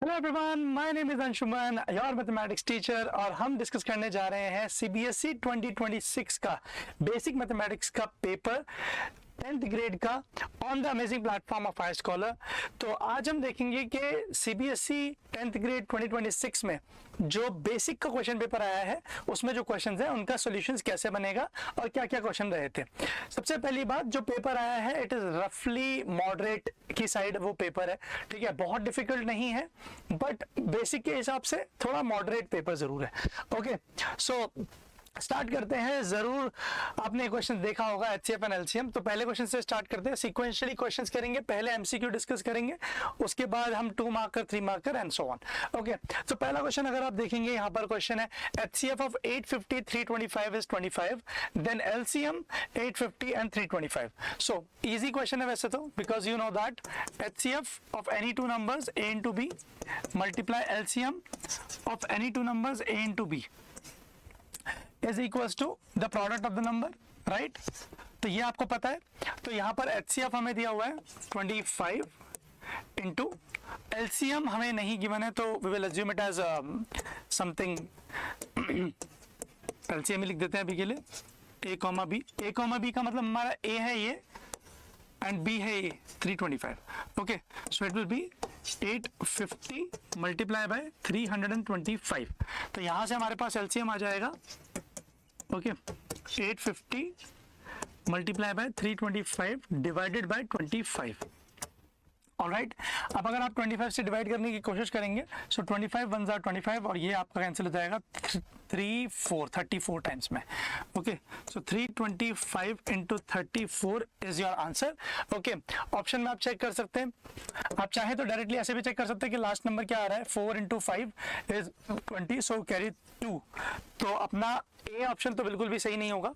Hello everyone, my name is Anshuman, your mathematics teacher. और हम discuss करने जा रहे हैं सीबीएसई 2026 का बेसिक मैथमेटिक्स का पेपर 10th ग्रेड का on the amazing platform of iScholar। तो आज हम देखेंगे कि सीबीएसई 10th ग्रेड 2026 में जो बेसिक का क्वेश्चन पेपर आया है उसमें जो क्वेश्चंस हैं उनका सॉल्यूशंस कैसे बनेगा और क्या क्या क्वेश्चन रहे थे। सबसे पहली बात, जो पेपर आया है इट इज रफली मॉडरेट की साइड वो पेपर है, ठीक है। बहुत डिफिकल्ट नहीं है बट बेसिक के हिसाब से थोड़ा मॉडरेट पेपर जरूर है। ओके, सो स्टार्ट करते हैं। जरूर आपने क्वेश्चन देखा होगा एचसीएफ एंड एलसीएम, तो पहले क्वेश्चन से स्टार्ट करते हैं। सीक्वेंशियली क्वेश्चंस करेंगे, पहले एमसीक्यू डिस्कस करेंगे, उसके बाद हम 2 marker 3 marker and so on. Okay, तो पहला क्वेश्चन अगर आप देखेंगे यहाँ पर क्वेश्चन है HCF of 850 325 is 25, then LCM 850 and 325। So easy question है वैसे तो, because you know that HCF of any two numbers A into B multiply LCM of any two numbers A into B is equals to the product of the number, right? तो ये आपको पता है। तो यहाँ पर HCF हमें दिया हुआ है 25 इंटू LCM हमें नहीं गिवन है, तो we will assume it as something LCM ही लिख देते हैं अभी के लिए, A, B। A, B का मतलब हमारा A है ये and B है ये 325। okay, so it will be 850 multiply by 325। तो यहाँ से हमारे पास LCM आ जाएगा okay 850 multiply by 325 divided by 25। Alright, अब अगर आप 25 से डिवाइड करने की कोशिश करेंगे सो 25 1 जार 25 और ये आपका कैंसिल हो जाएगा 34 टाइम्स में। Okay, so 325 into 34 is your answer. Okay, option में आप चेक कर सकते हैं, आप चाहे तो डायरेक्टली ऐसे भी चेक कर सकते हैं कि लास्ट नंबर क्या आ रहा है, 4 इंटू 5 इज 20, सो कैरी 2। तो अपना ए ऑप्शन तो बिल्कुल भी सही नहीं होगा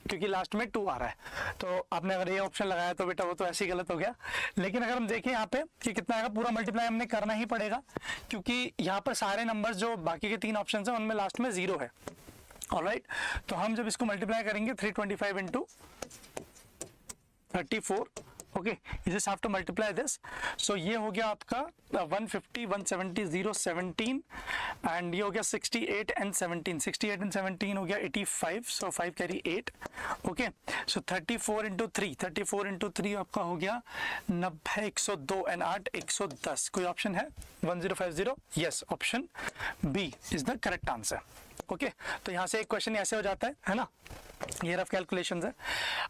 क्योंकि लास्ट में 2 आ रहा है। तो आपने अगर ये ऑप्शन लगाया तो बेटा वो तो ऐसे ही गलत हो गया। लेकिन अगर हम देखें यहाँ पे कि कितना आएगा, पूरा मल्टीप्लाई हमने करना ही पड़ेगा क्योंकि यहाँ पर सारे नंबर्स जो बाकी के 3 ऑप्शन हैं उनमें लास्ट में 0 है। ऑलराइट, तो हम जब इसको मल्टीप्लाई करेंगे 325 इंटू 34, ओके, इस हैव टू मल्टीप्लाई दिस। सो ये हो गया आपका 150 170 0 17 एंड ये हो गया 68 एंड 17, 68 एंड 17 हो गया 85, सो 5 कैरी 8। ओके, सो 34 इंटू 3 आपका हो गया 90 102 एंड 8 110। कोई ऑप्शन है 1050? Yes, option B is the correct answer. Okay, तो यहाँ से एक क्वेश्चन ऐसे हो जाता है ना, ये रफ कैलकुलेशंस है।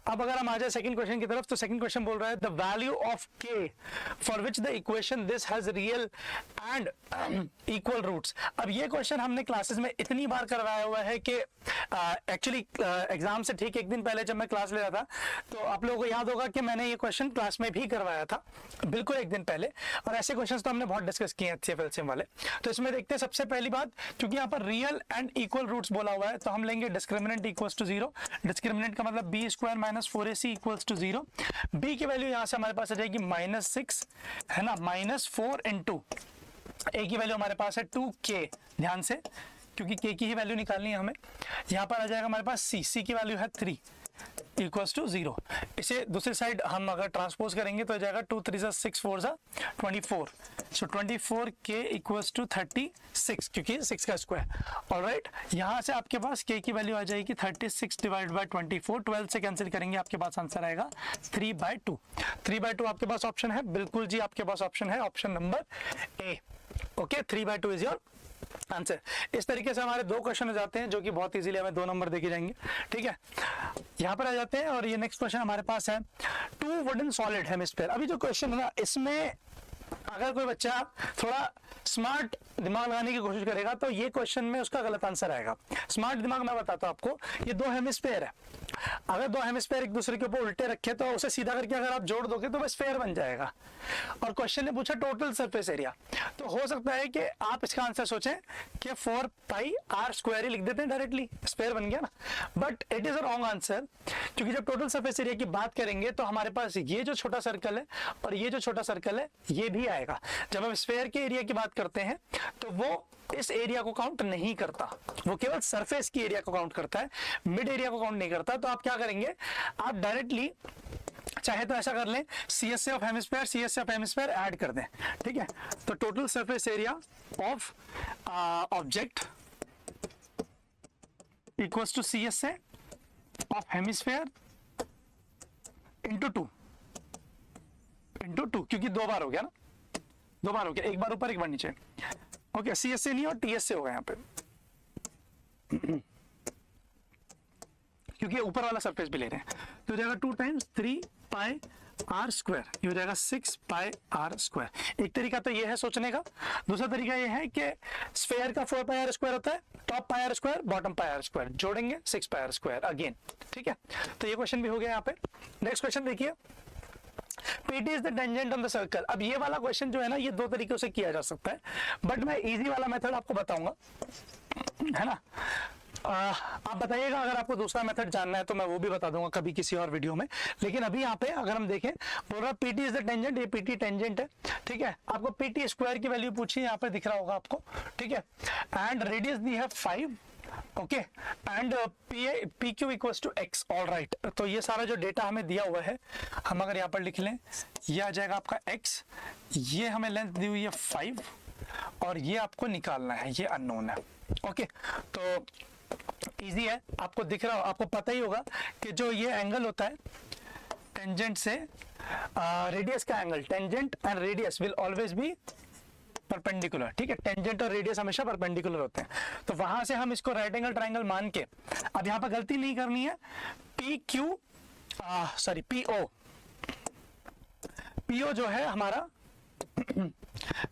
अब अगर हम आ जाए सेकंड क्वेश्चन की तरफ, तो सेकंड क्वेश्चन बोल रहा है the value of K for which the equation this has real and equal roots. अब ये क्वेश्चन हमने क्लासेस में इतनी बार करवाया हुआ है कि एक्चुअली एग्जाम से ठीक एक दिन पहले जब मैं क्लास ले रहा था तो आप लोगों को याद होगा कि मैंने ये क्वेश्चन क्लास में भी करवाया था बिल्कुल एक दिन पहले, और ऐसे क्वेश्चन तो हमने बहुत डिस्कस किए हैं एचसीएफ एलसीएम वाले। तो इसमें देखते हैं सबसे पहली बात, क्योंकि यहाँ पर रियल एंड इक्वल रूट्स बोला हुआ है तो हम लेंगे डिस्क्रिमिनेंट इक्वल्स टू 0। डिस्क्रिमिनेंट का मतलब B square minus 4ac equals to 0। B की वैल्यू यहाँ से हमारे पास आ जाएगी -6 है ना, -4 इंटू ए की वैल्यू हमारे पास है 2k, ध्यान से क्योंकि k की ही वैल्यू निकालनी है हमें। यहाँ पर आ जाएगा हमारे पास c की वैल्यू है 3 इक्वल्स टू 0। इसे दूसरी साइड हम अगर ट्रांसपोज करेंगे तो आ जाएगा 2 3 6 4 24, सो 24k इक्वल्स टू 36 क्योंकि 6 का स्क्वायर। ऑलराइट, यहाँ से आपके पास k की वैल्यू आ जाएगी 36 डिवाइड बाय 24, 12 से कैंसिल करेंगे आपके पास आंसर आएगा 3/2। 3/2 आपके पास ऑप्शन है, बिल्कुल जी आपके पास ऑप्शन है, option number A. Okay, 3/2 is your answer. इस तरीके से हमारे 2 क्वेश्चन हो जाते हैं जो कि बहुत इजीली हमें 2 नंबर देके जाएंगे, ठीक है। यहाँ पर आ जाते हैं और ये नेक्स्ट क्वेश्चन हमारे पास है 2 वुडन सॉलिड हेमिस्फीयर। अभी जो क्वेश्चन है ना, इसमें अगर कोई बच्चा थोड़ा स्मार्ट दिमाग लगाने की कोशिश करेगा तो ये क्वेश्चन में उसका गलत आंसर आएगा। स्मार्ट दिमाग मैं बताता हूँ आपको, ये 2 हेमिस्फीयर है। अगर 2 हेमिस्फीयर एक दूसरे के ऊपर उल्टे रखे तो उसे सीधा करके अगर आप जोड़ दोगे तो वह स्फीयर बन जाएगा। और क्वेश्चन ने पूछा टोटल सरफेस एरिया, तो हो सकता है कि आप इसका आंसर सोचें कि 4πr² ही लिख देते हैं, डायरेक्टली स्फीयर बन गया ना, but it is a wrong answer. क्योंकि जब टोटल सरफेस एरिया की बात करेंगे तो हमारे पास ये जो छोटा सर्कल है और ये जो छोटा सर्कल है ये भी आएगा। जब हम स्फीयर के एरिया की बात करते हैं तो वो इस एरिया को काउंट नहीं करता, वो केवल सरफेस की एरिया को काउंट करता है, मिड एरिया को काउंट नहीं करता। तो आप क्या करेंगे, आप डायरेक्टली चाहे तो ऐसा कर लें, C S of hemisphere C S of hemisphere add कर दें, ठीक है। तो total surface area of object equals to C S of hemisphere into two, क्योंकि दो बार हो गया ना, दो बार हो गया, एक बार ऊपर एक बार नीचे। ओके, सी एस से नहीं और टी एस से होगा यहाँ पे, क्योंकि ऊपर वाला सरफेस भी ले रहे हैं। तो हो जाएगा 2 टाइम्स 3 पाई आर स्क्वायर, ये हो जाएगा 6 पाई आर स्क्वायर। एक तरीका तो ये है सोचने का। दूसरा तरीका ये है कि स्फेयर का 4 पाई आर स्क्वायर होता है, top pi are square bottom pi are square, जोड़ेंगे 6 पाई आर स्क्वायर अगेन, ठीक है। तो ये क्वेश्चन भी हो गया यहाँ पे। नेक्स्ट क्वेश्चन देखिए, PT is the tangent on the circle। अब ये वाला क्वेश्चन जो है ना, ये दो तरीकों से किया जा सकता है, बट मैं इजी वाला मेथड आपको बताऊंगा, है ना। आप बताइएगा अगर आपको दूसरा मेथड जानना है तो मैं वो भी बता दूंगा कभी किसी और वीडियो में। लेकिन अभी यहाँ पे अगर हम देखें, बोल रहा PT इज द टेंजेंट, ये PT टेंजेंट है, ठीक है। आपको PT स्क्वायर की वैल्यू पूछी, यहाँ पे दिख रहा होगा आपको, ठीक है। एंड रेडियस दी है 5, okay, and PQ equals to x, all right. तो ये सारा जो डेटा हमें दिया हुआ है, हम अगर यहाँ पर लिख लें, ये आ जाएगा आपका x, ये हमें लेंथ दी हुई है 5, और ये आपको निकालना है, ये अननोन है, ओके। तो इजी है, आपको दिख रहा हो, आपको पता ही होगा कि जो ये एंगल होता है टेंजेंट से रेडियस का angle, tangent and radius will always be perpendicular, ठीक है। टेंजेंट और रेडियस हमेशा परपेंडिकुलर होते हैं। तो वहां से हम इसको राइट एंगल ट्राइंगल मान के, अब यहाँ पर गलती नहीं करनी है, PO जो है हमारा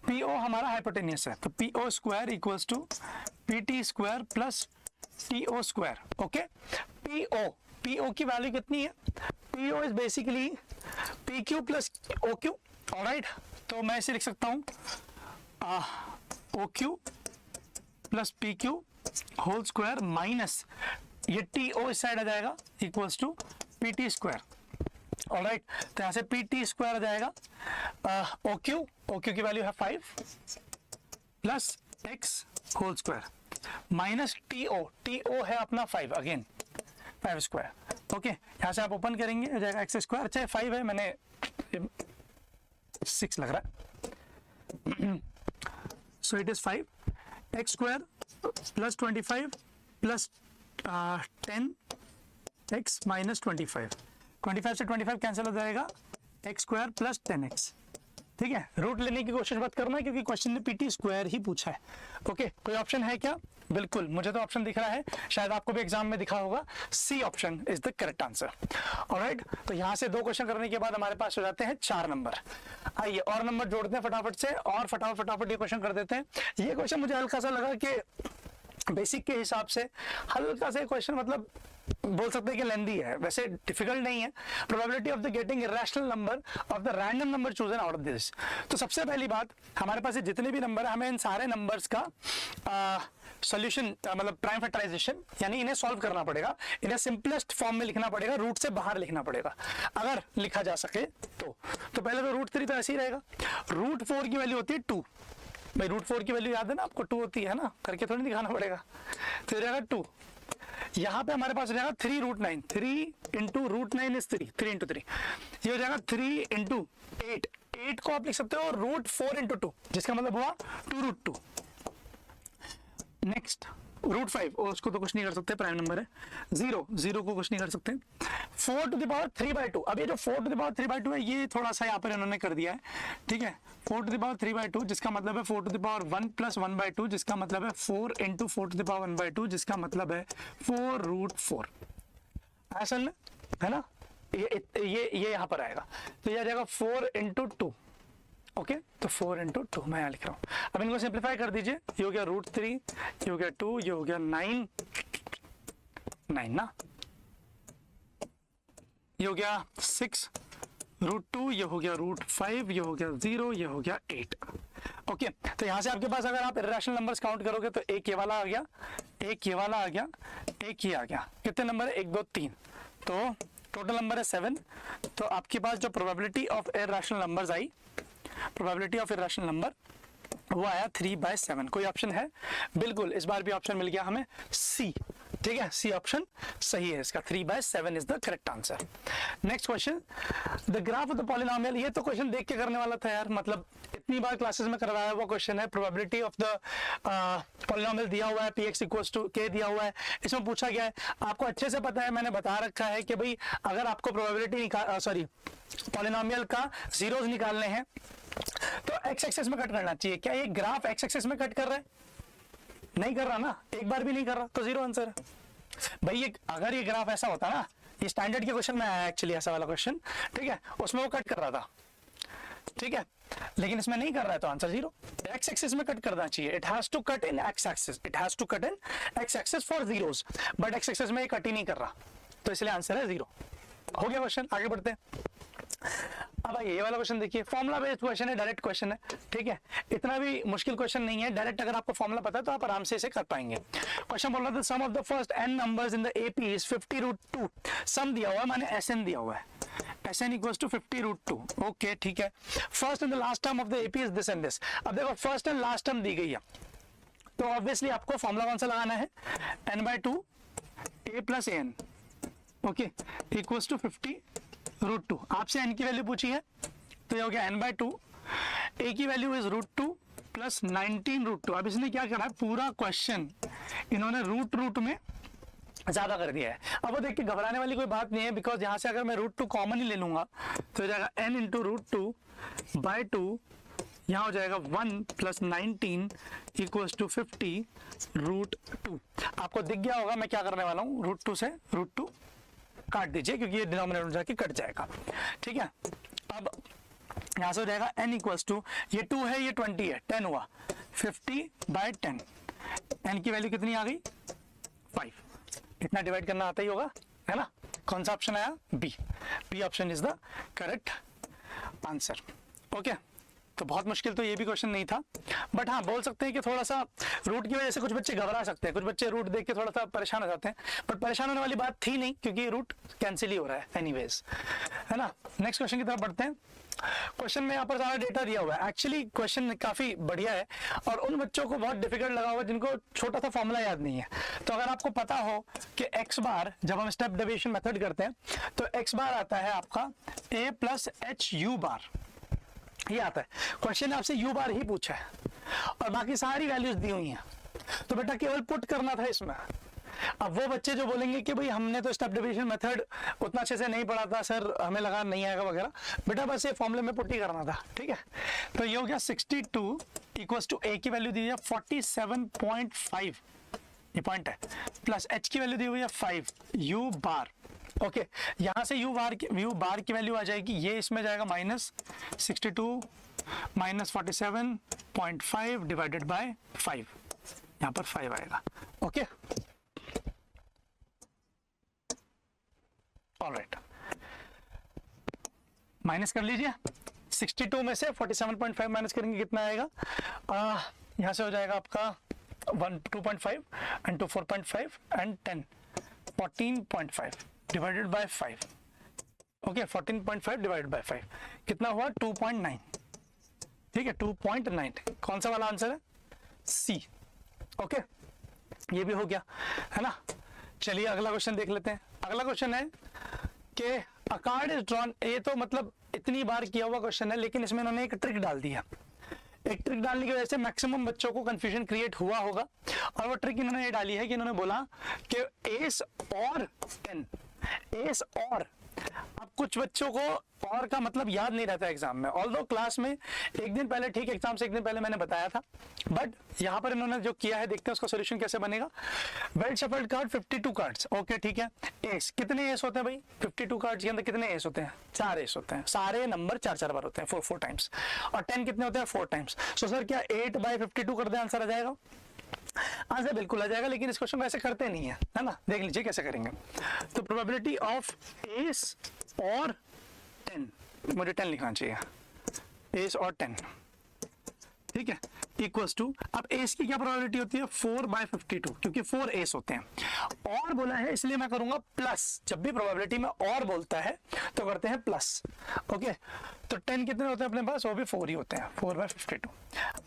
PO हमारा हाइपोटेनियस है, तो PO square equals to PT square plus TO square, okay. PO की वैल्यू कितनी है? PO is basically PQ plus OQ, all right. तो मैं इसे लिख सकता हूं OQ plus PQ whole square minus ये TO इस साइड आ जाएगा equals to PT square, all right. तो यहां से PT स्क्वायर आ जाएगा OQ की वैल्यू है 5 plus x whole square minus TO है अपना 5, अगेन 5 स्क्वायर, ओके। यहां से आप ओपन करेंगे, हो जाएगा x स्क्वायर, अच्छा 5 है, मैंने 6 लग रहा है। So it is 5 x square plus 25 plus 10 x minus 25 से 25 कैंसिल हो जाएगा, x स्क्वायर प्लस 10x, ठीक है। रूट लेने की कोशिश मत करना क्योंकि क्वेश्चन ने PT स्क्वायर ही पूछा है, ओके। कोई ऑप्शन है क्या? बिल्कुल, मुझे तो ऑप्शन दिख रहा है, शायद आपको भी एग्जाम में दिखा होगा, C option is the correct answer, alright. तो यहाँ से 2 क्वेश्चन करने के बाद हमारे पास हो जाते हैं 4 नंबर। आइए और नंबर जोड़ते हैं फटाफट से, और फटाफट ये क्वेश्चन कर देते हैं। ये क्वेश्चन मुझे हल्का सा लगा कि बेसिक के हिसाब से हल्का से क्वेश्चन, मतलब बोल सकते हैं कि लेंदी है, वैसे डिफिकल्ट नहीं है। Probability of the getting irrational number of the random number chosen out of this. तो सबसे पहली बात, हमारे पास जितने भी नंबर है, हमें इन सारे नंबर्स का सॉल्यूशन मतलब प्राइम फैक्टराइजेशन, यानी इन्हें सॉल्व करना पड़ेगा, इन्हें सिंपलेस्ट फॉर्म में लिखना पड़ेगा, रूट से बाहर लिखना पड़ेगा अगर लिखा जा सके तो पहले तो रूट 3 तो ऐसे ही रहेगा। रूट 4 की वैल्यू होती है 2, भाई रूट 4 की वैल्यू याद है ना आपको, 2 होती है ना, करके थोड़ी दिखाना पड़ेगा। तो हो जाएगा 2, यहाँ पे हमारे पास हो जाएगा 3 root 9, 3 into root 9 is 3 into 3, ये हो जाएगा 3 इंटू 8 को आप लिख सकते हो रूट 4 इंटू 2, जिसका मतलब हुआ 2 रूट 2। नेक्स्ट रूट 5, उसको तो कुछ नहीं कर सकते, प्राइम नंबर है। 0 को कुछ नहीं कर सकते। 4 टू द पावर 3/2, अब ये जो 4 टू द पावर 3/2 है, ये थोड़ा सा यहाँ पर इन्होंने कर दिया है, ठीक है। 4 टू द पावर 3/2 जिसका मतलब है 4 टू द पावर 1 प्लस 1/2, जिसका मतलब है 4 इंटू 4 टू द पावर 1/2, जिसका मतलब है 4 रूट 4, असल में है ना। ये यहाँ पर आएगा, तो ये आ जाएगा 4 इंटू 2, ओके। तो 4 इंटू 2 मैं यहाँ लिख रहा हूँ। अब इनको सिंप्लीफाई कर दीजिए, ये हो गया रूट 3, ये हो गया 2, ये हो गया 9 ना, ये हो गया 6 रूट 2, ये हो गया रूट 5, ये हो गया 0, ये हो गया 8, ओके। तो यहाँ से आपके पास अगर आप इरेशनल नंबर्स काउंट करोगे तो एक ये वाला आ गया, एक ये वाला आ गया, एक ये आ गया, कितने नंबर है? 1 2 3, तो टोटल नंबर है 7। तो आपके पास जो probability of irrational numbers I, probability of irrational number वो आया 3/7। कोई ऑप्शन है? बिल्कुल, इस बार भी ऑप्शन मिल गया हमें सी। ठीक है, सी ऑप्शन सही है इसका, 3/7 is the correct answer. Next question, the graph of the polynomial. ये तो क्वेश्चन देख के करने वाला था यार, मतलब इतनी बार क्लासेस में करवाया हुआ क्वेश्चन है। प्रोबेबिलिटी ऑफ द पॉलिनोमियल दिया हुआ है, px इक्वल्स टू k दिया हुआ है, इसमें पूछा गया है। आपको अच्छे से पता है, मैंने बता रखा है कि भाई अगर आपको प्रोबेबिलिटी पॉलिनोमियल का जीरोस निकालने हैं तो एक्स एक्सिस में कट करना चाहिए। क्या ये ग्राफ एक्स एक्सिस में कट कर रहा है? नहीं कर रहा ना, एक बार भी नहीं कर रहा, तो जीरो आंसर है भाई। ये अगर ये ग्राफ ऐसा होता ना, ये स्टैंडर्ड के क्वेश्चन में आया एक्चुअली ऐसा वाला क्वेश्चन, ठीक है, उसमें वो कट कर रहा था, ठीक है, लेकिन इसमें नहीं कर रहा है तो आंसर जीरो। एक्स एक्सिस में कट करना चाहिए, it has to cut in X axis, it has to cut in X axis for zeros, but X axis में ये कट ही नहीं कर रहा, तो इसलिए आंसर है जीरो। हो गया क्वेश्चन, आगे बढ़ते हैं। अब ये वाला क्वेश्चन देखिए, फॉर्मुला बेस्ड क्वेश्चन है, डायरेक्ट क्वेश्चन है, ठीक है, इतना भी मुश्किल क्वेश्चन नहीं है, डायरेक्ट अगर आपको फॉर्मुला पता है तो आप आराम से इसे कर पाएंगे। क्वेश्चन बोल रहा था sum of the first n numbers in the AP is 50√2। Sum दिया हुआ है, माने Sn दिया हुआ है, Sn इक्वल्स टू 50√2। ओके, ठीक है। First and the last term of the AP is this and this. अब देखो फर्स्ट एंड लास्ट टर्म दी गई है, तो ऑब्वियसली आपको फॉर्मुला कौन सा लगाना है? n/2 a + an, okay, equals to 50√2। आपसे n की वैल्यू पूछी है, तो ये हो गया n/2, a की वैल्यू इज √2 + 19√2। अब इसने क्या करा है, पूरा क्वेश्चन इन्होंने रूट में ज्यादा कर दिया है। अब वो देख के घबराने वाली कोई बात नहीं है, बिकॉज यहां से अगर मैं √2 कॉमन ही ले लूंगा तो हो जाएगा n × √2/2, यहाँ हो जाएगा 1 + 19 = 50√2। आपको दिख गया होगा मैं क्या करने वाला हूँ, √2 से √2 काट दीजिए, क्योंकि ये डिनोमिनेटर में जाके कट जाएगा, ठीक है। अब यहां से हो जाएगा n इक्वल्स टू, ये 2 है, ये 20 है, 10 हुआ, 50/10। n की वैल्यू कितनी आ गई? 5। इतना डिवाइड करना आता ही होगा, है ना। कौन सा ऑप्शन आया? B option is the correct answer. Okay, तो बहुत मुश्किल तो ये भी क्वेश्चन नहीं था, बट हाँ बोल सकते हैं कि थोड़ा सा रूट की वजह से कुछ बच्चे घबरा सकते हैं, कुछ बच्चे रूट देख के थोड़ा सा परेशान हो जाते हैं, बट परेशान होने वाली बात थी नहीं, क्योंकि रूट कैंसिल ही हो रहा है एनीवेज, है ना। नेक्स्ट क्वेश्चन की तरफ बढ़ते हैं। क्वेश्चन में यहाँ पर सारा डेटा दिया हुआ है, एक्चुअली क्वेश्चन काफी बढ़िया है, और उन बच्चों को बहुत डिफिकल्ट लगा हुआ जिनको छोटा सा फॉर्मूला याद नहीं है। तो अगर आपको पता हो कि x बार, जब हम स्टेप डेविएशन मेथड करते हैं तो x बार आता है आपका a + h u बार, ये आता है। क्वेश्चन ने आपसे u बार ही पूछा है और बाकी सारी वैल्यूज दी हुई हैं, तो बेटा केवल पुट करना था इसमें। अब वो बच्चे जो बोलेंगे कि भाई हमने तो स्टेप डिवीजन मेथड उतना अच्छे से नहीं पढ़ा था सर, हमें लगा नहीं आएगा वगैरह, बेटा बस ये फॉर्मूले में पुट ही करना था, ठीक है। तो ये हो गया 62 = a की वैल्यू दी है 47.5, ये पॉइंट है, प्लस h की वैल्यू दी हुई है 5 u बार। ओके, यहां से u बार की वैल्यू आ जाएगी, ये इसमें जाएगा -62 - 47.5 डिवाइडेड बाय 5, यहां पर 5 आएगा। ओके, ऑलराइट, माइनस कर लीजिए, 62 में से 47.5 माइनस करेंगे कितना आएगा, यहां से हो जाएगा आपका 2.5 and 4.5 and 10, 14.5 divided by 5। Okay, 14.5 divided by 5 कितना हुआ? 2.9, ठीक है, 2.9। कौन सा वाला आंसर है? सी। ओके, ये भी हो गया, है ना। चलिए अगला क्वेश्चन देख लेते हैं। अगला क्वेश्चन है कि अ कार्ड इज ड्रॉन। ये तो मतलब इतनी बार किया हुआ क्वेश्चन है, लेकिन इसमें इन्होंने एक ट्रिक डाल दी है। एक ट्रिक डालने की वजह से मैक्सिमम बच्चों को कंफ्यूजन क्रिएट हुआ होगा, और वो ट्रिक इन्होंने ये डाली है कि इन्होंने बोला कि एस और 10, एस और। अब कुछ बच्चों को और का मतलब याद नहीं रहता एग्जाम में, ऑल्दो क्लास में एक दिन पहले, ठीक एग्जाम से एक दिन पहले मैंने बताया था, बट यहाँ पर इन्होंने जो किया है, देखते हैं उसका सोल्यूशन कैसे बनेगा। Well shuffled card 52 cards, okay ठीक है। एस, कितने एस होते हैं भाई? 52 कार्ड्स के अंदर कितने एस होते हैं? 4 एस होते हैं, सारे नंबर 4 बार होते हैं, 4 टाइम्स। और 10 कितने होते हैं? 4 टाइम्स। सो सर क्या 8/52 कर दे, आंसर आ जाएगा? आंसर बिल्कुल आ जाएगा, लेकिन इस क्वेश्चन को ऐसे करते नहीं है, है ना। देख लीजिए कैसे करेंगे। तो प्रोबेबिलिटी ऑफ एस और 10, मुझे 10 लिखना चाहिए, एस और 10, ठीक है। इक्वल्स टू, अब एस की क्या प्रोबेबिलिटी होती है 4/52, क्योंकि 4 एस होते हैं और बोला है इसलिए मैं करूंगा प्लस। जब भी प्रोबेबिलिटी में और बोलता है तो करते हैं प्लस। ओके, तो 10 कितने होते हैं अपने पास, वो भी 4 ही होते हैं, 4/52।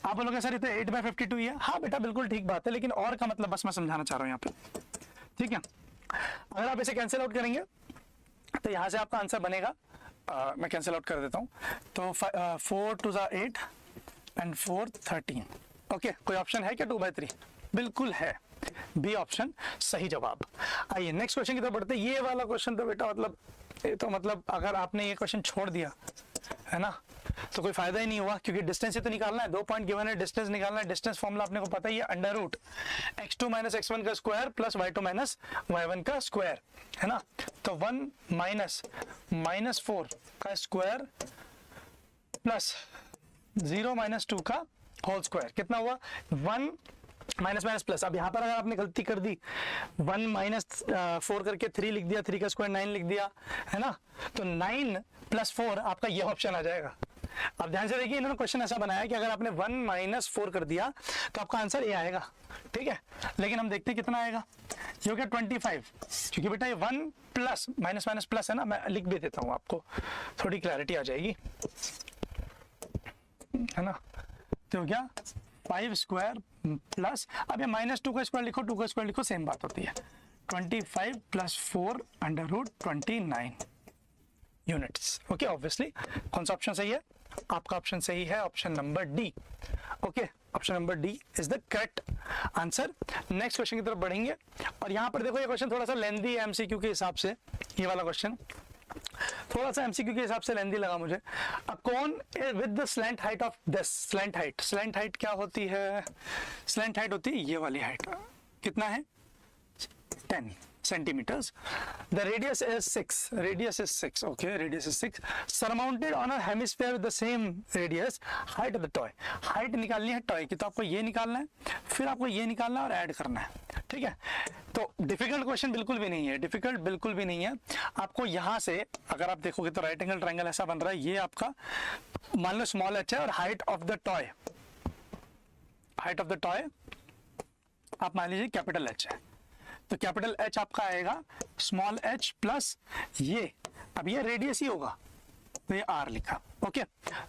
आप बोलोगे सर ये तो 8/52 ही है। हाँ बेटा बिल्कुल ठीक बात है, लेकिन और का मतलब बस मैं समझाना चाह रहा हूँ यहाँ पे, ठीक है। अगर आप इसे कैंसिल आउट करेंगे तो यहाँ से आपका आंसर बनेगा, मैं कैंसिल आउट कर देता हूँ, तो 4 2 8 एंड 4 13। ओके, कोई ऑप्शन है क्या 2/3? बिल्कुल है, बी ऑप्शन सही जवाब। आइए नेक्स्ट क्वेश्चन की तरफ बढ़ते हैं। ये वाला क्वेश्चन तो बेटा मतलब ये तो मतलब अगर आपने ये क्वेश्चन छोड़ दिया है ना तो कोई फायदा ही नहीं हुआ, क्योंकि डिस्टेंस ही तो निकालना है, 2 पॉइंट गिवन है, डिस्टेंस निकालना है। डिस्टेंस फॉर्मूला अपने को पता ही है, अंडर रूट x2 - x1 का स्क्वायर प्लस y2 - y1 का स्क्वायर, है ना। तो 1 - -4 का स्क्वायर प्लस 0 - 2 का होल स्क्वायर, कितना हुआ 1 माइनस प्लस। अब यहाँ पर अगर आपने गलती कर दी 1 - 4 करके 3 लिख दिया, 3 का स्क्वायर 9 लिख दिया, है ना, तो 9 + 4 आपका ये ऑप्शन आ जाएगा। अब ध्यान से देखिए, इन्होंने क्वेश्चन ऐसा बनाया कि अगर आपने 1 - 4 कर दिया तो आपका आंसर ये आएगा, ठीक है। लेकिन हम देखते हैं कितना आएगा, ये हो गया 25, क्योंकि बेटा ये 1 प्लस माइनस प्लस है ना, मैं लिख भी देता हूँ आपको, थोड़ी क्लैरिटी आ जाएगी, है ना। तो क्या 5 स्क्वायर प्लस, अब ये -2 का स्क्वायर लिखो, 2 का स्क्वायर लिखो, सेम बात होती है। 25 + 4 under root 29 units. Okay, obviously कौन सा ऑप्शन सही है? आपका ऑप्शन सही है, option number D. Okay, option number D is the correct answer. Next question की तरफ बढ़ेंगे, और यहाँ पर देखो ये क्वेश्चन थोड़ा सा लेंथी है एमसीक्यू के हिसाब से, ये वाला क्वेश्चन थोड़ा सा एमसीक्यू के हिसाब से लेंथी लगा मुझे। A cone with the slant height of this, slant height क्या होती है? स्लैंट हाइट होती है ये वाली हाइट, कितना है 10 centimetres. The radius is 6, okay, radius is 6, surmounted on a hemisphere with the same radius, height of the toy। Height निकालनी है टॉय की, तो आपको ये निकालना है, फिर आपको ये निकालना है और ऐड करना है, ठीक है। तो डिफिकल्ट क्वेश्चन बिल्कुल भी नहीं है, डिफिकल्ट बिल्कुल भी नहीं है। आपको यहाँ से अगर आप देखोगे तो राइट एंगल ट्रायंगल ऐसा बन रहा है, ये आपका मान लो स्मॉल एच है, और हाइट ऑफ द टॉय आप मान लीजिए कैपिटल एच है, तो कैपिटल एच आपका आएगा स्मॉल एच प्लस ये, अब ये रेडियस ही होगा तो ये आर लिखा। ओके,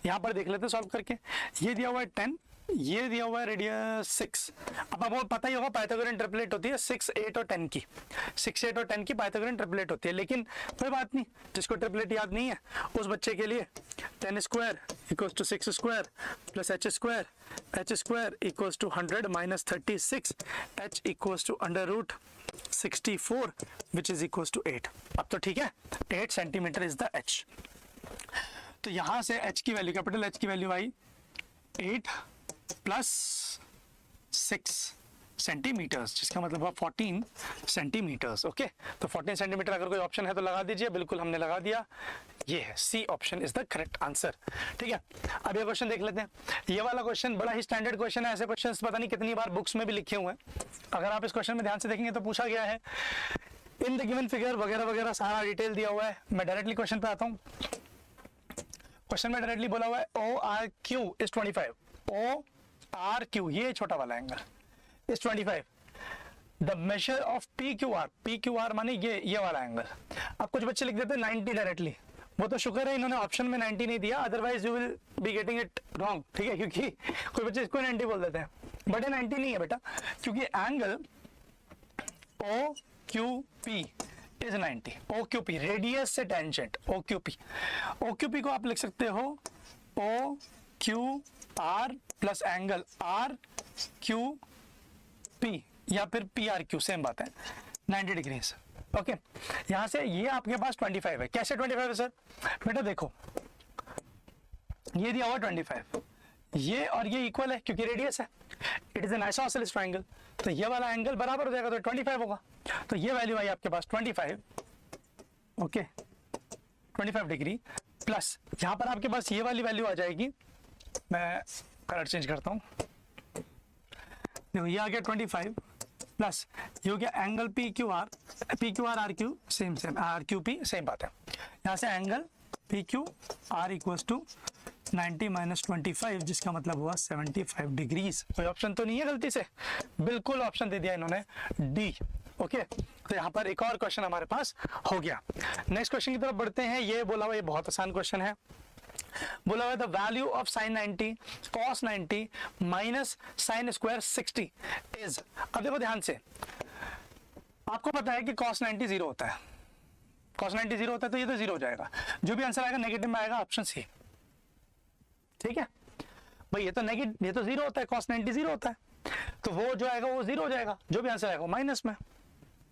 यहां पर देख लेते हैं सॉल्व करके। ये दिया हुआ है 10, ये दिया हुआ है रेडियस 6। अब आपको पता ही होगा पाइथागोरियन ट्रिपलेट होती है 6, 8 और 10 की, 6, 8 और 10 की पाइथागोरियन ट्रिपलेट होती है। लेकिन कोई बात नहीं, जिसको ट्रिपलेट याद नहीं है उस बच्चे के लिए 10 square equals to 6 square plus h square equals to 100 - 36, h equals to under root 64 which is equals to 8। अब तो ठीक है, 8 सेंटीमीटर इज द h। तो यहां से h की वैल्यू, कैपिटल H की वैल्यू आई 8 + 6 सेंटीमीटर्स, जिसका मतलब हुआ 14 सेंटीमीटर्स। ओके, तो 14 सेंटीमीटर अगर कोई ऑप्शन है तो लगा दीजिए, बिल्कुल हमने लगा दिया, ये है C option is the correct answer, ठीक है। अब ये क्वेश्चन देख लेते हैं। ये वाला क्वेश्चन बड़ा ही स्टैंडर्ड क्वेश्चन है, ऐसे क्वेश्चंस पता नहीं कितनी बार बुक्स में भी लिखे हुए हैं। अगर आप इस क्वेश्चन में ध्यान से देखेंगे तो पूछा गया है इन द गिवन फिगर वगैरह वगैरह, सारा डिटेल दिया हुआ है। मैं डायरेक्टली क्वेश्चन पे आता हूँ। क्वेश्चन में डायरेक्टली बोला हुआ है ORQ इज 25, ORQ ये छोटा वाला angle is 25, the measure of PQR माने ये वाला एंगल। अब कुछ बच्चे लिख देते हैं 90 डायरेक्टली, वो तो शुक्र है इन्होंने ऑप्शन में 90 नहीं दिया, otherwise you will be getting it wrong, ठीक है, क्योंकि कोई बच्चे इसको 90 बोल देते हैं, बट ये 90 नहीं है बेटा, क्योंकि angle OQP is 90, OQP radius से टेंजेंट, OQP को आप लिख सकते हो OQR प्लस एंगल RQP या फिर PRQ, सेम बात है, 90 डिग्रीज। ओके, यहां से ये आपके पास 25 है। कैसे 25 है सर? बेटा देखो, ये दिया हुआ 25, ये और ये इक्वल है क्योंकि रेडियस है, it is an isosceles triangle, तो ये वाला एंगल बराबर हो जाएगा, तो 25 होगा। तो ये वैल्यू आई आपके पास 25, ओके, 25 डिग्री प्लस यहां पर आपके पास ये वाली वैल्यू आ जाएगी, मैं कलर चेंज करता हूं, देखो ये आ गया 25 प्लस ये हो गया angle PQR RQ, same RQP same बात है। यहाँ से angle PQR equals to 90 minus 25, जिसका मतलब हुआ 75 डिग्रीज। कोई ऑप्शन तो नहीं है गलती से? बिल्कुल ऑप्शन दे दिया इन्होंने, डी। ओके, तो यहाँ पर एक और क्वेश्चन हमारे पास हो गया। नेक्स्ट क्वेश्चन की तरफ बढ़ते हैं। ये बोला हुआ, ये बहुत आसान क्वेश्चन है। बोला हुआ the value of sine 90 cos 90 minus sine square 60 is. अब देखो ध्यान से, आपको पता है कि cos 90 जीरो होता है, cos 90 जीरो होता है, तो ये तो जीरो हो जाएगा। जो भी आंसर आएगा नेगेटिव में आएगा, ऑप्शन सी। ठीक है भाई, ये तो नेगेटिव, ये तो जीरो होता है, cos 90 जीरो होता है, तो वो जो आएगा वो जीरो हो जाएगा। जो भी आंसर आएगा वो माइनस में।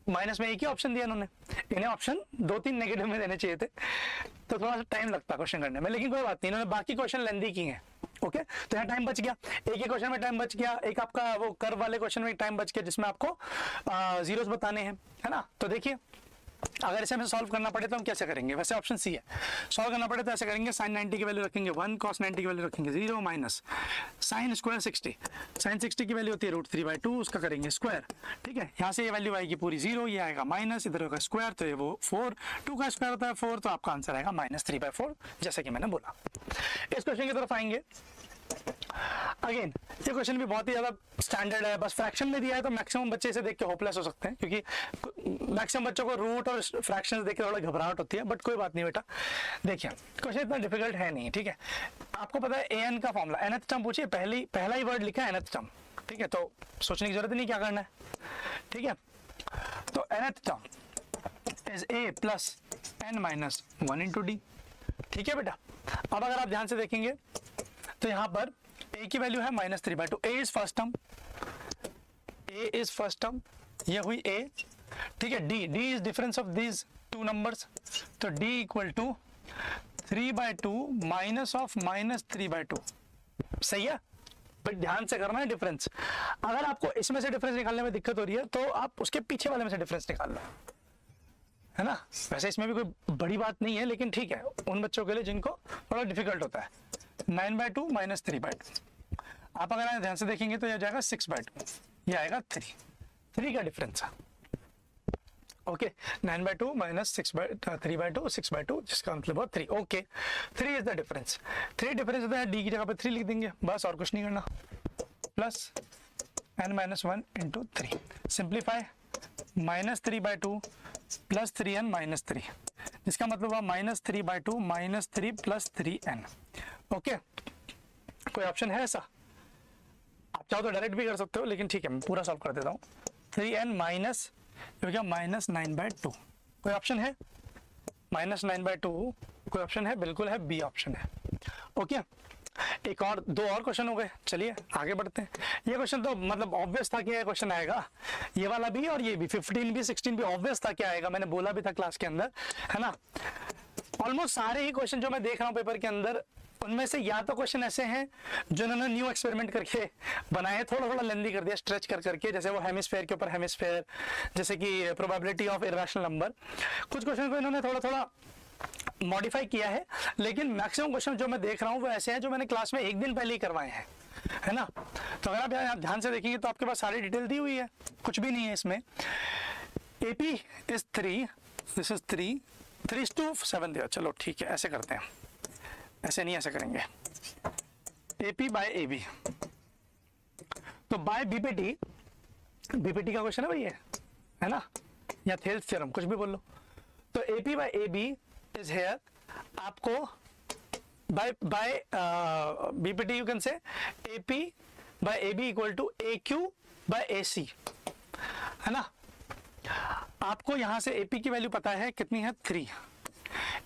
माइनस में एक ही ऑप्शन दिया इन्होंने, इन्हें ऑप्शन 2-3 नेगेटिव में देने चाहिए थे, तो थोड़ा सा टाइम लगता क्वेश्चन करने में, लेकिन कोई बात नहीं, इन्होंने बाकी क्वेश्चन लेंदी की हैं। ओके, तो यहाँ टाइम बच गया, एक ही क्वेश्चन में टाइम बच गया, एक आपका वो कर्व वाले क्वेश्चन में टाइम बच गया जिसमें आपको जीरोस बताने हैं, है ना। तो देखिए, अगर इसे हमें सॉल्व करना पड़े तो हम कैसे करेंगे? वैसे ऑप्शन सी है, सॉल्व करना पड़े तो ऐसे करेंगे, साइन 90 की वैल्यू रखेंगे 1, cos 90 की वैल्यू रखेंगे 0, माइनस साइन स्क्वायर 60, साइन 60 की वैल्यू होती है √3/2, उसका करेंगे स्क्वायर। ठीक है, यहाँ से ये वैल्यू आएगी पूरी 0, ये आएगा माइनस, इधर होगा स्क्वायर, तो ये वो 4, 2 का स्क्वायर होता है 4, तो आपका आंसर आएगा -3/4, जैसा कि मैंने बोला। इस क्वेश्चन की तरफ आएंगे। अगेन ये क्वेश्चन भी बहुत ही ज्यादा स्टैंडर्ड है, बस फ्रैक्शन में दिया है तो मैक्सिमम बच्चे इसे देख के होपलेस हो सकते हैं, क्योंकि मैक्सिमम बच्चों को रूट और फ्रैक्शंस देख के थोड़ा घबराहट होती है, बट कोई बात नहीं बेटा। देखिए क्वेश्चन इतना डिफिकल्ट है नहीं, ठीक है। आपको पता है an का फॉर्मूला, nth टर्म पूछिए, पहला ही वर्ड लिखा है nth टर्म, ठीक है, तो सोचने की जरूरत नहीं क्या करना है, ठीक है। तो nth term is a plus n minus 1 into D, ठीक है बेटा। अब अगर आप ध्यान से देखेंगे तो यहाँ पर a की वैल्यू है -3/2, a is first term, a is first term, ये हुई a, ठीक है। d is difference of these two numbers, तो d equal to 3/2 minus of -3/2, सही है। बट ध्यान से करना है डिफरेंस। अगर आपको इसमें से डिफरेंस निकालने में दिक्कत हो रही है तो आप उसके पीछे वाले में से डिफरेंस निकाल लो, है ना। वैसे इसमें भी कोई बड़ी बात नहीं है, लेकिन ठीक है उन बच्चों के लिए जिनको थोड़ा डिफिकल्ट होता है। 9/2 माइनस 3/2, आप अगर ध्यान से देखेंगे तो यह जाएगा 6/2, ये आएगा 3 का डिफरेंस है। ओके, 9/2 माइनस 3/2, 6/2, जिसका मतलब हुआ 3। Okay, 3 is the difference. 3 difference होता है, डी की जगह पे 3 लिख देंगे, बस और कुछ नहीं करना, plus n-1 into 3, simplify, -3/2 plus 3n minus 3, जिसका मतलब हुआ -3/2 माइनस 3 प्लस 3n। ओके, कोई ऑप्शन है ऐसा? आप चाहो तो डायरेक्ट भी कर सकते हो, लेकिन ठीक है मैं पूरा सॉल्व कर देता हूँ। 3n माइनस हो गया -9/2, कोई ऑप्शन है? -9/2 कोई ऑप्शन है? बिल्कुल है, बी ऑप्शन है। ओके, एक और 2 और क्वेश्चन हो गए, चलिए आगे बढ़ते हैं। ये क्वेश्चन तो मतलब ऑब्वियस था कि ये क्वेश्चन आएगा, ये वाला भी और ये भी, 15 भी 16 भी ऑब्वियस था क्या आएगा, मैंने बोला भी था क्लास के अंदर, है ना। ऑलमोस्ट सारे ही क्वेश्चन जो मैं देख रहा हूँ पेपर के अंदर, उनमें से या तो क्वेश्चन ऐसे हैं जो इन्होंने न्यू एक्सपेरिमेंट करके बनाए, थोड़ा लेंदी कर दिया स्ट्रेच कर करके, जैसे वो हेमिस्फेयर के ऊपर हेमिस्फेयर, जैसे कि प्रोबेबिलिटी ऑफ इर्रेशनल नंबर, कुछ क्वेश्चन को इन्होंने थोड़ा मॉडिफाई किया है, लेकिन मैक्सिमम क्वेश्चन जो मैं देख रहा हूँ वो ऐसे हैं जो मैंने क्लास में एक दिन पहले ही करवाए हैं, है ना। तो अगर आप ध्यान से देखेंगे तो आपके पास सारी डिटेल दी हुई है, कुछ भी नहीं है इसमें। AP इज 3, दिस इज 3:7 दिया, चलो ठीक है ऐसे करते हैं, ऐसे नहीं ऐसे करेंगे, AP बाय AB, तो बाय BPT, BPT का क्वेश्चन है भाई ये, है ना, या थेल्स थ्योरम, कुछ भी बोल लो। तो AP by AB is here, आपको by BPT you can say AP by AB equal to AQ by AC, है ना। आपको यहां से AP की वैल्यू पता है कितनी है 3,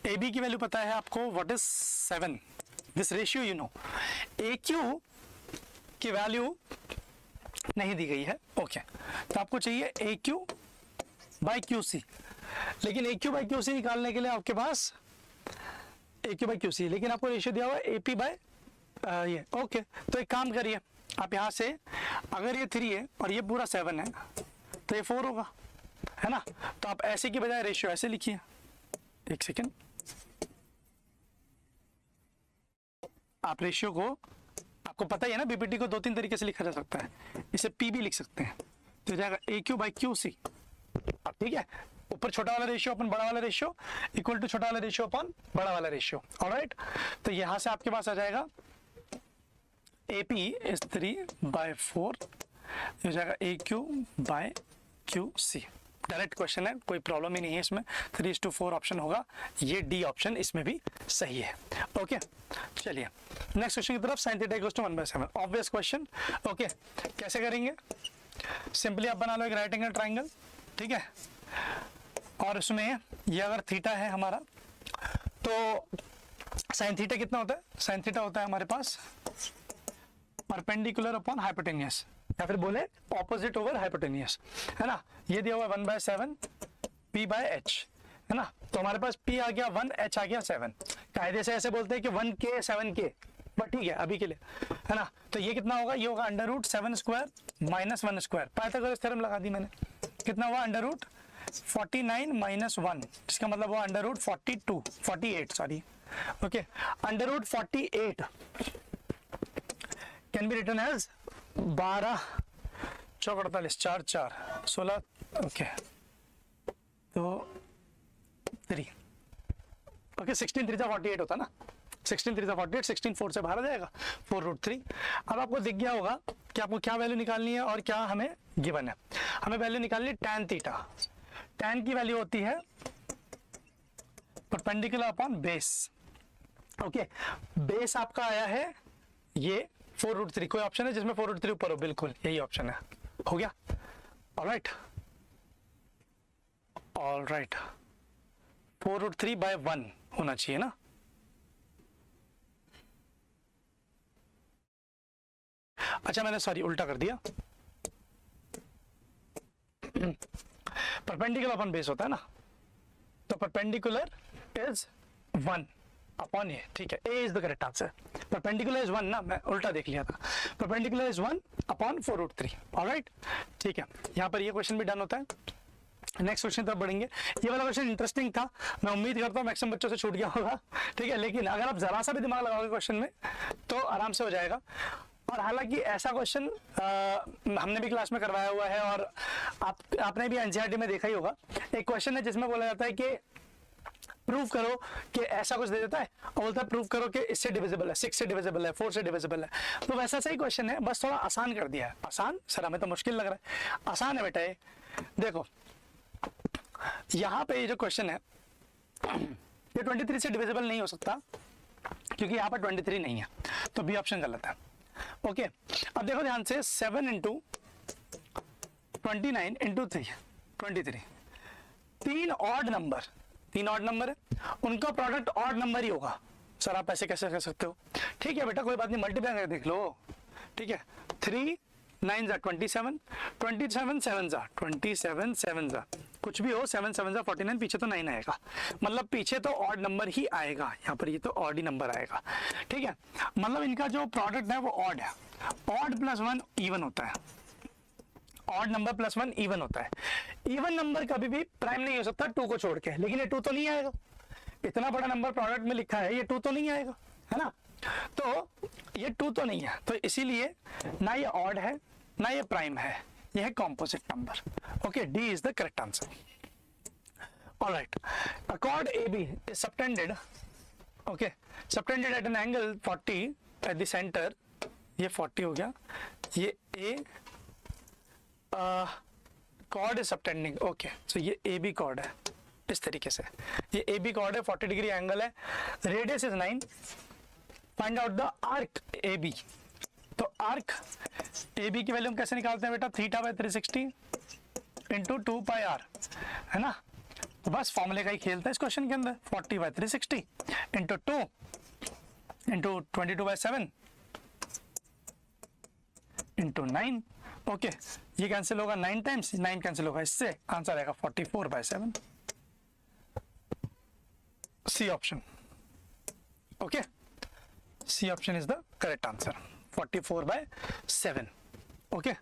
AB की वैल्यू पता है आपको what is 7, this ratio you know. AQ की वैल्यू नहीं दी गई है, ओके, तो आपको चाहिए AQ बाय QC, लेकिन AQ बाय QC निकालने के लिए आपके पास AQ बाय QC, लेकिन आपको रेशियो दिया हुआ है AP बाय ये, ओके। तो एक काम करिए आप यहाँ से, अगर ये 3 है और ये पूरा 7 है तो ये 4 होगा, है ना। तो आप ऐसे की बजाय रेशियो ऐसे लिखिए, एक सेकेंड, आप रेशियो को, आपको पता ही है ना BPT को 2-3 तरीके से लिखा जा सकता है, इसे P भी लिख सकते हैं, तो जाएगा AQ बाय QC, अब ठीक है, ऊपर छोटा वाला रेशियो अपन बड़ा वाला रेशियो इक्वल टू छोटा वाला रेशियो अपन बड़ा वाला रेशियो। ऑलराइट, तो यहां से आपके पास आ जाएगा AP इज 3/4 हो जाएगा AQ by QC। Direct question है, कोई प्रॉब्लम ही नहीं है इसमें, 3:4 ऑप्शन होगा, ये डी ऑप्शन इसमें भी सही है। ओके चलिए नेक्स्ट क्वेश्चन की तरफ। sin θ = 1/7 obvious question. ओके कैसे करेंगे, सिंपली आप बना लो एक राइट एंगल ट्राइंगल, ठीक है, और उसमें ये अगर थीटा है हमारा तो sin θ कितना होता है, sin θ होता है हमारे पास परपेंडिकुलर अपॉन हाइपोटेनियस, या फिर बोले ऑपोजिट ओवर हाइपोटेनियस, है ना। ये दिया हुआ 1/7 P/h, है ना, तो हमारे पास P आ गया 1, H आ गया 7। कायदे से ऐसे बोलते हैं कि 1K 7K, बट ठीक है अभी के लिए, है ना। तो ये कितना होगा, ये होगा √7² - 1²। पाइथागोरस थ्योरम लगा दी मैंने, कितना हुआ √49 - 1, इसका मतलब हुआ √48 sorry. Okay √48 can be written as 12 चौक 48 4 4 16। ओके तो 3 ओके 16 3 48 होता ना, 16 3 48, 16 4 से बाहर आ जाएगा 4√3। अब आपको दिख गया होगा कि आपको क्या वैल्यू निकालनी है और क्या हमें गिवन है। हमें वैल्यू निकालनी है tan θ। tan की वैल्यू होती है perpendicular upon base. Okay base आपका आया है ये 4√3, कोई ऑप्शन है जिसमें 4√3 ऊपर हो, बिल्कुल यही ऑप्शन है, हो गया। ऑलराइट 4√3/1 होना चाहिए ना। अच्छा मैंने सॉरी उल्टा कर दिया, परपेंडिकुलर अपॉन बेस होता है ना, तो परपेंडिकुलर इज 1 अपॉन ये, ठीक है, A is the correct answer. Perpendicular is 1 ना, मैं उल्टा देख लिया था, परपेंडिकुलर इज 1 अपॉन 4√3। ऑलराइट ठीक है, यहाँ पर ये क्वेश्चन भी डन होता है। नेक्स्ट क्वेश्चन तब बढ़ेंगे। ये वाला क्वेश्चन इंटरेस्टिंग था, मैं उम्मीद करता हूँ मैक्सिमम बच्चों से छूट गया होगा, ठीक है, लेकिन अगर आप जरा सा भी दिमाग लगाओगे क्वेश्चन में तो आराम से हो जाएगा। और हालांकि ऐसा क्वेश्चन हमने भी क्लास में करवाया हुआ है और आपने भी एनसीईआरटी में देखा ही होगा। एक क्वेश्चन है जिसमें बोला जाता है कि प्रूव करो कि ऐसा कुछ दे देता है और बोलता है प्रूव करो कि इससे डिविजिबल है, 6 से डिविजिबल है, 4 से डिविजिबल है। तो वैसा सही क्वेश्चन है, बस थोड़ा आसान कर दिया है। आसान सर, हमें तो मुश्किल लग रहा है, आसान है बेटा ये। देखो यहाँ पे ये जो क्वेश्चन है ये 23 से डिविजिबल नहीं हो सकता क्योंकि यहाँ पर 23 नहीं है, तो बी ऑप्शन गलत है। ओके अब देखो ध्यान से, 7 × 29 × 3 23, तीन ऑड नंबर है, उनका प्रोडक्ट ऑड नंबर ही होगा। सर आप ऐसे कैसे कर सकते हो? ठीक है बेटा कोई बात नहीं, मल्टीप्लाई करके देख लो, ठीक है। 3 9 27, 27 7 27 7 कुछ भी हो, 7 7 49, पीछे तो 9 आएगा, मतलब पीछे तो ऑड नंबर ही आएगा, यहाँ पर ये तो ऑड ही नंबर आएगा, ठीक है। मतलब इनका जो प्रोडक्ट है वो ऑड है, ऑड +1 इवन होता है, ऑड नंबर +1 इवन होता है। इवन नंबर कभी भी प्राइम नहीं हो सकता 2 को छोड़ के, लेकिन ये 2 तो नहीं आएगा, इतना बड़ा नंबर प्रोडक्ट में लिखा है, ये 2 तो नहीं आएगा, है ना, तो ये 2 तो नहीं है, तो इसीलिए ना ये ऑड है ना ये प्राइम है, ये है composite number. Okay D is the correct answer. Alright, a chord AB is subtended, okay, subtended at an angle 40 at the center, ये 40 हो गया, ये A chord is subtending, okay so ये AB chord है, इस तरीके से ये AB chord है, 40 डिग्री एंगल है, radius is 9, find out the arc AB। तो आर्क AB की वैल्यू हम कैसे निकालते हैं बेटा, θ/360 × 2πr, है ना, तो बस फॉर्मूले का ही खेलता है इस क्वेश्चन के अंदर, 40/360 × 2 × 22/7 × 9। ओके ये कैंसिल होगा 9 टाइम्स, 9 कैंसिल होगा इससे, आंसर आएगा 44/7, C option. Okay C option is the correct answer, 44/7। Okay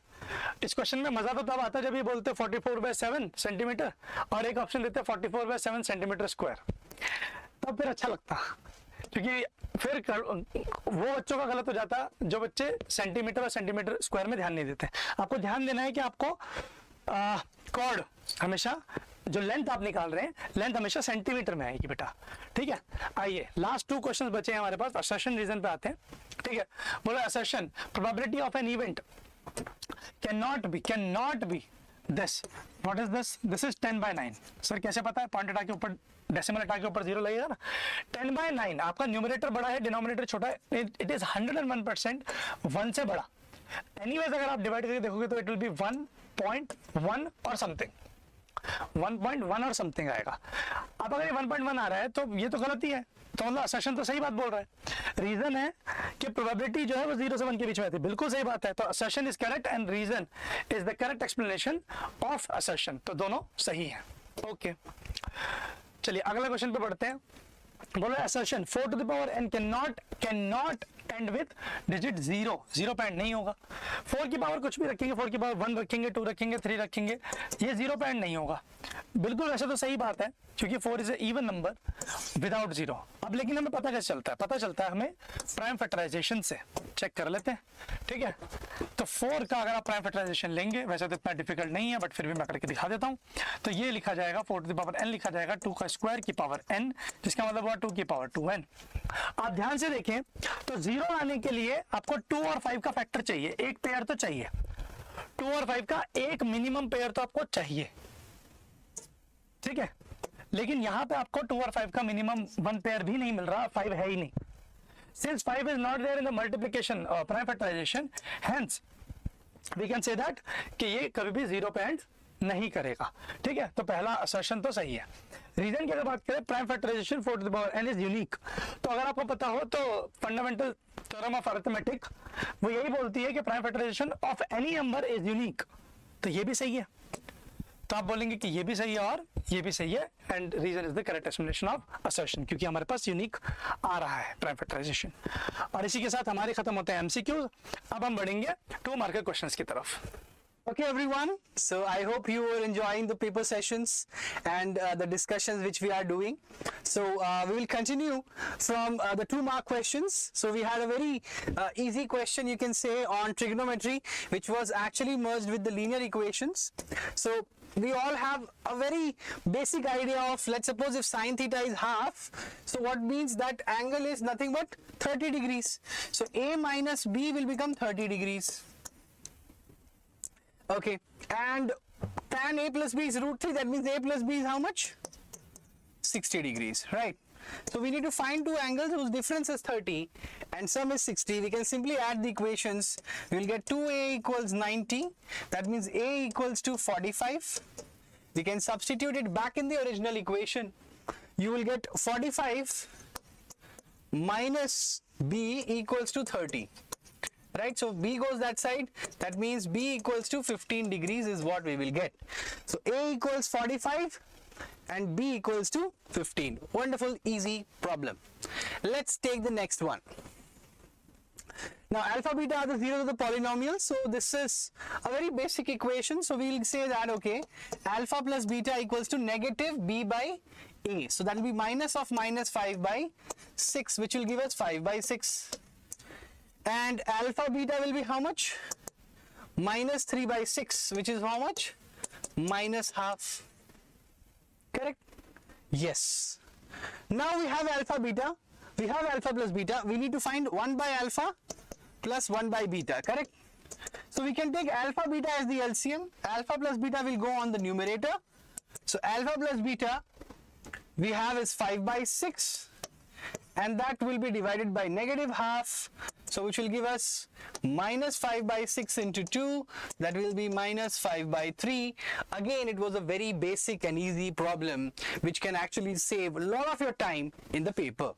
इस क्वेश्चन में मजा तो तब आता है जब ये बोलते 44/7 सेंटीमीटर और एक ऑप्शन देते 44/7 सेंटीमीटर स्क्वायर, तब फिर अच्छा लगता, क्योंकि फिर वो बच्चों का गलत हो जाता जो बच्चे सेंटीमीटर और सेंटीमीटर स्क्वायर में ध्यान नहीं देते। आपको ध्यान देना है कि आपको कॉर्ड हमेशा जो लेंथ आप निकाल रहे हैं, लेंथ हमेशा सेंटीमीटर में आएगी बेटा, ठीक है। आइए लास्ट 2 क्वेश्चन बचे हैं हमारे पास, असर्शन रीजन पे आते हैं, ठीक है। बोलो assertion, probability of an event can not B this, what is this, this is 10/9। Sir कैसे पता है, पॉइंट हटा के ऊपर डेसिमल हटा के ऊपर 0 लगेगा ना। 10/9 आपका न्यूमरेटर बड़ा है, डिनोमिनेटर छोटा है, इट इज 101% 1 से बड़ा। एनीवेज अगर आप डिवाइड करके देखोगे तो इट विल बी 1.1 और समथिंग, 1.1 और समथिंग आएगा। अब अगर ये 1.1 आ रहा है तो ये तो गलती है, तो मतलब असर्शन तो सही बात बोल रहा है। रीजन है कि प्रोबेबिलिटी जो है वो 0 से 1 के बीच में आती है, बिल्कुल सही बात है। तो assertion is correct and reason is the correct explanation of assertion, तो दोनों सही है। ओके चलिए अगला क्वेश्चन पे बढ़ते हैं। बोलो assertion 4 to the power n cannot and with digit 0, 0 पे एंड नहीं होगा। 4 की पावर कुछ भी रखेंगे, 4 की पावर 1 रखेंगे, 2 रखेंगे, 3 रखेंगे, ये 0 पे एंड नहीं होगा। बिल्कुल वैसे तो सही बात है, क्योंकि 4 is a even number without 0। अब लेकिन हमें पता कैसे चलता है, पता चलता है हमें प्राइम फैक्टराइजेशन से। चेक कर लेते हैं, ठीक है। तो 4 का अगर आप प्राइम फैक्टराइजेशन लेंगे, वैसे तो इतना डिफिकल्ट नहीं है बट फिर भी मैं करके दिखा देता हूँ। तो ये लिखा जाएगा 4 to the power n लिखा जाएगा 2 का स्क्वायर की पावर n, जिसका मतलब हुआ 2 की पावर 2n। आप ध्यान से देखें तो 0 आने के लिए आपको 2 और 5 का फैक्टर चाहिए, एक पेयर तो चाहिए। 2 और 5 का एक मिनिमम पेयर तो आपको चाहिए, ठीक है। लेकिन यहां पे आपको 2 और 5 का मिनिमम 1 पेयर भी नहीं मिल रहा, 5 है ही नहीं। Since 5 is not there in the multiplication or prime factorization, hence we can say that कि ये कभी भी 0 पे एंड नहीं करेगा, ठीक है। तो पहला असर्शन तो सही है। रीजन की अगर बात करें, prime factorization 4 to the power n is unique. तो अगर आपको पता हो तो फंडामेंटल थ्योरम ऑफ अरिथमेटिक वो यही बोलती है कि prime factorization of any number is unique, तो ये भी सही है। तो आप बोलेंगे कि ये भी सही है और ये भी सही है, and reason is the correct explanation of assertion, क्योंकि हमारे पास यूनिक आ रहा है प्राइम फैक्टराइजेशन। और इसी के साथ हमारे खत्म होते हैं एमसीक्यूज। अब हम बढ़ेंगे 2 मार्कर क्वेश्चंस की तरफ। Okay everyone, so I hope you are enjoying the paper sessions and the discussions which we are doing. So we will continue from the 2 mark questions. So we had a very easy question, you can say, on trigonometry, which was actually merged with the linear equations. So we all have a very basic idea of, let's suppose if sine theta is half, so what means that angle is nothing but 30 degrees. So A minus B will become 30 degrees. Okay, and tan A plus B is root 3, that means A plus B is how much? 60 degrees, right? So we need to find 2 angles whose difference is 30 and sum is 60. We can simply add the equations. We will get 2A equals 90, that means A equals to 45. We can substitute it back in the original equation. You will get 45 minus B equals to 30. Right, so B goes that side, that means B equals to 15 degrees is what we will get. So A equals 45 and B equals to 15. Wonderful, easy problem. Let's take the next one. Now alpha beta are the zeros of the polynomial, so this is a very basic equation. So we will say that, okay, alpha plus beta equals to negative B by A. So that will be minus of minus 5 by 6, which will give us 5 by 6. And alpha beta will be how much? Minus 3 by 6, which is how much? Minus half. Correct? Yes. Now we have alpha beta. We have alpha plus beta. We need to find 1 by alpha plus 1 by beta. Correct? So we can take alpha beta as the LCM. Alpha plus beta will go on the numerator. So alpha plus beta we have is 5 by 6. And that will be divided by negative half, so which will give us minus 5 by 6 into 2, that will be minus 5 by 3. Again, it was a very basic and easy problem which can actually save a lot of your time in the paper.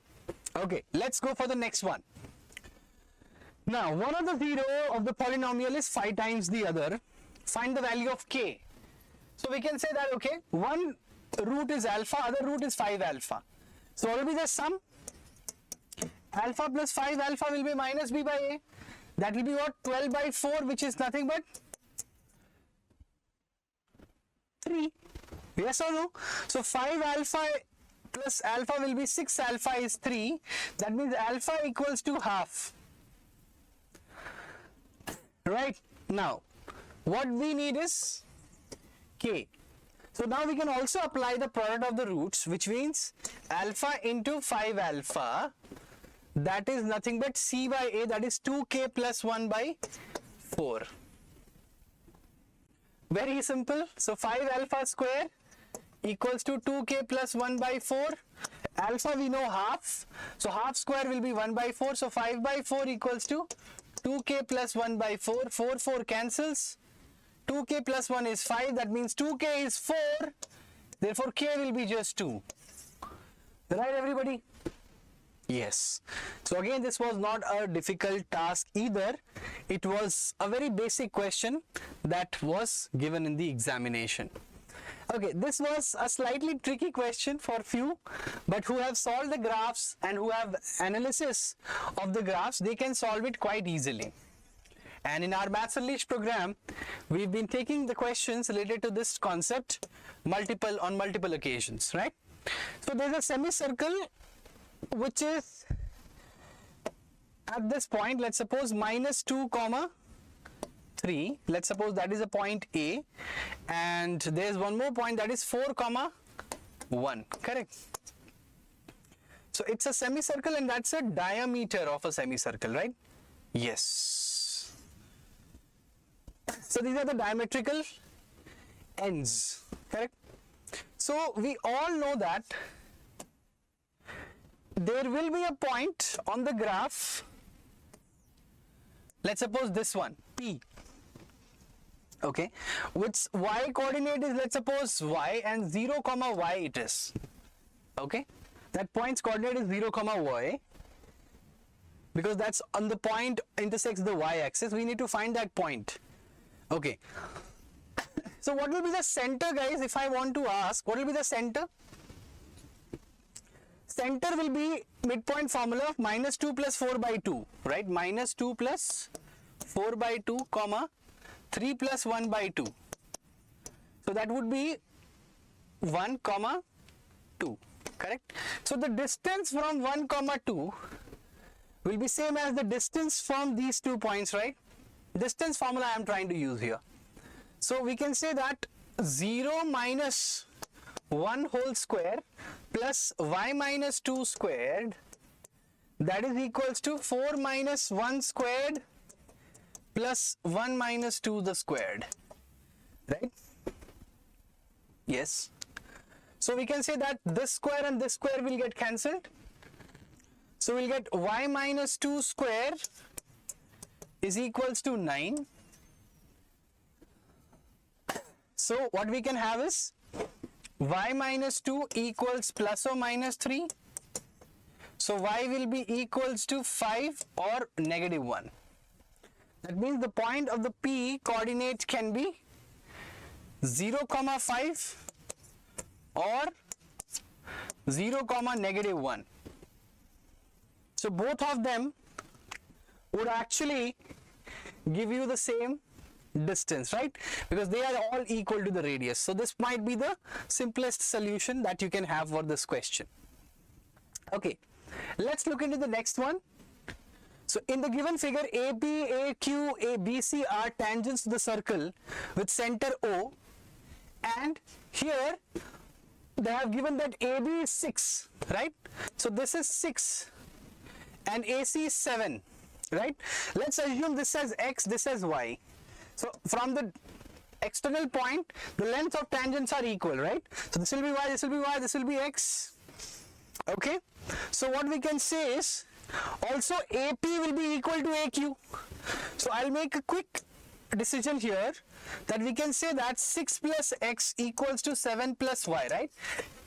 Okay, let's go for the next one. Now, one of the zero of the polynomial is 5 times the other. Find the value of k. So we can say that, okay, one root is alpha, other root is 5 alpha. So what will be the sum? Alpha plus 5 alpha will be minus B by A. That will be what? 12 by 4, which is nothing but 3. Yes or no? So 5 alpha plus alpha will be 6 alpha is 3. That means alpha equals to half. Right? Now, what we need is K. So now we can also apply the product of the roots, which means alpha into 5 alpha, that is nothing but c by a, that is 2k plus 1 by 4. Very simple. So 5 alpha square equals to 2k plus 1 by 4. Alpha we know half, so half square will be 1 by 4. So 5 by 4 equals to 2k plus 1 by 4. 4 cancels. 2k plus 1 is 5. That means 2k is 4. Therefore k will be just 2. Right, everybody? Yes. So again, this was not a difficult task either. It was a very basic question that was given in the examination. Okay, this was a slightly tricky question for few, but who have solved the graphs and who have analysis of the graphs, they can solve it quite easily. And in our Maths Unleashed program, we've been taking the questions related to this concept on multiple occasions, right? So there's a semicircle which is at this point, let's suppose minus 2 comma 3, let's suppose that is a point A, and there's one more point that is 4 comma 1, correct? So it's a semicircle and that's a diameter of a semicircle, right? Yes. So these are the diametrical ends, correct? So we all know that there will be a point on the graph, let's suppose this one, P, okay, which y coordinate is, let's suppose y, and 0 comma y it is, okay, that point's coordinate is 0 comma y, because that's on the point intersects the y axis. We need to find that point, okay. So what will be the center, guys? If I want to ask, what will be the center? Center will be midpoint formula of minus 2 plus 4 by 2, right? Minus 2 plus 4 by 2 comma 3 plus 1 by 2. So that would be 1 comma 2, correct? So the distance from 1 comma 2 will be same as the distance from these 2 points, right? Distance formula I am trying to use here. So we can say that 0 minus 1 whole square plus y minus 2 squared, that is equals to 4 minus 1 squared plus 1 minus 2 the squared, right? Yes. So we can say that this square and this square will get cancelled. So we'll get y minus 2 square is equals to 9. So what we can have is y minus 2 equals plus or minus 3. So y will be equals to 5 or negative 1. That means the point of the P coordinate can be 0 comma 5 or 0 comma negative 1. So both of them would actually give you the same distance, right? Because they are all equal to the radius. So this might be the simplest solution that you can have for this question. Okay, let's look into the next one. So in the given figure, AB, AQ, ABC are tangents to the circle with center O, and here they have given that AB is 6, right? So this is 6 and AC is 7, right? Let's assume this as X, this as Y. So from the external point, the length of tangents are equal, right? So this will be Y, this will be Y, this will be X. Okay. So what we can say is also AP will be equal to AQ. So I'll make a quick decision here that we can say that 6 plus X equals to 7 plus Y, right?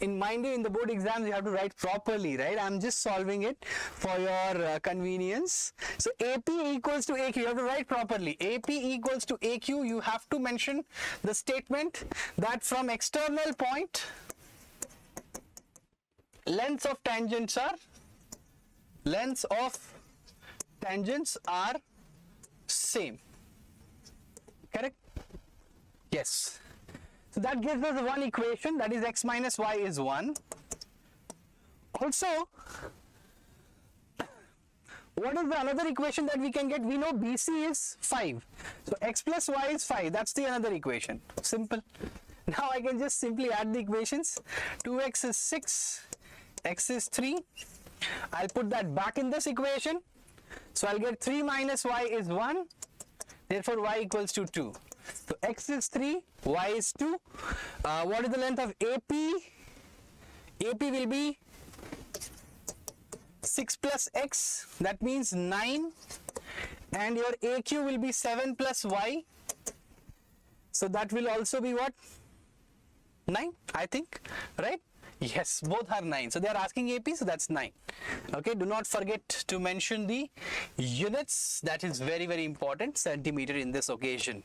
In mind you, in the board exams you have to write properly, right? I'm just solving it for your convenience. So AP equals to AQ, you have to write properly. AP equals to AQ, you have to mention the statement that from external point lengths of tangents are same, correct? Yes. So that gives us one equation, that is x minus y is 1. Also, what is the another equation that we can get? We know BC is 5. So x plus y is 5. That's the another equation. Simple. Now I can just simply add the equations. 2x is 6, x is 3. I'll put that back in this equation. So I'll get 3 minus y is 1. Therefore y equals to 2. So x is 3, y is 2. What is the length of AP? AP will be 6 plus x, that means 9. And your AQ will be 7 plus y. So that will also be what? 9, I think, right? Yes, both are 9. So they are asking AP, so that's 9. Okay, do not forget to mention the units. That is very, very important, centimeter in this occasion.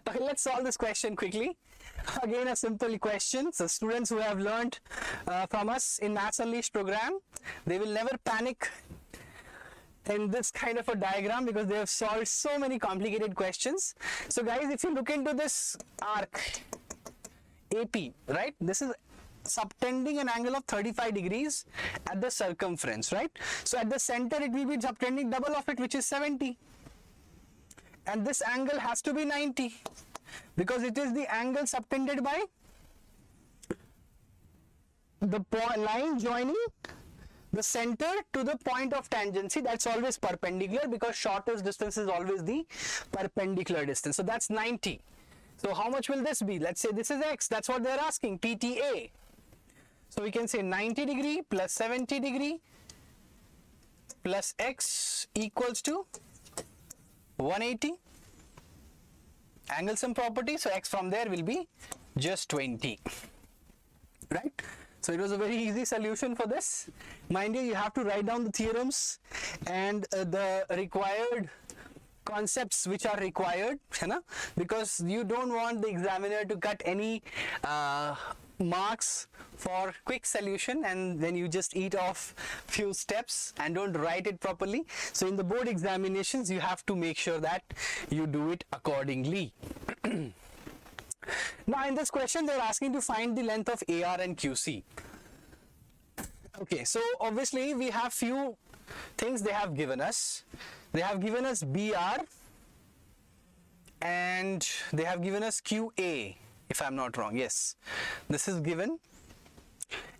Okay, let's solve this question quickly. Again, a simple question. So students who have learned from us in Maths Unleashed program, they will never panic in this kind of a diagram because they have solved so many complicated questions. So guys, if you look into this arc AP, right, this is subtending an angle of 35 degrees at the circumference, right? So at the center it will be subtending double of it, which is 70, and this angle has to be 90 because it is the angle subtended by the line joining the center to the point of tangency. That's always perpendicular because shortest distance is always the perpendicular distance. So that's 90. So how much will this be? Let's say this is x. That's what they're asking, PTA. So we can say 90 degree plus 70 degree plus x equals to 180. Angle sum property. So x from there will be just 20. Right? So it was a very easy solution for this. Mind you, you have to write down the theorems and the required concepts which are required, because you don't want the examiner to cut any marks for quick solution and then you just eat off few steps and don't write it properly. So in the board examinations, you have to make sure that you do it accordingly. Now in this question, they're asking to find the length of AR and QC. Okay, so obviously we have few things they have given us. They have given us BR and they have given us QA, if I'm not wrong. Yes, this is given,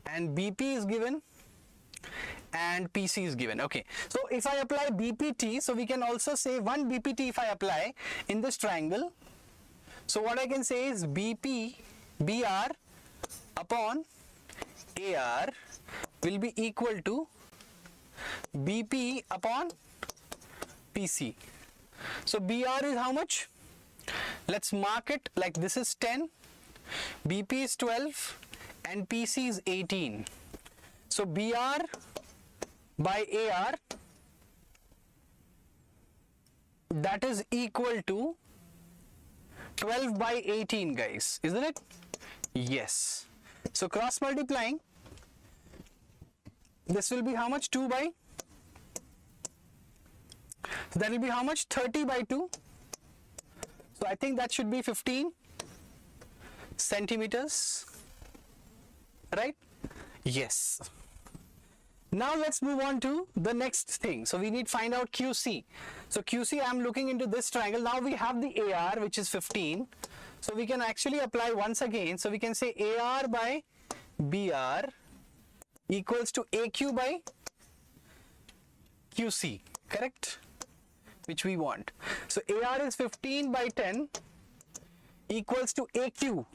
and BP is given and PC is given. Okay, so if I apply BPT, so we can also say 1 BPT if I apply in this triangle. So what I can say is BR upon AR will be equal to BP upon PC. So BR is how much? Let's mark it like this is 10, BP is 12 and PC is 18. So BR by AR, that is equal to 12 by 18, guys, isn't it? Yes. So cross multiplying, this will be how much? 2 by, so that will be how much? 30 by 2. So I think that should be 15 centimeters, right? Yes. Now let's move on to the next thing. So we need to find out QC. So QC, I'm looking into this triangle. Now we have the AR, which is 15. So we can actually apply once again. So we can say AR by BR equals to AQ by QC, correct? Which we want. So AR is 15 by 10 equals to AQ.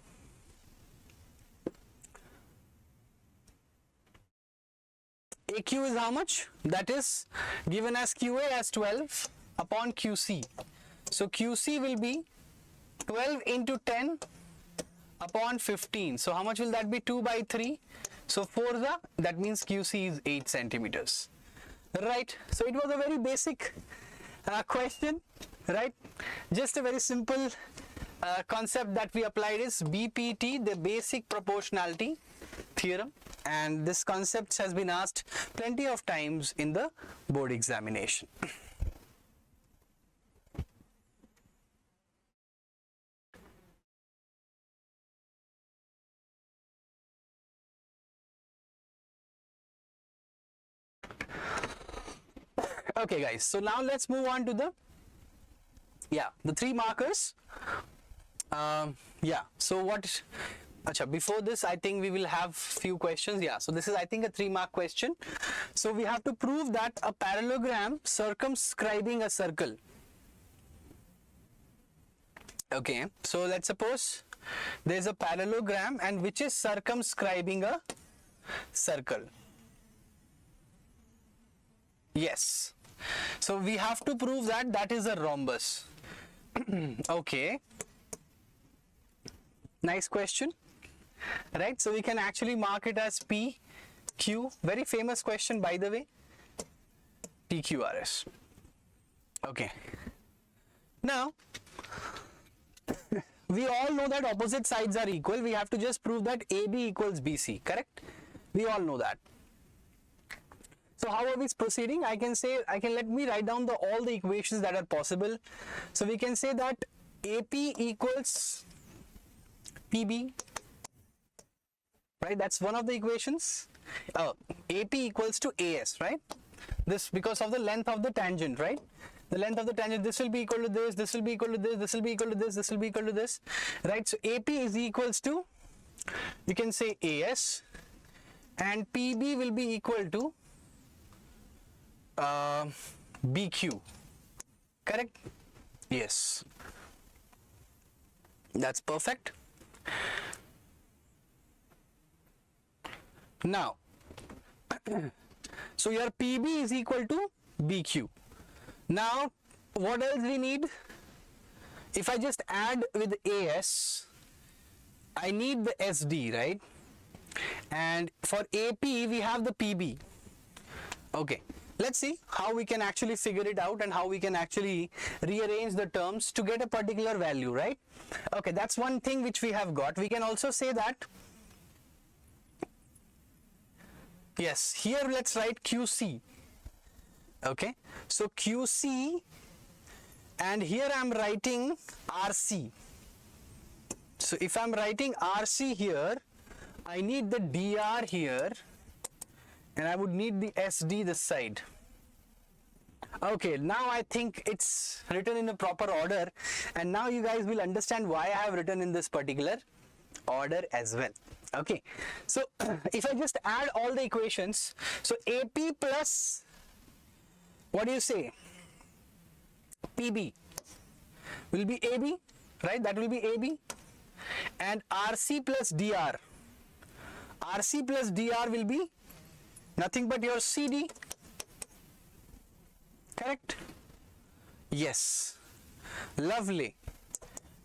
AQ is how much? That is given as QA as 12 upon QC. So QC will be 12 into 10 upon 15. So how much will that be? 2 by 3. So 4 that means QC is 8 centimeters. Right. So it was a very basic question, right? Just a very simple concept that we applied is BPT, the basic proportionality theorem, and this concept has been asked plenty of times in the board examination. Okay guys, so now let's move on to the 3 markers. Yeah, so what, Acha, before this I think we will have few questions. Yeah, so this is I think a 3-mark question. So we have to prove that a parallelogram circumscribing a circle. Okay, so let's suppose there's a parallelogram and which is circumscribing a circle. Yes, so we have to prove that that is a rhombus. Okay, nice question, right? So we can actually mark it as PQ, very famous question by the way, PQRS. Okay, now we all know that opposite sides are equal. We have to just prove that AB equals BC, correct? We all know that. So how are we proceeding? Let me write down all the equations that are possible. So we can say that AP equals PB, right? That's one of the equations. AP equals to AS, right? This because of the length of the tangent, right? The length of the tangent, this will be equal to this, this will be equal to this, this will be equal to this, this will be equal to this, right? So AP is equals to, you can say AS, and PB will be equal to BQ, correct? Yes, that's perfect. Now, so your PB is equal to BQ. Now, what else we need? If I just add with AS, I need the SD, right? And for AP, we have the PB. Okay, let's see how we can actually figure it out and how we can actually rearrange the terms to get a particular value, right? Okay, that's one thing which we have got. We can also say that, yes, here let's write QC. Okay, so QC, and here I'm writing RC. So if I'm writing RC here, I need the DR here, and I would need the SD this side. Okay, now I think it's written in a proper order, and now you guys will understand why I have written in this particular order as well. Okay, so if I just add all the equations, so AP plus, what do you say, PB will be AB, right? That will be AB, and RC plus DR. RC plus DR will be nothing but your CD, correct? Yes, lovely.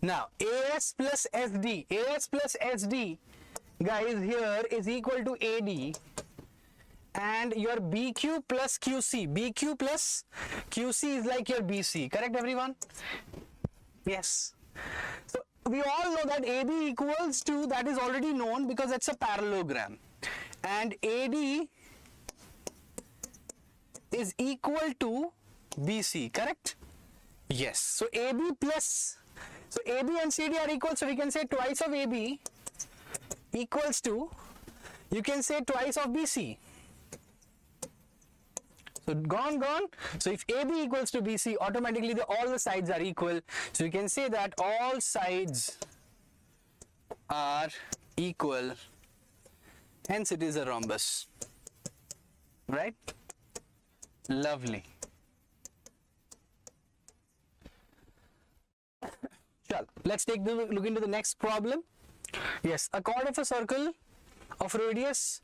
Now AS plus SD, AS plus SD, guys, here is equal to AD, and your BQ plus QC, BQ plus QC is like your BC, correct everyone? Yes. So we all know that AB equals to, that is already known because it's a parallelogram, and AD is equal to BC, correct? Yes. So AB plus, so AB and CD are equal, so we can say twice of AB equals to, you can say twice of BC. So gone. So if AB equals to BC, automatically all the sides are equal. So you can say that all sides are equal, hence it is a rhombus, right? Lovely. Let's take the look into the next problem. Yes, a chord of a circle of radius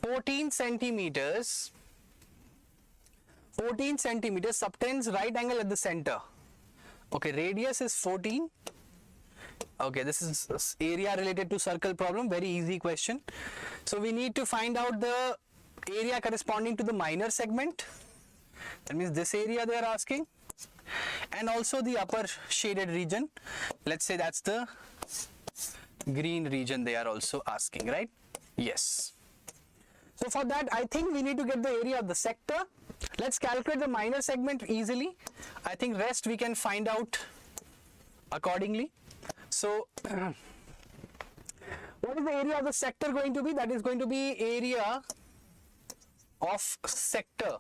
14 centimeters subtends right angle at the center. Okay, radius is 14. Okay, this is area related to circle problem, very easy question. So we need to find out the area corresponding to the minor segment. That means this area they are asking, and also the upper shaded region. Let's say that's the green region they are also asking, right? Yes. So for that, I think we need to get the area of the sector. Let's calculate the minor segment easily. I think rest we can find out accordingly. So what is the area of the sector going to be? That is going to be area of sector.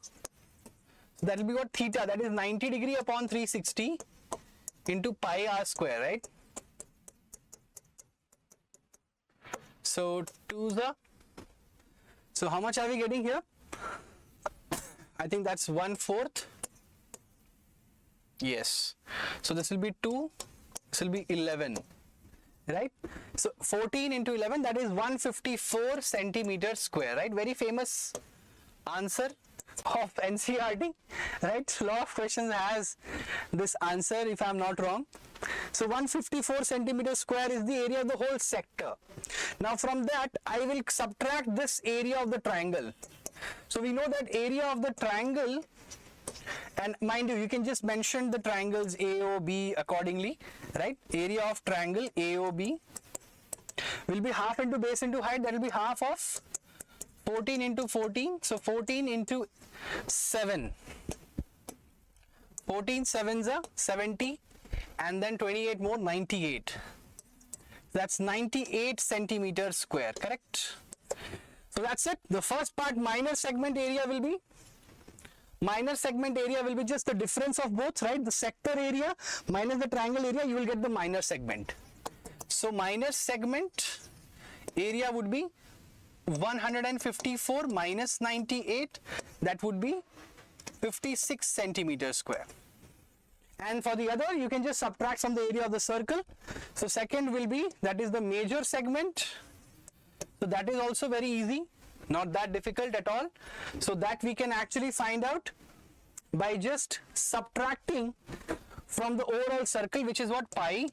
So that will be what, theta, that is 90 degree upon 360 into pi r square, right? So 2s are, so how much are we getting here? I think that's 1/4. Yes. So this will be 2, this will be 11, right? So 14 into 11, that is 154 centimeters square, right? Very famous answer of NCERT, right? Lot of questions has this answer if I'm not wrong. So 154 centimeters square is the area of the whole sector. Now from that I will subtract this area of the triangle. So we know that area of the triangle, and mind you, you can just mention the triangles AOB accordingly, right? Area of triangle AOB will be half into base into height, that will be half of 14 into 14, so 14 into 7. 14 sevens are 70, and then 28 more, 98. That's 98 centimeters square, correct? So that's it. The first part, minor segment area will be just the difference of both, right? The sector area minus the triangle area, you will get the minor segment. So minor segment area would be 154 minus 98, that would be 56 centimeters square. And for the other, you can just subtract from the area of the circle. So second will be, that is the major segment. So that is also very easy, not that difficult at all. So that we can actually find out by just subtracting from the overall circle, which is what, pi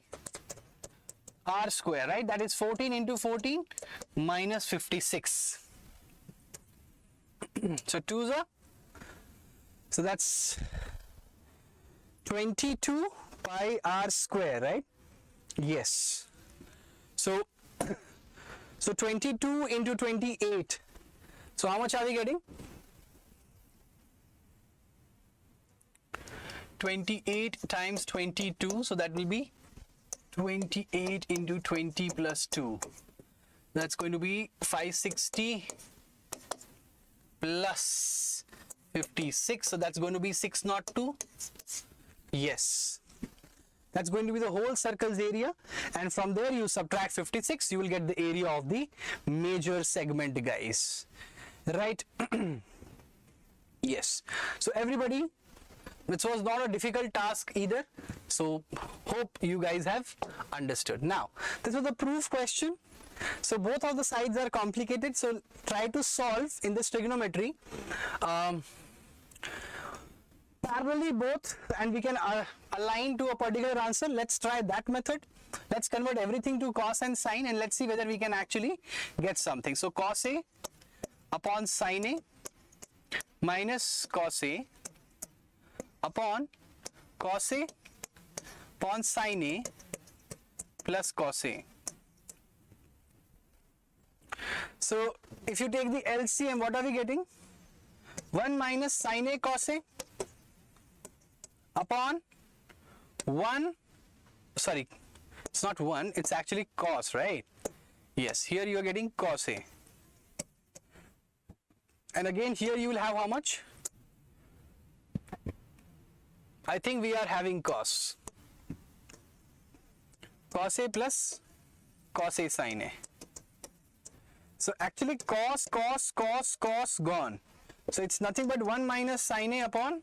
r square, right? That is 14 into 14 minus 56. So 2s are, so that's 22 pi r square, right? Yes. So 22 into 28. So how much are we getting? 28 times 22, so that will be 28 into 20 plus 2. That's going to be 560 plus 56, so that's going to be 602. Yes, that's going to be the whole circle's area, and from there you subtract 56, you will get the area of the major segment, guys, right? Yes. So everybody, this was not a difficult task either, so hope you guys have understood. Now this was a proof question, so both of the sides are complicated, so try to solve in this trigonometry parallelly both, and we can align to a particular answer. Let's try that method. Let's convert everything to cos and sine, and let's see whether we can actually get something. So cos A upon sine A minus cos A upon cos A upon sine A plus cos A. So if you take the LCM, what are we getting? 1 minus sine A cos A upon 1, sorry, it's not 1, it's actually cos, right? Yes, here you are getting cos A. And again here you will have how much? I think we are having cos. Cos A plus cos A sine A. So actually cos gone. So it's nothing but 1 minus sine A upon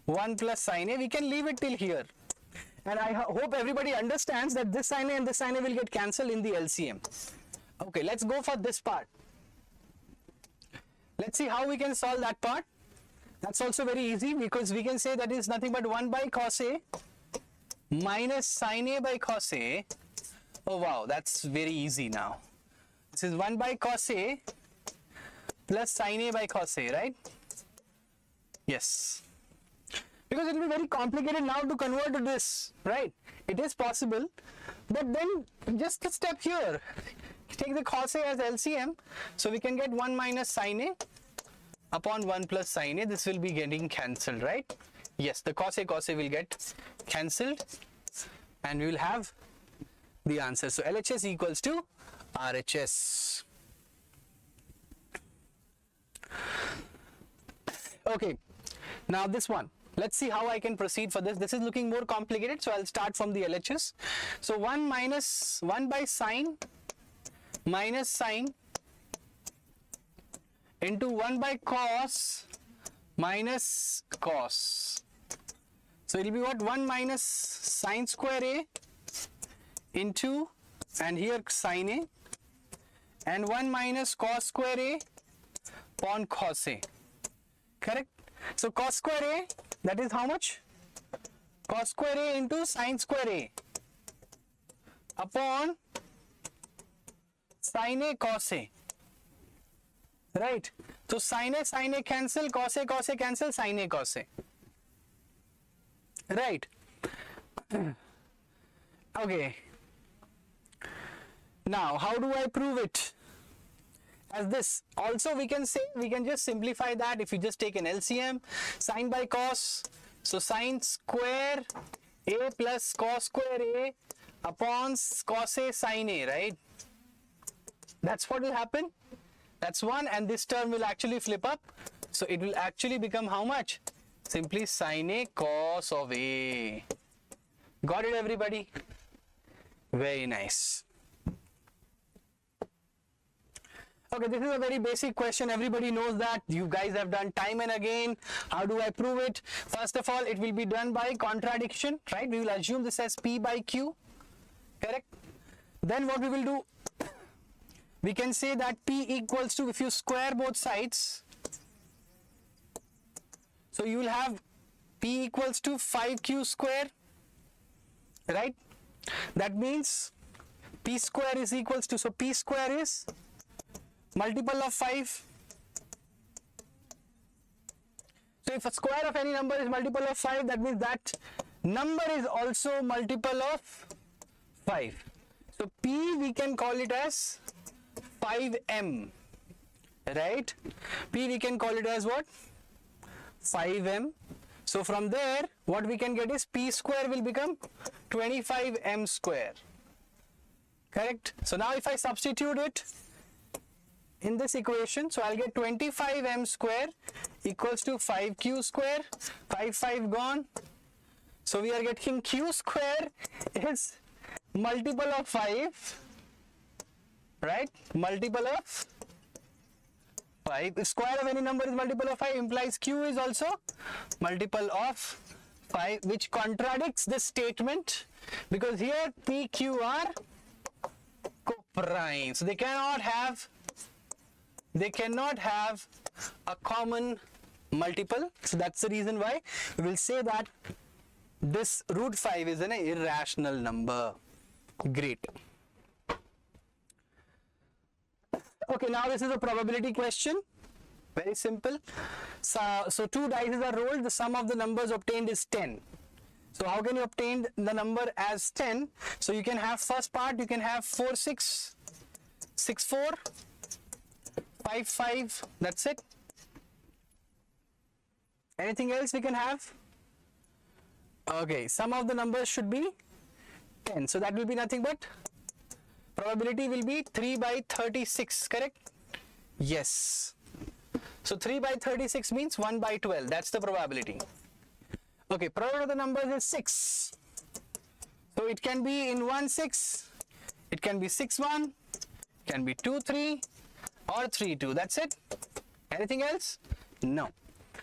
1 plus sine A. We can leave it till here. And I hope everybody understands that this sine A and this sine A will get cancelled in the LCM. Okay, let's go for this part. Let's see how we can solve that part. That's also very easy, because we can say that is nothing but 1 by cos A minus sine A by cos A. Oh wow, that's very easy now. This is 1 by cos A plus sine A by cos A, right? Yes. Because it will be very complicated now to convert to this, right? It is possible, but then just a step here. Take the cos A as LCM, so we can get 1 minus sine A upon 1 plus sine A. This will be getting cancelled, right? Yes, the cos A will get cancelled, and we will have the answer. So LHS equals to RHS. Okay, now this one. Let's see how I can proceed for this. This is looking more complicated, so I'll start from the LHS. So 1 minus 1 by sine minus sine into 1 by cos minus cos. So it will be what? 1 minus sine square A into, and here sine A, and 1 minus cos square A upon cos A. Correct? So cos square A, that is how much? Cos square A into sine square A upon sine A cos A. Right? So sine A cancel, cos A cancel, sine A cos A. Right? Okay. Now, how do I prove it? As this. Also, we can say, we can just simplify that if you just take an LCM, sine by cos. So, sine square A plus cos square A upon cos A sine A, right? That's what will happen. That's one, and this term will actually flip up. So, it will actually become how much? Simply sine A cos of A. Got it, everybody? Very nice. Okay, this is a very basic question. Everybody knows that. You guys have done time and again. How do I prove it? First of all, it will be done by contradiction, right? We will assume this as P by Q. Correct? Then what we will do? We can say that P equals to, if you square both sides, so you will have P equals to 5Q square, right? That means P square is equals to, so P square is multiple of 5. So if a square of any number is multiple of 5, that means that number is also multiple of 5. So P, we can call it as 5m, right? P, we can call it as what? 5m. So from there, what we can get is P square will become 25m square. Correct? So now if I substitute it in this equation, so I'll get 25m square equals to 5q square, 5 gone. So we are getting q square is multiple of 5, right? Multiple of 5. If square of any number is multiple of 5 implies q is also multiple of 5, which contradicts this statement because here p, q are coprime. So they cannot have a common multiple. So that's the reason why we will say that this root 5 is an irrational number. Great. Okay, now this is a probability question. Very simple. So 2 dice are rolled. The sum of the numbers obtained is 10. So how can you obtain the number as 10? So you can have first part, you can have 4, 6, 6, 4, 5, 5. That's it. Anything else we can have? Okay, sum of the numbers should be 10. So that will be nothing but probability will be 3 by 36, correct? Yes. So 3 by 36 means 1 by 12. That's the probability. Okay, probability of the numbers is 6. So it can be in 1, 6. It can be 6, 1. It can be 2, 3 or 3, 2. That's it. Anything else? No.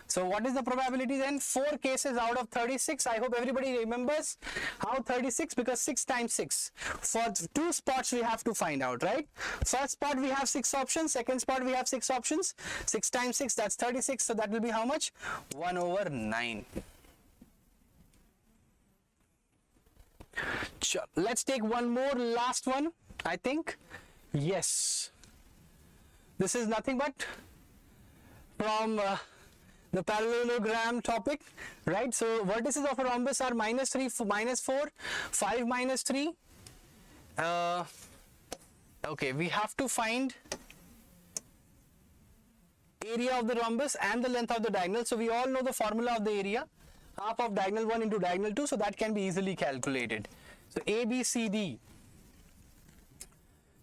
So what is the probability then? 4 cases out of 36. I hope everybody remembers how 36, because 6 times 6. For 2 spots we have to find out, right? First spot we have 6 options. Second spot we have 6 options. 6 times 6, that's 36. So that will be how much? 1 over 9. Sure. Let's take one more, last one, I think. Yes. This is nothing but from the parallelogram topic, right? So vertices of a rhombus are minus 3, minus 4, 5, minus 3. Okay, we have to find area of the rhombus and the length of the diagonal. So we all know the formula of the area, half of diagonal 1 into diagonal 2, so that can be easily calculated. So A, B, C, D.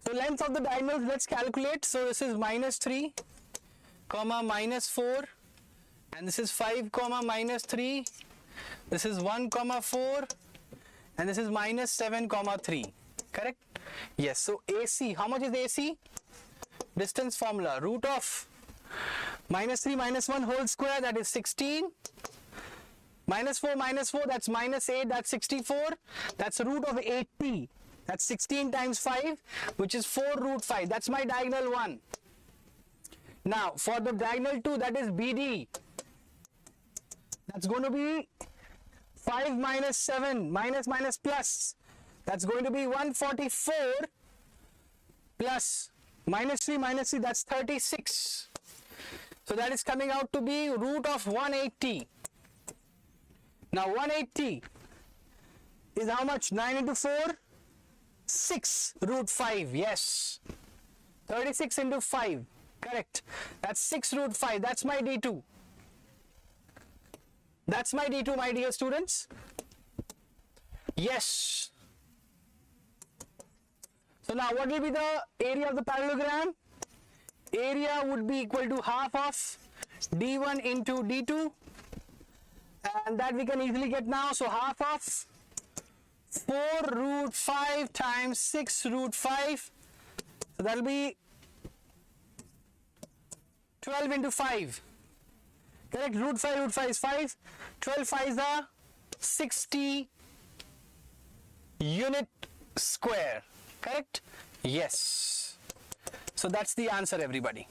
So length of the diagonals, let's calculate. So this is minus 3, comma minus 4, and this is 5, comma minus 3. This is 1, comma 4, and this is minus 7, comma 3. Correct? Yes, so AC, how much is AC? Distance formula, root of minus 3 minus 1 whole square, that is 16. Minus 4, that's minus 8, that's 64. That's root of 80. That's 16 times 5, which is 4 root 5. That's my diagonal 1. Now, for the diagonal 2, that is BD. That's going to be 5 minus 7, minus plus. That's going to be 144 plus minus 3, that's 36. So that is coming out to be root of 180. Now 180 is how much? 9 into 4? 6 root 5, yes. 36 into 5, correct. That's 6 root 5, that's my D2. That's my D2, my dear students. Yes. So now what will be the area of the parallelogram? Area would be equal to half of D1 into D2. And that we can easily get now. So half of 4 root 5 times 6 root 5. So that will be 12 into 5. Correct? Root 5 is 5. 12 5s are 60 unit square. Correct? Yes. So that's the answer, everybody.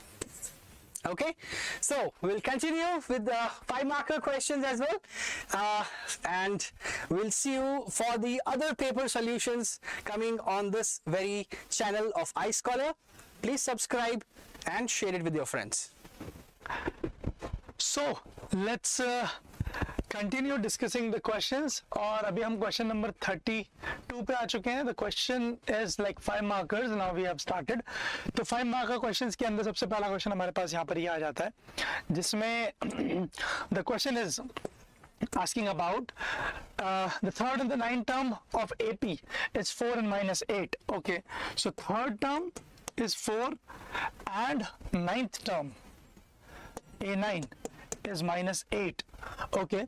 Okay, so we'll continue with the 5 marker questions as well, and we'll see you for the other paper solutions coming on this very channel of iScholar. Please subscribe and share it with your friends. So let's continue discussing the questions. और अभी हम question number 32 पे आ चुके हैं. The question is like 5 markers. Now we have started. तो 5 marker questions के अंदर सबसे पहला question हमारे पास यहाँ पर ये आ जाता है, जिसमें the question is asking about the third and the ninth term of AP is 4 and minus 8. Okay, so third term is 4 and ninth term A9 is minus 8. Okay,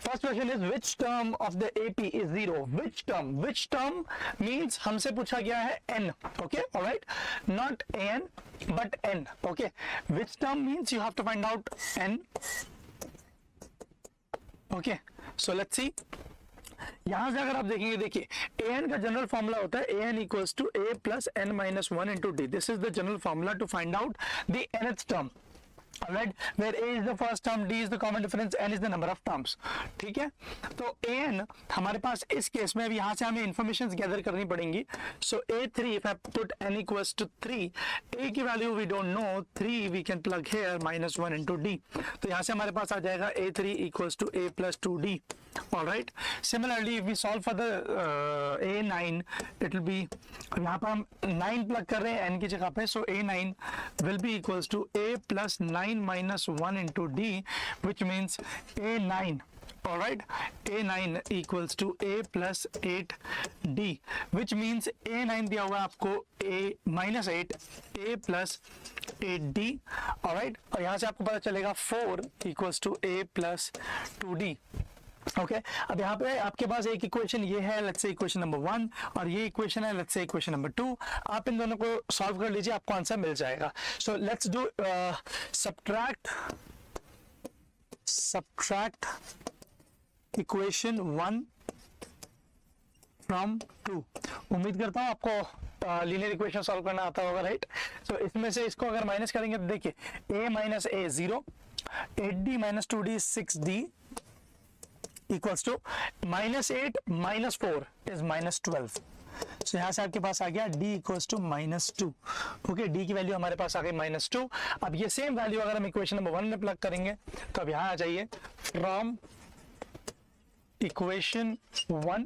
first question is which term of the AP is 0? Which term means हमसे पूछा गया है n. Okay, all right, not an but n. Okay, which term means you have to find out n. Okay, so let's see. यहाँ से अगर आप देखेंगे, देखिए an का जनरल फॉर्मूला होता है an equals to a plus n minus 1 into d. This is the general formula to find out the nth term. Alright, where a is the first term, d is the common difference, n is the number of terms. ठीक है, तो an हमारे पास इस case में अब यहाँ से हमें informations gather करनी पड़ेंगी. So a3, if I put n equals to 3, a की value we don't know, 3 we can plug here, minus 1 into d. तो यहाँ से हमारे पास आ जाएगा a3 equals to a plus 2d. Alright, similarly if we solve for the a9, it will be, यहाँ पर हम 9 plug कर रहे हैं n की जगह पे, so a9 will be equals to a plus 9 minus 1 into d, which means a9. Alright, a9 equals to a plus 8d, which means a9 दिया हुआ है आपको a minus 8, a plus 8d. Alright, और यहाँ से आपको पता चलेगा 4 equals to a plus 2d. Okay, अब यहाँ पे आपके पास एक इक्वेशन ये है, लेट्स से इक्वेशन नंबर 1, और ये इक्वेशन है लेट्स से इक्वेशन नंबर 2. आप इन दोनों को सॉल्व कर लीजिए, आपको आंसर मिल जाएगा. So let's do subtract equation 1 from 2. उम्मीद करता हूँ आपको लीनियर इक्वेशन सॉल्व करना आता होगा, राइट. सो इसमें से इसको अगर माइनस करेंगे तो देखिए a minus a 0, 8d minus 2d 6d equals to minus 8 minus 4 is minus 12. So यहाँ से आपके पास आ गया d equals to minus 2. Okay, d की वैल्यू हमारे पास आ गई minus 2. अब ये सेम वैल्यू अगर हम इक्वेशन नंबर 1 में प्लग करेंगे तो अब यहाँ आ जाइए, फ्रॉम इक्वेशन 1.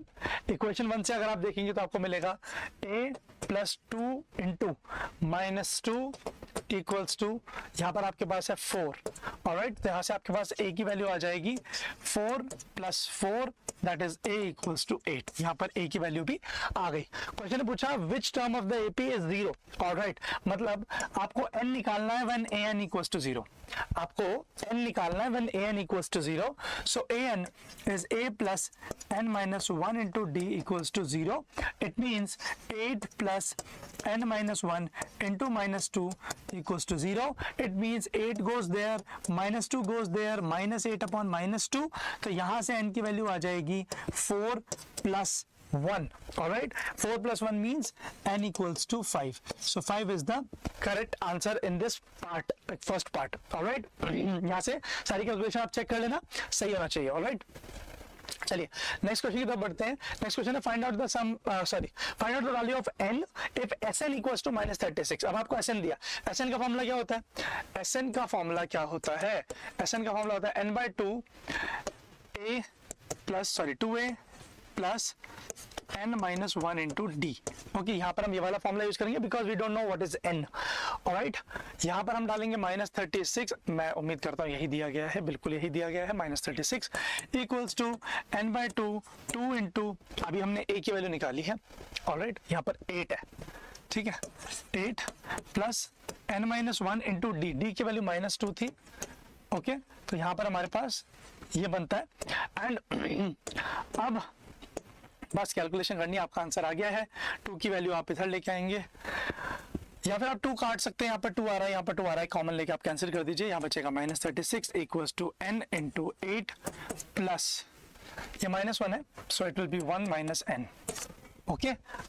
इक्वेशन 1 से अगर आप देखेंगे तो आपको मिलेगा a plus 2 into minus 2 equals to, यहाँ पर आपके पास है 4. ऑलराइट, तो यहाँ से आपके पास a की वैल्यू आ जाएगी 4 plus 4, that is a equals to 8. यहाँ पर a की वैल्यू भी आ गई. क्वेश्चन ने पूछा which term of the AP is 0. Alright, मतलब आपको n निकालना है व्हेन an इक्वल्स टू 0. आपको n निकालना है when an equals to 0. So an is a plus n minus 1 into d equals to 0. It means 8 plus plus n minus 1 into minus 2 equals to 0. It means 8 goes there, minus 2 goes there, minus 8 upon minus 2. तो यहाँ से n की value आ जाएगी 4 plus 1. All right, 4 plus 1 means n equals to 5. So 5 is the correct answer in this part, first part. All right, यहाँ से सारी calculation आप चेक कर लेना, सही होना चाहिए. All right, चलिए नेक्स्ट क्वेश्चन की तरफ बढ़ते हैं. नेक्स्ट क्वेश्चन है find out the sum find out the value of n if sn equals to -36. अब आपको sn दिया. sn का फॉर्मूला क्या होता है? sn का फॉर्मूला क्या होता है? sn का फॉर्मूला होता है n/2 a plus 2a plus n minus 1 into d. Okay, यहाँ पर हम ये वाला फॉर्मूला यूज करेंगे because we don't know what is n. Alright, यहाँ पर हम डालेंगे -36. मैं उम्मीद करता हूँ यही दिया गया है, बिल्कुल यही दिया गया है. -36 इक्वल्स टू n/2 2 इंटू, अभी हमने a की वैल्यू निकाली है. ऑलराइट, यहाँ पर 8 है, ठीक है. 8 plus n minus 1 into d. d की वैल्यू -2 थी. ओके, तो यहाँ पर हमारे पास ये बनता है. एंड अब बस कैलकुलेशन करनी है, आपका आंसर आ गया है. 2 की वैल्यू आप इधर लेके आएंगे, या फिर आप 2 काट सकते हैं. यहाँ पर 2 आ रहा है, यहाँ पर 2 आ रहा है, कॉमन लेके आप कैंसिल कर दीजिए. यहाँ बचेगा -36 equals to n into 8 plus ये -1 है, so it will be 1 minus n. Okay,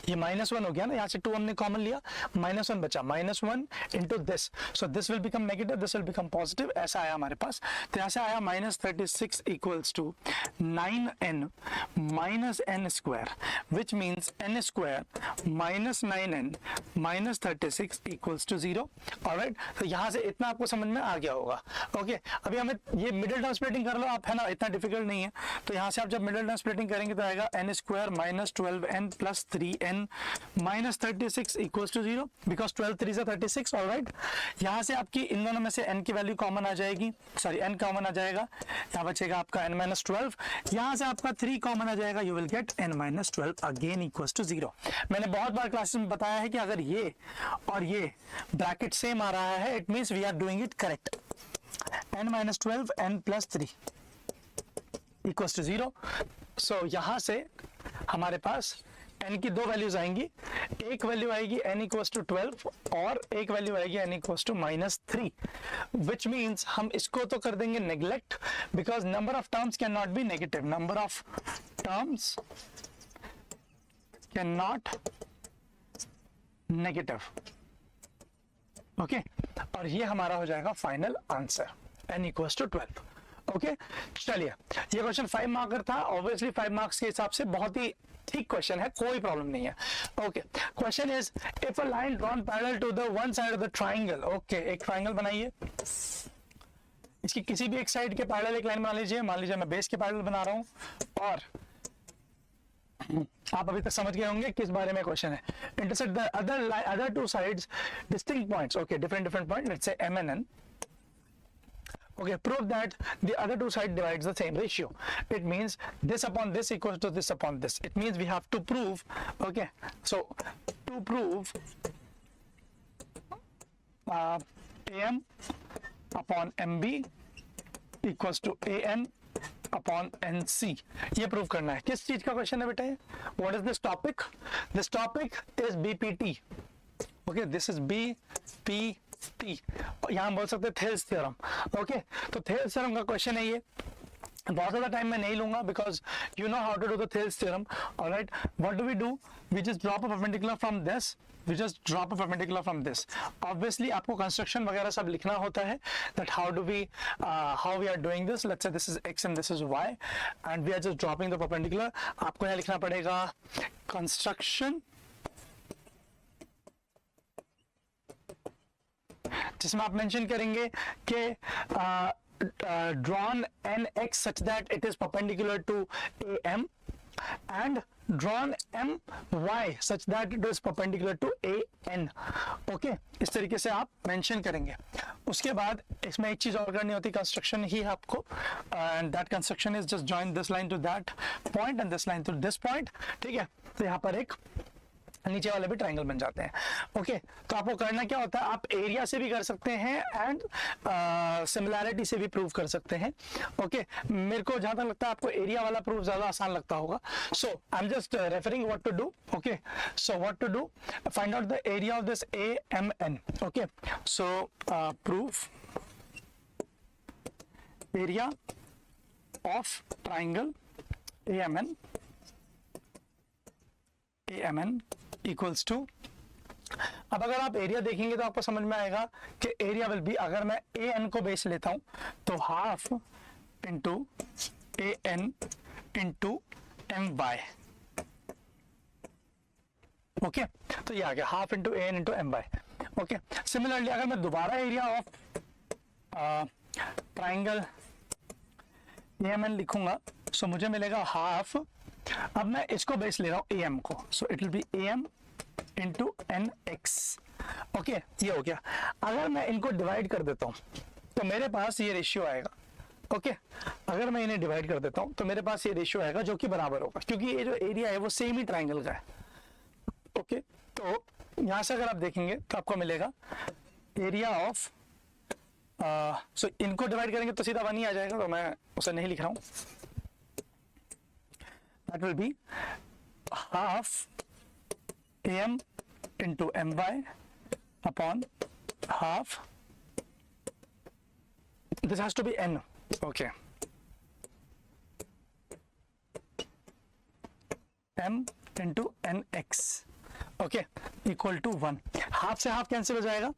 ये -1 हो गया ना, यहाँ से 2 हमने कॉमन लिया, -1 बचा. -1 into this, so this will become negative, this will become positive. ऐसा आया हमारे पास. तो यहाँ से आया -36 equals to 9n minus n square, which means n square minus 9n minus 36 equals to 0. Alright, तो यहाँ से इतना आपको समझ में आ गया होगा. ओके, अभी हमें ये मिडिल टर्म स्प्लिटिंग कर लो आप, है ना, इतना डिफिकल्ट नहीं है. तो यहाँ से आप जब मिडिल टर्म स्प्लिटिंग करेंगे तो आएगा n square minus 12n plus 3n minus 36 equals to 0, because 12 3 36. Alright, यहाँ से आपकी इन दोनों में से n की वैल्यू कॉमन आ जाएगी, सॉरी n कॉमन आ जाएगा. यहाँ बचेगा आपका n माइनस 12. यहाँ से आपका 3 कॉमन आ जाएगा, you will get n minus 12 again equals to 0. मैंने बहुत बार क्लासेस में बताया है कि अगर ये और ये ब्रैकेट सेम आ रहा है, it means we are doing it correct. n minus 12 n plus 3 equals to 0. So यहाँ से हमारे पास n की 2 वैल्यूज आएंगी. एक वैल्यू आएगी n इक्वल्स टू 12 और एक वैल्यू आएगी n equals to -3, which means हम इसको तो कर देंगे neglect, because number of terms can not be negative. Number of terms can not negative. Okay, और ये हमारा हो जाएगा final answer, n equals to 12. Okay, चलिए, ये क्वेश्चन 5 मार्कर था. ऑब्वियसली 5 मार्क्स के हिसाब से बहुत ही ठीक क्वेश्चन है, कोई प्रॉब्लम नहीं है. Okay, question is if a line drawn parallel to the one side of the triangle. Okay, एक ट्राइंगल बनाइए, इसकी किसी भी एक साइड के पैरेलल एक लाइन बना लीजिए. मान लीजिए मैं बेस के पैरेलल बना रहा हूं, और आप अभी तक समझ गए होंगे किस बारे में क्वेश्चन है. Intersect the other two sides distinct points. Okay, different point, let's say m and n. Okay, prove that the other two sides divides the same ratio. It means this upon this equals to this upon this. It means we have to prove. Okay, so to prove am upon mb equals to an upon nc. ये prove करना है. किस चीज का question है बेटा ये? What is this topic? This topic is BPT. Okay, this is BPT. यहाँ हम बोल सकते हैं थेल्स थ्योरम. ओके, तो थेल्स थ्योरम का क्वेश्चन है ये. बहुत ज़्यादा टाइम मैं नहीं लूंगा because you know how to do the Thales theorem. Alright, what do we do? We just drop a perpendicular from this. We just drop a perpendicular from this. Obviously आपको construction वगैरह सब लिखना होता है, that how do we how we are doing this. Let's say this is x and this is y and we are just dropping the perpendicular. आपको यहाँ लिखना पड़ेगा कंस्ट्रक्शन, जिसमें आप मेंशन करेंगे कि drawn nx such that it is perpendicular to am and drawn my such that it is perpendicular to an. Okay, इस तरीके से आप मेंशन करेंगे. उसके बाद इसमें एक चीज और करनी होती है, कंस्ट्रक्शन ही आपको, and that construction is just join this line to that point and this line to this point. ठीक है, तो यहाँ पर एक नीचे वाले भी ट्राइंगल बन जाते हैं। ओके, तो आपको करना क्या होता है, आप एरिया से भी कर सकते हैं एंड सिमिलैरिटी से भी प्रूव कर सकते हैं। ओके, मेरे को जहां तक लगता है आपको एरिया वाला प्रूफ ज्यादा आसान लगता होगा। So I am just referring what to do. Okay, so what to do, find out the area of this AMN। Okay, so proof area of triangle AMN equals to, अब अगर आप area देखेंगे तो आपको समझ में आएगा कि एरिया विल बी, अगर मैं AN को बेस लेता हूं तो half into AN into MY। Okay, तो ये आ गया half into AN into MY। Okay, similarly अगर मैं दोबारा एरिया ऑफ ट्राइंगल AMN लिखूंगा सो मुझे मिलेगा हाफ, अब मैं इसको बेस ले रहा हूं AM को, सो it will B AM into NX। Okay, ये हो गया। अगर मैं इनको डिवाइड कर देता हूं तो मेरे पास ये रेशियो आएगा। ओके, अगर मैं इन्हें डिवाइड कर देता हूं तो मेरे पास ये रेशियो आएगा जो कि बराबर होगा, क्योंकि ये जो एरिया है वो सेम ही ट्राइंगल का है। ओके, तो यहां से अगर आप देखेंगे तो आपको मिलेगा एरिया ऑफ, सो इनको डिवाइड करेंगे तो सीधा 1 ही आ जाएगा, तो मैं उसे नहीं लिख रहा हूं। That will be half AM into MY upon half, this has to be N, okay, M into NX, okay, equal to 1। Half से हाफ कैंसिल हो जाएगा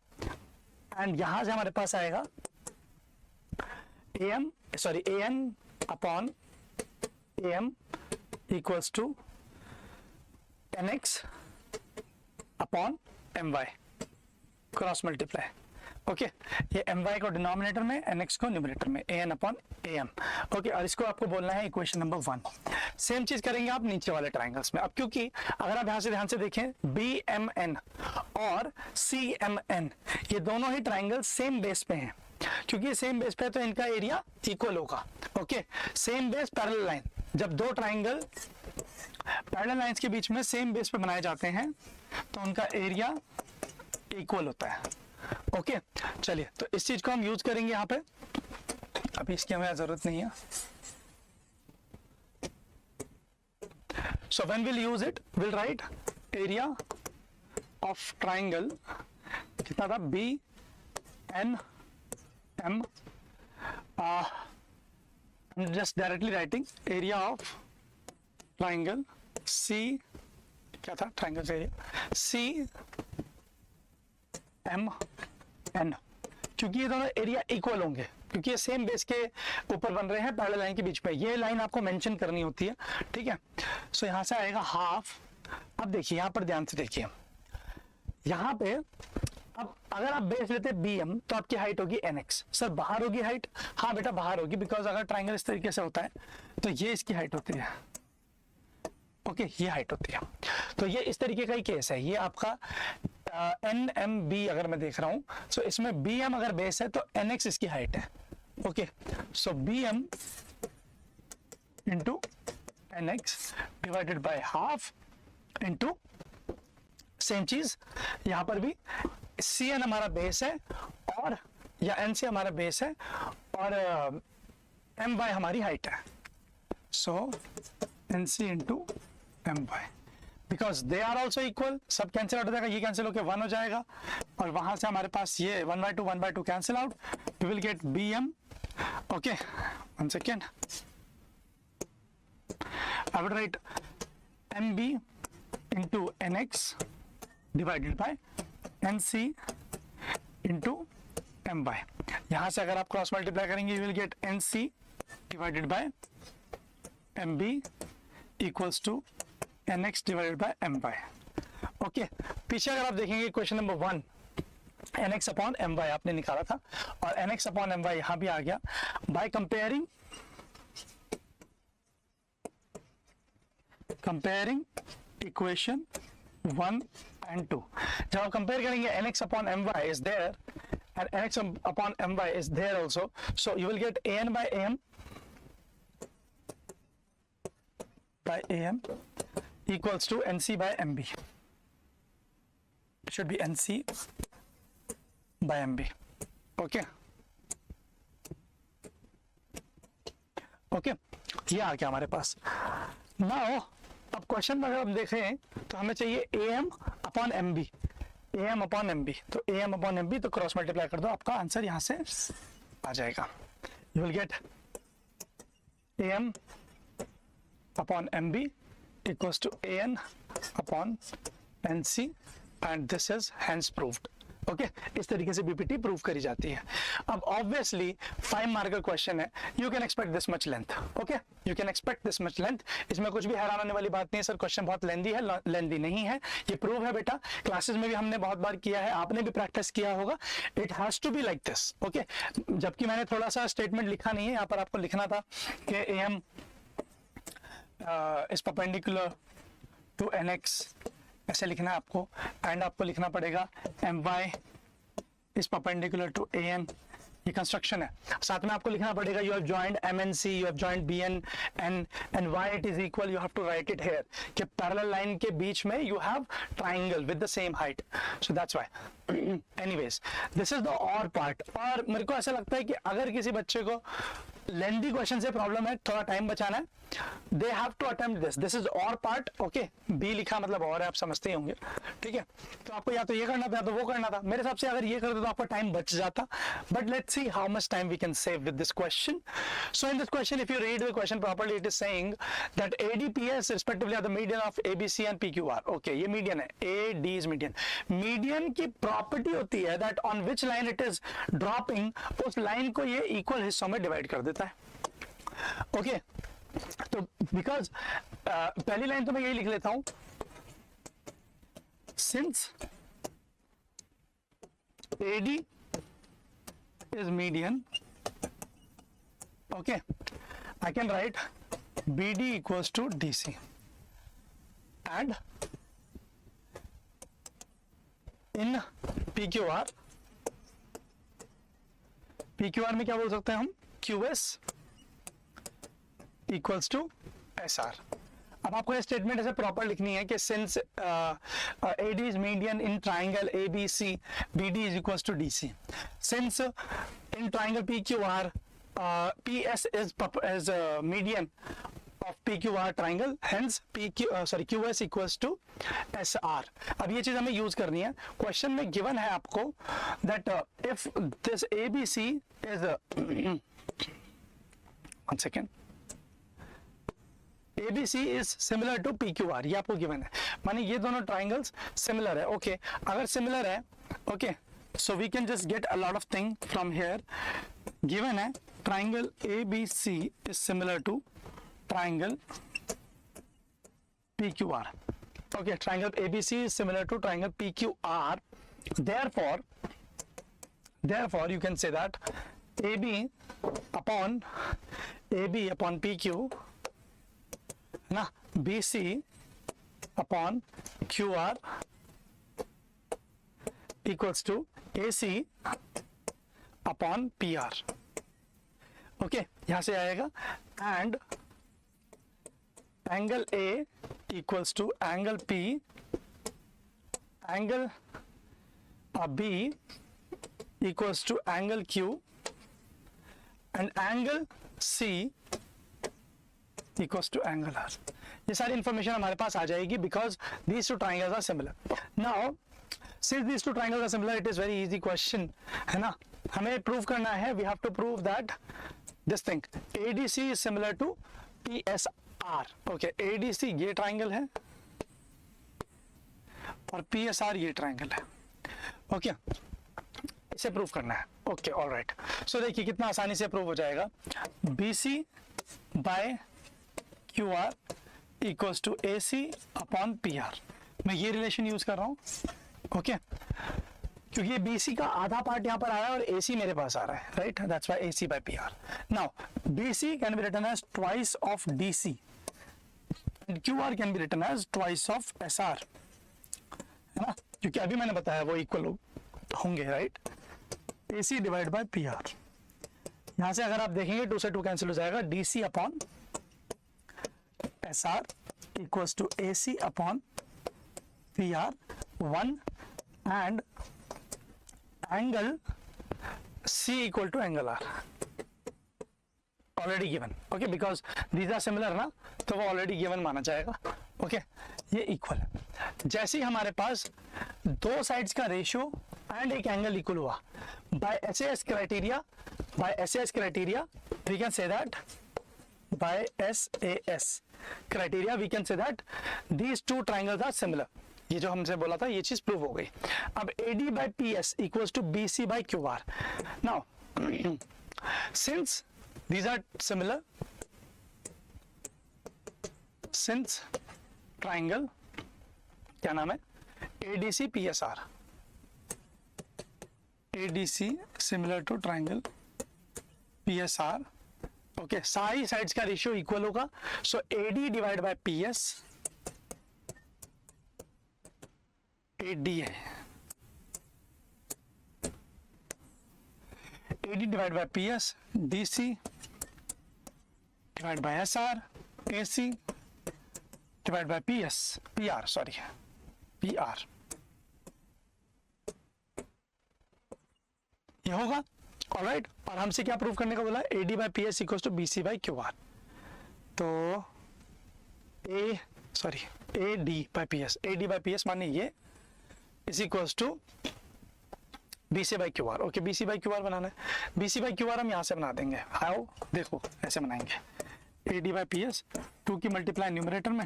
एंड यहां से हमारे पास आएगा AN upon AM equals to NX upon MY, cross multiply. Okay, ये MY को denominator में, NX को न्यूमरेटर में, AN अपॉन AM। ओके, और इसको आपको बोलना है इक्वेशन नंबर 1। सेम चीज करेंगे आप नीचे वाले ट्राइंगल्स में। अब क्योंकि अगर आप यहां से ध्यान से देखें BMN और CMN ये दोनों ही ट्राइंगल सेम बेस पे हैं, क्योंकि सेम बेस पे है तो इनका एरिया इक्वल होगा। Okay, same base parallel line, जब दो ट्राइंगल पैरेलल लाइंस के बीच में सेम बेस पे बनाए जाते हैं तो उनका एरिया इक्वल होता है। ओके, चलिए, तो इस चीज को हम यूज करेंगे यहाँ पे, अभी इसकी हमें जरूरत नहीं है। So when will use it, will write area of triangle, कितना था, BNM, just directly writing area of triangle C, क्या था ट्राइंगल से एरिया, CMN, क्योंकि ये दोनों एरिया इक्वल होंगे, क्योंकि ये सेम बेस के ऊपर बन रहे हैं पैरेलल लाइन के बीच में। ये लाइन आपको मेंशन करनी होती है, ठीक है। सो यहां से आएगा हाफ। अब देखिए यहां पर ध्यान से देखिए, यहां पे अब अगर आप बेस लेते BM तो आपकी हाइट होगी NX। सर बाहर होगी हाइट, हाँ बेटा बाहर होगी, बिकॉज अगर ट्राइंगल इस तरीके से होता है तो ये इसकी हाइट होती है। ओके, ये हाइट होती है, तो ये इस तरीके का ही केस है। ये आपका NMB अगर मैं देख रहा हूं, सो इसमें BM अगर बेस है तो NX इसकी हाइट है। Okay, so BM into NX divided by half into, same चीज यहां पर भी CN हमारा बेस है और या NC हमारा बेस है और MY हमारी हाइट है। So NC into MY, because they are also equal, सब कैंसिल आउट हो जाएगा, ये कैंसिल होकर 1 हो जाएगा और वहां से हमारे पास ये 1/2 cancel out, we will get BM। Okay, 1 second, I would write MB into NX divided by NC into MY। यहां से अगर आप क्रॉस मल्टीप्लाई करेंगे you will get NC divided by MB equals to NX divided by MY। Okay, पीछे अगर आप देखेंगे question number 1 NX upon MY आपने निकाला था और NX अपॉन MY यहां भी आ गया। बाय कंपेयरिंग इक्वेशन 1 and 2, जब आप कंपेयर करेंगे NX upon MY is there and NX upon MY is there also, so you will get AN by AM equals to NC by MB। should be NC by MB. Okay. Okay ये आ गया हमारे पास. Now अब question में अगर हम देखें तो हमें चाहिए AM upon MB. AM upon MB, तो AM अपॉन MB तो क्रॉस मल्टीप्लाई कर दो, आपका आंसर यहां से आ जाएगा. You will get AM upon MB equals to AN upon NC and this is hence proved. Okay इस तरीके से बीपीटी प्रूव करी जाती है. अब ऑब्वियसली 5 मार्क का क्वेश्चन है, you can expect this much length. Okay you can expect this much length. इसमें कुछ भी हैरान होने वाली बात नहीं है सर, क्वेश्चन बहुत लेंदी है. लेंदी नहीं है, ये प्रूव है बेटा. क्लासेस में भी हमने बहुत बार किया है, आपने भी प्रैक्टिस किया होगा. It has to be like this. Okay जबकि मैंने थोड़ा सा स्टेटमेंट लिखा नहीं है, यहाँ पर आपको लिखना था कि AM is perpendicular to NX, ऐसे लिखना है आपको. एंड आपको लिखना पड़ेगा My is perpendicular to AN. ये कंस्ट्रक्शन है. साथ में आपको लिखना पड़ेगा you have joined MNC, you have joined BN and why it is equal, you have to write it here कि पैरेलल लाइन के बीच में you have triangle with the same height. So that's why. Anyways, this is the or part. और मेरे को ऐसा लगता है कि अगर किसी बच्चे को लेंथी क्वेश्चन से प्रॉब्लम है, थोड़ा टाइम बचाना है, they have to attempt this. This is or part. Okay B लिखा मतलब और है, आप समझते ही होंगे. ठीक है तो आपको या तो ये करना था या तो वो करना था. मेरे हिसाब से अगर ये करते तो आपका टाइम बच जाता. But let's see how much time we can save with this question. So in this question if you read the question properly, it is saying that ADPS respectively are the median of ABC and PQR. Okay ये median है, AD is median. Median की property होती है that on which line it is dropping, उस लाइन को ये equal हिस्सों में डिवाइड कर देता है. ओके तो बिकॉज पहली लाइन तो मैं यही लिख लेता हूं, since AD is median, okay, I can write BD equals to DC and in PQR में क्या बोल सकते हैं हम, QS इक्वल्स टू SR. अब आपको ये स्टेटमेंट ऐसे प्रॉपर लिखनी है कि since AD is median in triangle ABC, BD is equals to DC. Since in triangle PQR PS is median of PQR triangle, hence QS equals to SR. अब ये चीज हमें यूज करनी है. क्वेश्चन में गिवन है आपको that if this ABC is one second, ABC is similar to PQR, ये आपको गिवन है, माने ये दोनों ट्राइंगल्स सिमिलर है. ओके अगर सिमिलर है, okay so we can just get a lot of thing from here. Given है triangle ABC is similar to triangle PQR. Okay, triangle ABC is similar to triangle PQR. Therefore you can say that AB upon PQ ना BC upon QR equals to AC upon PR. Okay यहां से आएगा and angle A equals to angle P, angle B equals to angle Q and angle C equals to angle R. ये सारी information हमारे पास आ जाएगी because these two triangles are similar. Now since these two triangles are similar, it is very easy question है ना. हमें prove करना है, we have to prove that this thing ADC is similar to PSR. okay ADC ये triangle है और PSR ये triangle है. ओके इसे प्रूव करना है. Okay alright. सो देखिए कितना आसानी से प्रूव हो जाएगा. BC by QR equals to AC upon PR. मैं ये रिलेशन यूज कर रहा हूं. ओके क्योंकि ये BC का आधा पार्ट यहाँ पर आया और AC मेरे पास आ रहा है, right. That's why AC by PR. Now BC can be written as twice of DC and QR can be written as twice of SR, है ना, क्योंकि अभी मैंने बताया वो इक्वल होंगे, right. AC divide by PR. यहां से अगर आप देखेंगे 2 से 2 कैंसिल हो जाएगा. DC upon SR equals to AC upon PR 1 and angle C equal to angle R already given. Okay, because these are similar ना, तो वो already given माना जाएगा. Okay, ये equal है. जैसे ही हमारे पास दो sides का ratio and एक angle equal हुआ, by SAS criteria we can say that by SAS criteria we can say that these two triangles are similar. ये जो हमसे बोला था ये चीज प्रूव हो गई. अब AD by PS equals to BC by QR. Now since these are similar, since triangle क्या नाम है, ADC PSR, ADC similar to triangle PSR. Okay, सारी साइड्स का रेशियो इक्वल होगा. सो AD divide by PS, AD है, AD divide by PS, DC divide by SR, AC divide by PS, PR sorry, PR. ये होगा. Alright, और हमसे क्या prove करने का बोला, AD by PS equals to BC by QR. तो AD बाय PS माने ये is equals to BC by QR. Okay, BC by QR बनाना है. BC बाय QR हम यहाँ से बना देंगे. हाउ, देखो ऐसे बनाएंगे. AD बाय PS 2 की मल्टीप्लाई न्यूमरेटर में,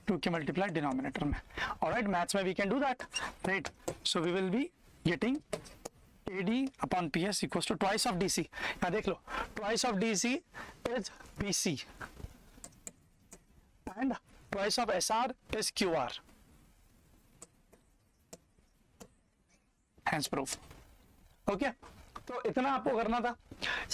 2 की मल्टीप्लाई डिनोमिनेटर में. ऑलराइट, मैथ्स में we can do that, right. So we will be getting AD upon PS equals to twice of DC. यहाँ देख लो, twice of DC is BC and twice of SR is QR. Hence proof. Okay, तो इतना आपको करना था.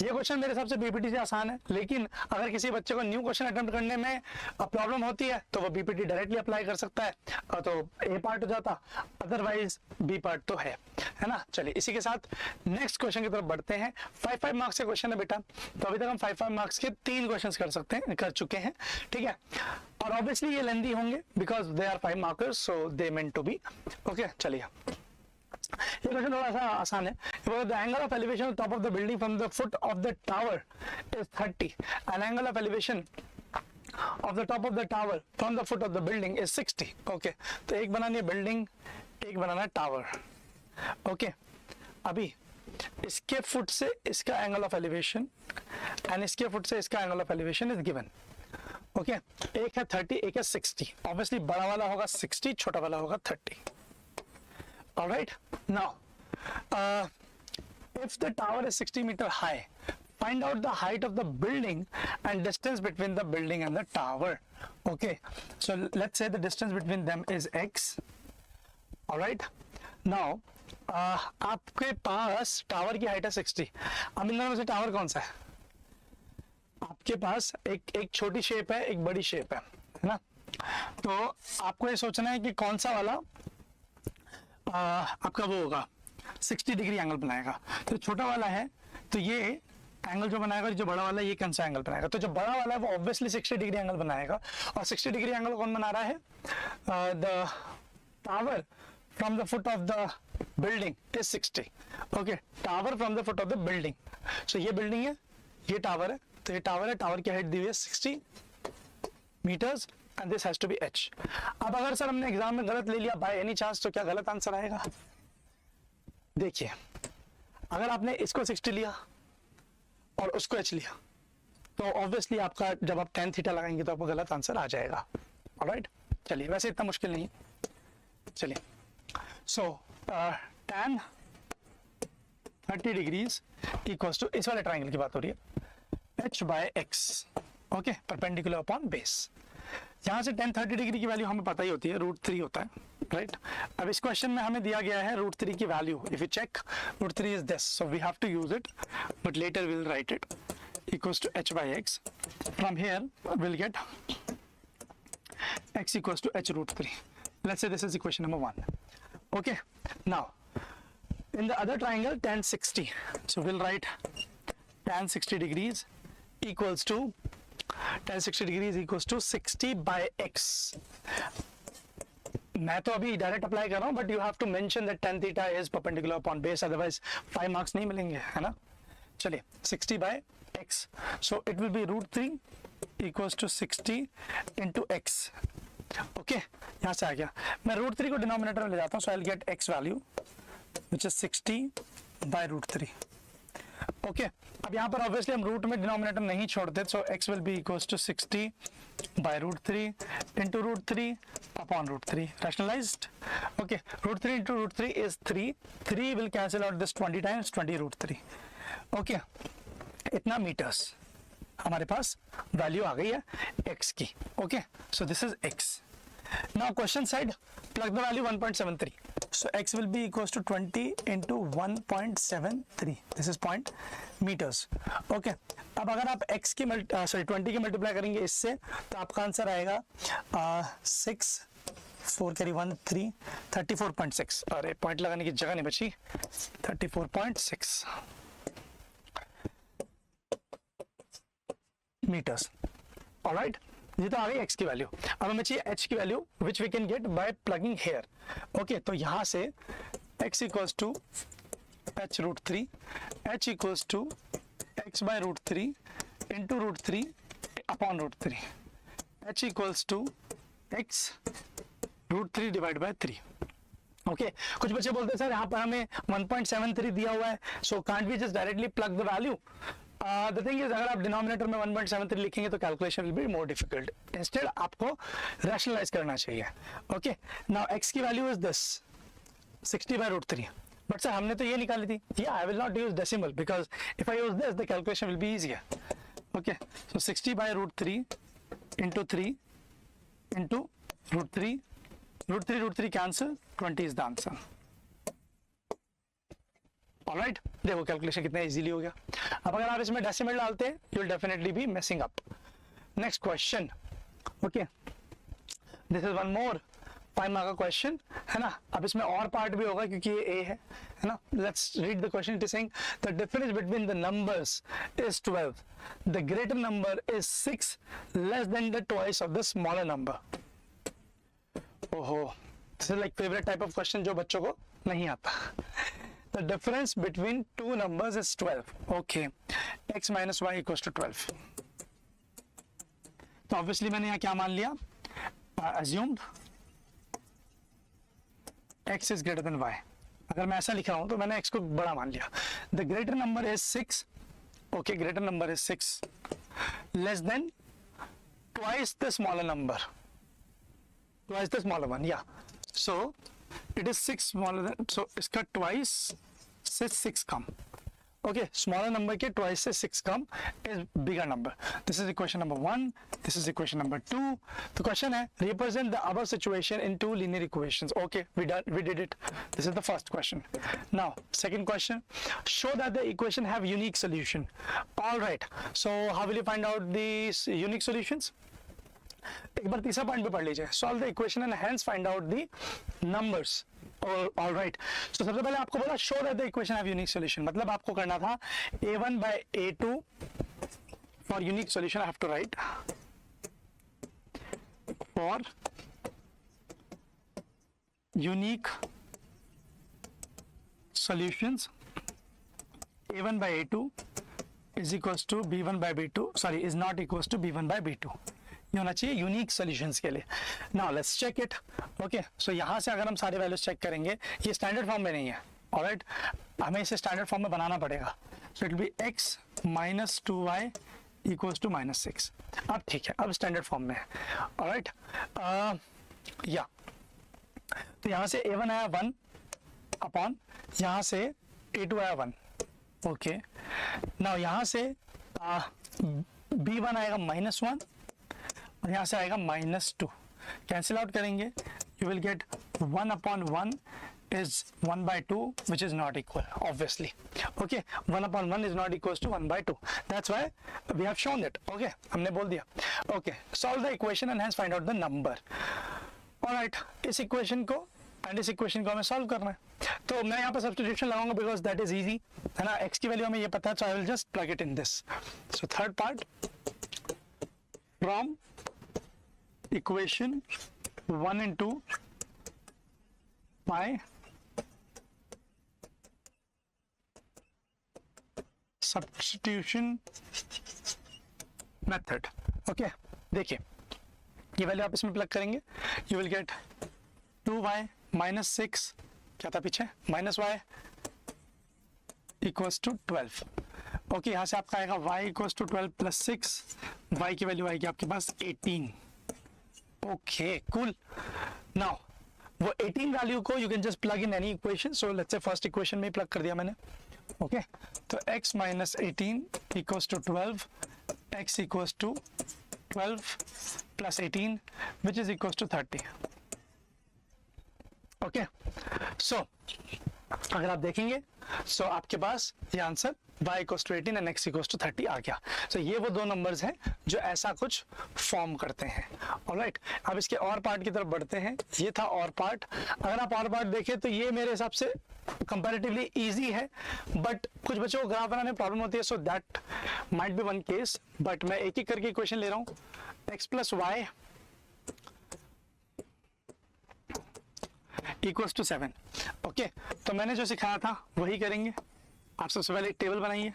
ये question मेरे हिसाब से बीपीटी से आसान है, लेकिन अगर किसी बच्चे को न्यू क्वेश्चन अटेम्प्ट करने में प्रॉब्लम होती है तो वो बीपीटी डायरेक्टली अप्लाई कर सकता है, तो ए पार्ट हो जाता, अदरवाइज बी पार्ट तो है ना. चलिए इसी के साथ नेक्स्ट क्वेश्चन की तरफ बढ़ते हैं. 5 मार्क्स के क्वेश्चन है बेटा, तो अभी तक हम 5 मार्क्स के 3 क्वेश्चन कर चुके हैं, ठीक है. और ऑब्वियसली ये लेंथी होंगे because they are 5 markers, so they meant to be. Okay, चलिए ये क्वेश्चन थोड़ा सा आसान है. The angle of elevation of top of the building from the foot of the tower is 30 and angle of elevation of the top of the tower from the foot of the building is 60. Okay, तो एक बनानी है building, एक बनाना है tower. Okay, अभी इसके foot से इसका एंगल ऑफ एलिवेशन एंड इसके फुट से इसका angle of elevation is given. Okay, एक है 30, एक है 60. ऑब्वियसली बड़ा वाला होगा 60, छोटा वाला होगा 30. All right, now if the tower is 60 meter high, find out the height of the building and distance between the building and the tower. Okay, so let's say the distance between them is x. All right, now आपके पास tower की height है 60. अब इन दोनों में से tower कौन सा है? आपके पास एक छोटी शेप है, एक बड़ी शेप है ना. तो आपको ये सोचना है कि कौन सा वाला आपका वो होगा 60 डिग्री एंगल बनाएगा. तो छोटा वाला है तो ये एंगल जो बनाएगा, जो बड़ा वाला है ये कौन सा एंगल बनाएगा. तो जो बड़ा वाला है वो ऑब्वियसली 60 डिग्री एंगल बनाएगा. और 60 डिग्री एंगल कौन बना रहा है? The tower from the foot of the building is 60. Okay, tower from the foot of the building. So ये बिल्डिंग है, ये टावर है, तो ये टावर है, टावर की हाइट दी हुई है 60 metres and this has to be h. अब अगर सर हमने एग्जाम में गलत ले लिया बाय एनी चांस, तो क्या गलत आंसर आएगा? देखिए, अगर आपने इसको 60 लिया और उसको h लिया तो ऑब्वियसली आपका जब आप tan थीटा लगाएंगे तो आपको गलत आंसर आ जाएगा. ऑलराइट, चलिए वैसे इतना मुश्किल नहीं है. चलिए, so tan 30 degrees equals to, इस वाले ट्राइंगल की बात हो रही है, h by x. Okay, perpendicular upon base. यहाँ से tan 30 डिग्री की वैल्यू हमें पता ही होती है, √3 होता है, राइट. अब इस क्वेश्चन में हमें दिया गया है √3 की value. If you check, √3 is this, so we have to use it, but later we will write it equals to h by x. From here will get x equals to h √3. Let's say this is equation number 1. Okay, now in the other triangle tan 60, so we'll write tan 60 degrees equals to tan 60 degrees equals to 60 by x. मैं तो अभी direct apply कर रहा हूँ, but you have to mention that tan theta is perpendicular upon base, otherwise 5 marks नहीं मिलेंगे, है ना। चलिए 60 by x, so it will be √3 equals to 60 into x. Okay, यहाँ से आ गया, मैं √3 को डिनोमिनेटर में ले जाता हूँ, so I will get x value which is 60 by √3। Okay, अब यहाँ पर ऑब्वियसली हम रूट में डिनोमिनेटर नहीं छोड़ते, so x will be equals to 60 by √3 into √3 upon √3, rationalized. Okay, √3 into √3 is 3. 3 will cancel out this 20 times 20 √3. Okay, इतना meters हमारे पास value आ गई है x की. Okay, so this is x. Now question side, plug the value 1.73. So x will be equals to 20 into 1.73. This is point meters. Okay. अब अगर आप x की 20 की मल्टीप्लाई करेंगे इससे, तो आपका आंसर आएगा 6 4 कैरी 1 3 34.6. अरे पॉइंट लगाने की जगह नहीं बची, 34.6 मीटर्स. ऑलराइट, ये तो आ गई x की वैल्यू. अब हमें चाहिए h की value which we can get by plugging here. Okay, तो यहां से x equals to h √3, h equals to x by √3 into √3 upon √3, h equals to x √3 divide by 3. Okay, कुछ बच्चे बोलते हैं सर यहाँ पर हमें 1.73 दिया हुआ है, so can't we just directly plug the value. The thing is, अगर आप डिनोमिनेटर में 1.73 लिखेंगे तो calculation will be more difficult. Instead आपको रैशनलाइज करना चाहिए. ओके, नाउ x की value is this 60 by √3. But sir हमने तो ये निकाली थी. Yeah I will not use decimal because if I use this the calculation will be easier. Okay, so 60 by √3 into 3 into √3, √3 cancel, 20 is the answer. Alright, देखो calculation कितना easily हो गया. अब अगर आप इसमें डेसिमल डालते हैं, you will definitely be messing up. Next question. Okay, this is one more 5 mark का क्वेश्चन, है ना. अब इसमें और पार्ट भी होगा क्योंकि ये ए है ना. Let's read the question. It is saying the difference between the numbers is 12. The greater number is 6 less than the twice of the smaller number. ओहो, this is like favourite type of question जो बच्चों को नहीं आता. The difference between two numbers is 12. Okay, x minus y equals to 12. तो obviously मैंने यहाँ क्या मान लिया? Assumed x is greater than y. अगर मैं ऐसा लिख रहा हूँ तो मैंने x को बड़ा मान लिया. The greater number is 6. Okay, greater number is 6 less than twice the smaller number. Twice the smaller one, yeah. So it is 6 smaller than, so इसका twice से 6 कम. Okay, smaller number के twice से 6 कम is bigger number. This is equation number 1. This is equation number 2. The question है, represent the above situation in two linear equations. Okay, we did it. This is the first question. Now, second question. Show that the equation have unique solution. All right. So how will you find out these unique solutions? एक बार तीसरा point पे पढ़ लीजिए. Solve the equation and hence find out the numbers. Alright, so सबसे पहले आपको बोला show that the equation have unique solution. मतलब आपको करना था a1 by a2 for unique solution. I have to write for unique solutions a1 by a2 is equals to b1 by b2, sorry is not equals to b1 by b2. ये होना चाहिए unique solutions के लिए. Now let's check it. Okay, सो यहाँ से अगर हम सारे वैल्यूज चेक करेंगे, ये स्टैंडर्ड फॉर्म में नहीं है. ऑलराइट, हमें इसे स्टैंडर्ड फॉर्म में बनाना पड़ेगा. So it will be x minus 2y equals to -6. अब ठीक है, अब स्टैंडर्ड फॉर्म में है. ऑलराइट, या तो यहाँ से a1 आया 1 अपॉन, यहाँ से a2 आया 1. ओके, नाउ यहाँ से b1 आएगा -1 और यहाँ से आएगा -2. कैंसिल आउट करेंगे, you will gate 1 upon 1 is 1 by 2, which is not equal, obviously. Okay, 1 upon 1 is not equals to 1 by 2. That's why we have shown it. Okay, हमने बोल दिया. Okay, solve the equation and hence find out the number. Alright, इस equation को and इस equation को हमें solve करना है. तो मैं यहाँ पर substitution लगाऊंगा because that is easy, है ना. x की वैल्यू हमें ये पता है, so I will just plug it in this. So third part, from equation 1 and 2 by substitution method. Okay देखिए ये वैल्यू आप इसमें प्लग करेंगे, you will gate 2y minus 6, क्या था पीछे, minus y equals to 12. Okay यहाँ से आपका आएगा y equals to 12 plus 6, y की वैल्यू आएगी आपके पास 18. Okay cool. नाउ वो 18 वैल्यू को you can just plug in any equation. So let's say first equation में प्लग कर दिया मैंने. ओके तो x minus 18 equals to 12, x equals to 12 plus 18 which is equals to 30. Okay so अगर आप देखेंगे सो आपके पास ये answer y equals to 18 and x equals to 30 आ गया. सो ये वो दो नंबर्स हैं जो ऐसा कुछ फॉर्म करते हैं. ऑलराइट अब इसके और पार्ट की तरफ बढ़ते हैं. ये था और पार्ट. अगर आप और पार्ट देखें तो ये मेरे हिसाब से कंपैरेटिवली इजी है, बट कुछ बच्चों को ग्राफ बनाने में प्रॉब्लम होती है. So that might be one case, but मैं एक एक करके इक्वेशन ले रहा हूँ. x plus y equals to 7. Okay तो मैंने जो सिखाया था वही करेंगे. आप सबसे पहले एक टेबल बनाइए.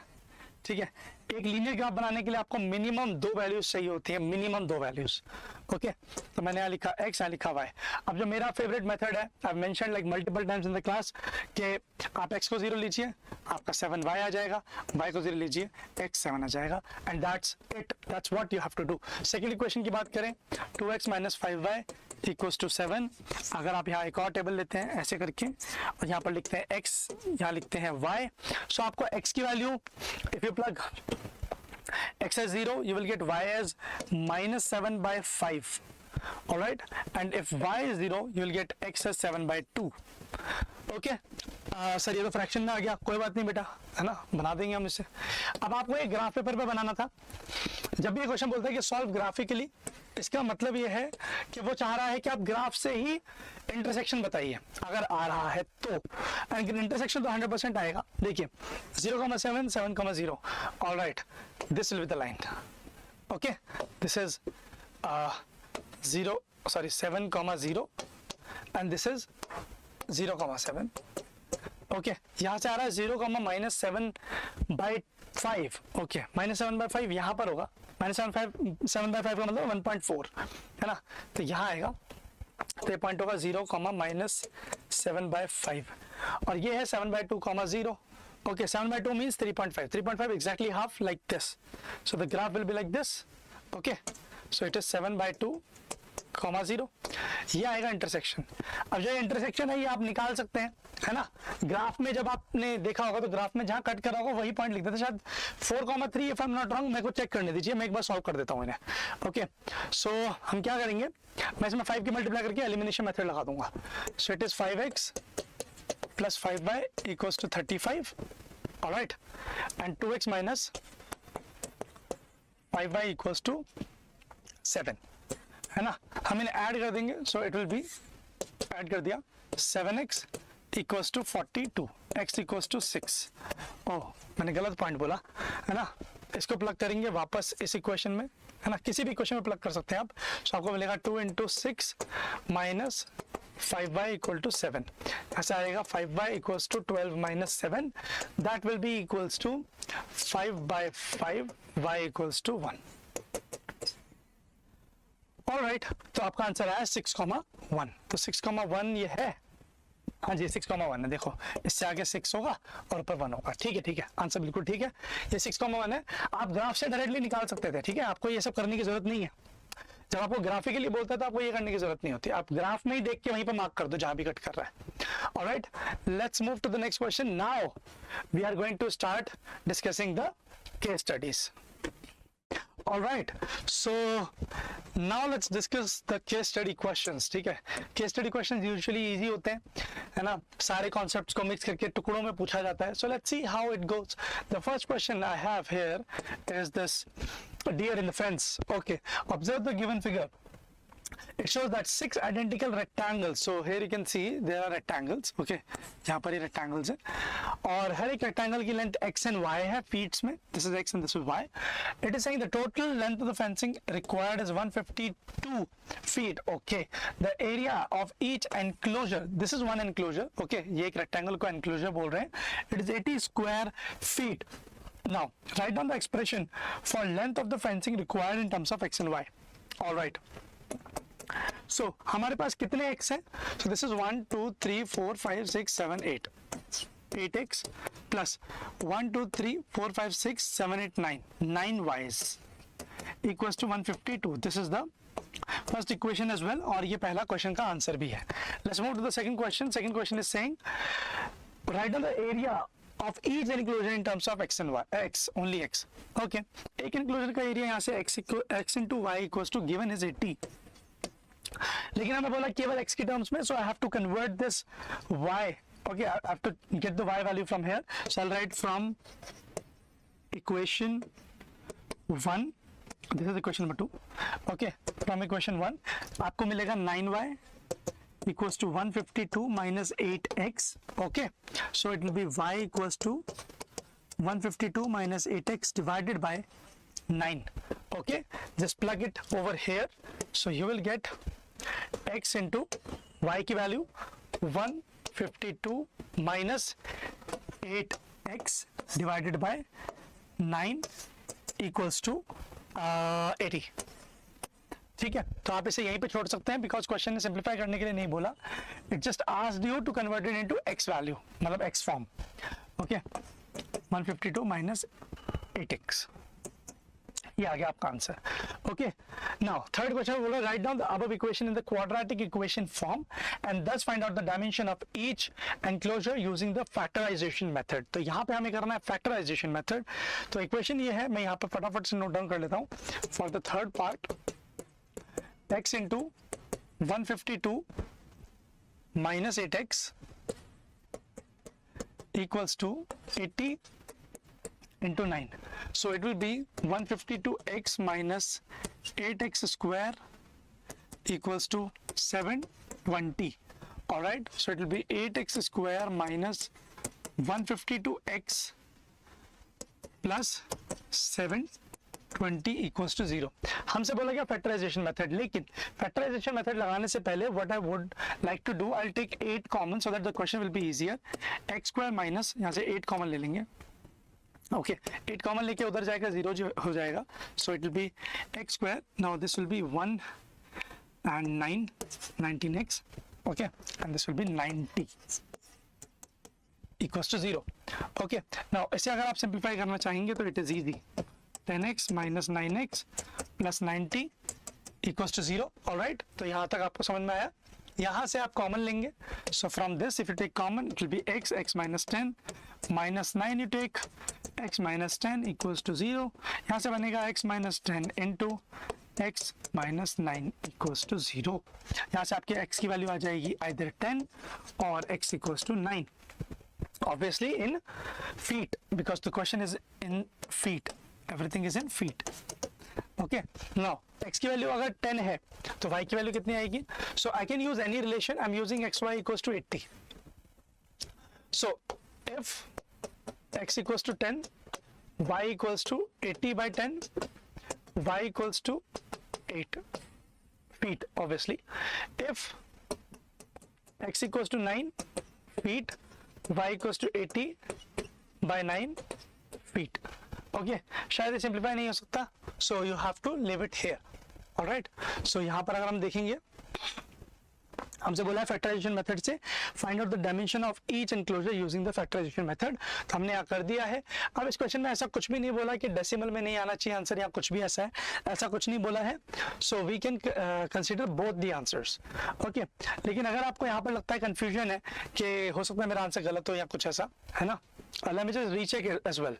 ठीक है, एक लीनियर ग्राफ बनाने के लिए आपको मिनिमम 2 वैल्यूज चाहिए होती है, मिनिमम 2 वैल्यूज. ओके तो मैंने यहाँ लिखा x, यहाँ लिखा y. अब जो मेरा फेवरेट मेथड है, I mention like multiple times in the class, कि आप x को 0 लीजिए, आपका 7y आ जाएगा, y को 0 लीजिए, x 7 आ जाएगा, and that's it. That's what you have to do. Second equation की बात करें, 2x minus 5y equals to 7. अगर आप यहाँ एक और टेबल लेते हैं ऐसे करके और यहाँ पर लिखते हैं x, यहाँ लिखते हैं y. सो आपको x की value if you plug x as 0, you will get y as minus 7 by 5. All right, and if y is 0, you will get x as 7 by 2. Okay, sir ये तो फ्रैक्शन में आ गया, कोई बात नहीं बेटा, है ना, बना देंगे हम इसे. अब आपको एक ग्राफ पेपर पे बनाना था. जब भी ये क्वेश्चन बोलता है कि सॉल्व ग्राफिकली, इसका मतलब ये है कि वो चाह रहा है कि आप ग्राफ से ही इंटरसेक्शन बताइए अगर आ रहा है तो. एंड इंटरसेक्शन तो 100% आएगा. देखिए 0,7, 7,0. All right, this will be the line. Okay this is 7,0 and this is 0,7. Okay यहाँ से आ रहा है 0, minus 7 by 5. Okay minus 7 by 5 यहाँ पर होगा. माइनस 7 बाई 5 का मतलब 1.4 है ना. तो यहाँ आएगा तो ये पॉइंट होगा 0, माइनस 7 बाई 5, और ये है 7 by 2, 0. Okay 7 by 2 means 3.5. 3.5 exactly half like this. So the graph will be like this. Okay, so it is 7 by 2, 0. ये आएगा इंटरसेक्शन. अब जो इंटरसेक्शन है ये आप निकाल सकते हैं, है ना. ग्राफ में जब आपने देखा होगा तो ग्राफ में जहां कट करा होगा वही पॉइंट लिख देते, शायद 4,3 if I am not wrong. मेरे को चेक करने दीजिए, मैं एक बार सॉल्व कर देता हूँ इन्हें. ओके सो हम क्या करेंगे, मैं इसमें 5 की मल्टीप्लाई करके एलिमिनेशन मेथड लगा दूंगा. So it is 5x plus 5y equals to 35. Alright, and 2x minus 5y equals to 7, है ना. हम इन्हें ऐड कर देंगे. So it will be, add कर दिया, 7x equals to 42, x equals to 6. Oh मैंने गलत पॉइंट बोला, है ना. इसको प्लग करेंगे वापस इस इक्वेशन में, है ना, किसी भी इक्वेशन में प्लग कर सकते हैं आप. सो आपको मिलेगा 2 into 6 minus 5y equal to 7. ऐसा आएगा 5y equals to 12 minus 7. That will be equals to 5 by 5, y equals to 1. Alright, तो आपका आंसर आया 6,1. तो 6,1 ये है. हाँ जी 6,1 है. देखो इससे आगे 6 होगा और ऊपर 1 होगा. ठीक है, ठीक है, आंसर बिल्कुल ठीक है. ये 6,1 है. आप ग्राफ से डायरेक्टली निकाल सकते थे. ठीक है, आपको ये सब करने की जरूरत नहीं है. जब आपको ग्राफिकली बोलता है तो आपको ये करने की जरूरत नहीं होती. आप ग्राफ में ही देख के वहीं पर मार्क कर दो जहां भी कट कर रहा है. Alright, let's move to the next question. Now we are going to start discussing the case studies. All right, so now let's discuss the case study questions. ठीक है, case study questions usually easy होते हैं, है ना. सारे concepts को mix करके टुकड़ों में पूछा जाता है. So let's see how it goes. The first question I have here is this: deer in the fence. Okay, observe the given figure. it shows that 6 identical rectangles. So here you can see there are rectangles. Okay, यहाँ पर ये rectangles है और हर एक rectangle की length x and y है feet में. This is x and this is y. It is saying the total length of the fencing required is 152 feet. Okay, the area of each enclosure. This is one enclosure. Okay, ये एक rectangle को enclosure बोल रहे हैं. It is 80 square feet. Now write down the expression for length of the fencing required in terms of x and y. All right. So हमारे पास कितने x हैं? So this is 1 2 3 4 5 6 7 8 8x plus 1 2 3 4 5 6 7 8 9 9y's equals to 152. This is the first equation as well और ये पहला question का answer भी है. Let's move to the second question. Second question is saying write down the area of each enclosure in terms of x and y. X only x. Okay. एक enclosure का area यहाँ से x into y equals to given is 80. लेकिन हमें बोला केवल x के terms में, so I have to convert this y. Okay, I have to get the y value from here. So I'll write from equation 1. This is equation number 2. Okay, from equation 1 आपको मिलेगा 9y equals to 152 minus 8x. Okay, so it will be y equals to 152 minus 8x divided by 9. Okay, just plug it over here. So you will get x into y की value 152 minus 8x divided by 9 equals to 80. ठीक है, तो आप इसे यहीं पे छोड़ सकते हैं बिकॉज क्वेश्चन ने सिंप्लीफाई करने के लिए नहीं बोला. It just asked you to convert it into x value, मतलब x form. Okay, 152 minus 8x, ये आ गया आपका answer. Okay, now third question बोला write down the above equation in the quadratic equation form and thus find out the dimension of each enclosure using the factorization method. तो यहाँ पे हमें करना है फैक्टराइजेशन मेथड. तो इक्वेशन ये है, मैं यहाँ पे फटाफट से नोट डाउन कर लेता हूँ. For the third part x into 152 minus 8x equals to 80 into 9. So it will be 152x minus 8x square equals to 720. All right. So it will be 8x square minus 152x plus 720 equals to 0. हमसे बोला गया factorisation method, लेकिन factorisation method लगाने से पहले what I would like to do, I take 8 common so that the question will be easier. X square minus यहाँ से 8 common ले लेंगे. ओके, 8 कॉमन लेके उधर जाएगा 0 जो हो जाएगा. So it will be x square. Now this will be 1 and 9 19x. Okay, and this will be 90 equals to 0. Okay, now इसे अगर आप सिंप्लीफाई करना चाहेंगे तो it is easy. 10x minus 9x plus 90 equals to 0. All right, तो यहाँ तक आपको समझ में आया. यहाँ से आप कॉमन लेंगे. So from this if you take common it will be x minus 10 minus 9 you take x minus 10 equals to 0. यहाँ से बनेगा x minus 10 into x minus 9 equals to 0. यहाँ से आपके x की वैल्यू आ जाएगी either 10 और x equals to 9. Obviously in feet because the question is in feet. Everything is in feet. Okay, now x की वैल्यू अगर 10 है तो y की वैल्यू कितनी आएगी? So I can use any relation. I'm using xy equals to 80. So if x equals to 10, y equals to 80 by 10, y equals to 8 feet obviously. If x equals to 9 feet, y equals to 80 by 9 feet. ओके, शायद ये simplify नहीं हो सकता. So you have to leave it here. Alright, so यहाँ पर अगर हम देखेंगे, हमसे बोला है फैक्टराइजेशन मेथड से find out the dimension of each enclosure using the factorization method. तो हमने यहाँ कर दिया है. अब इस क्वेश्चन में ऐसा कुछ भी नहीं बोला कि डेसिमल में नहीं आना चाहिए आंसर या कुछ भी ऐसा है, ऐसा कुछ नहीं बोला है. So we can consider both the answers. Okay, लेकिन अगर आपको यहाँ पर लगता है कंफ्यूजन है कि हो सकता है मेरा आंसर गलत हो या कुछ ऐसा है ना, let me just recheck as well.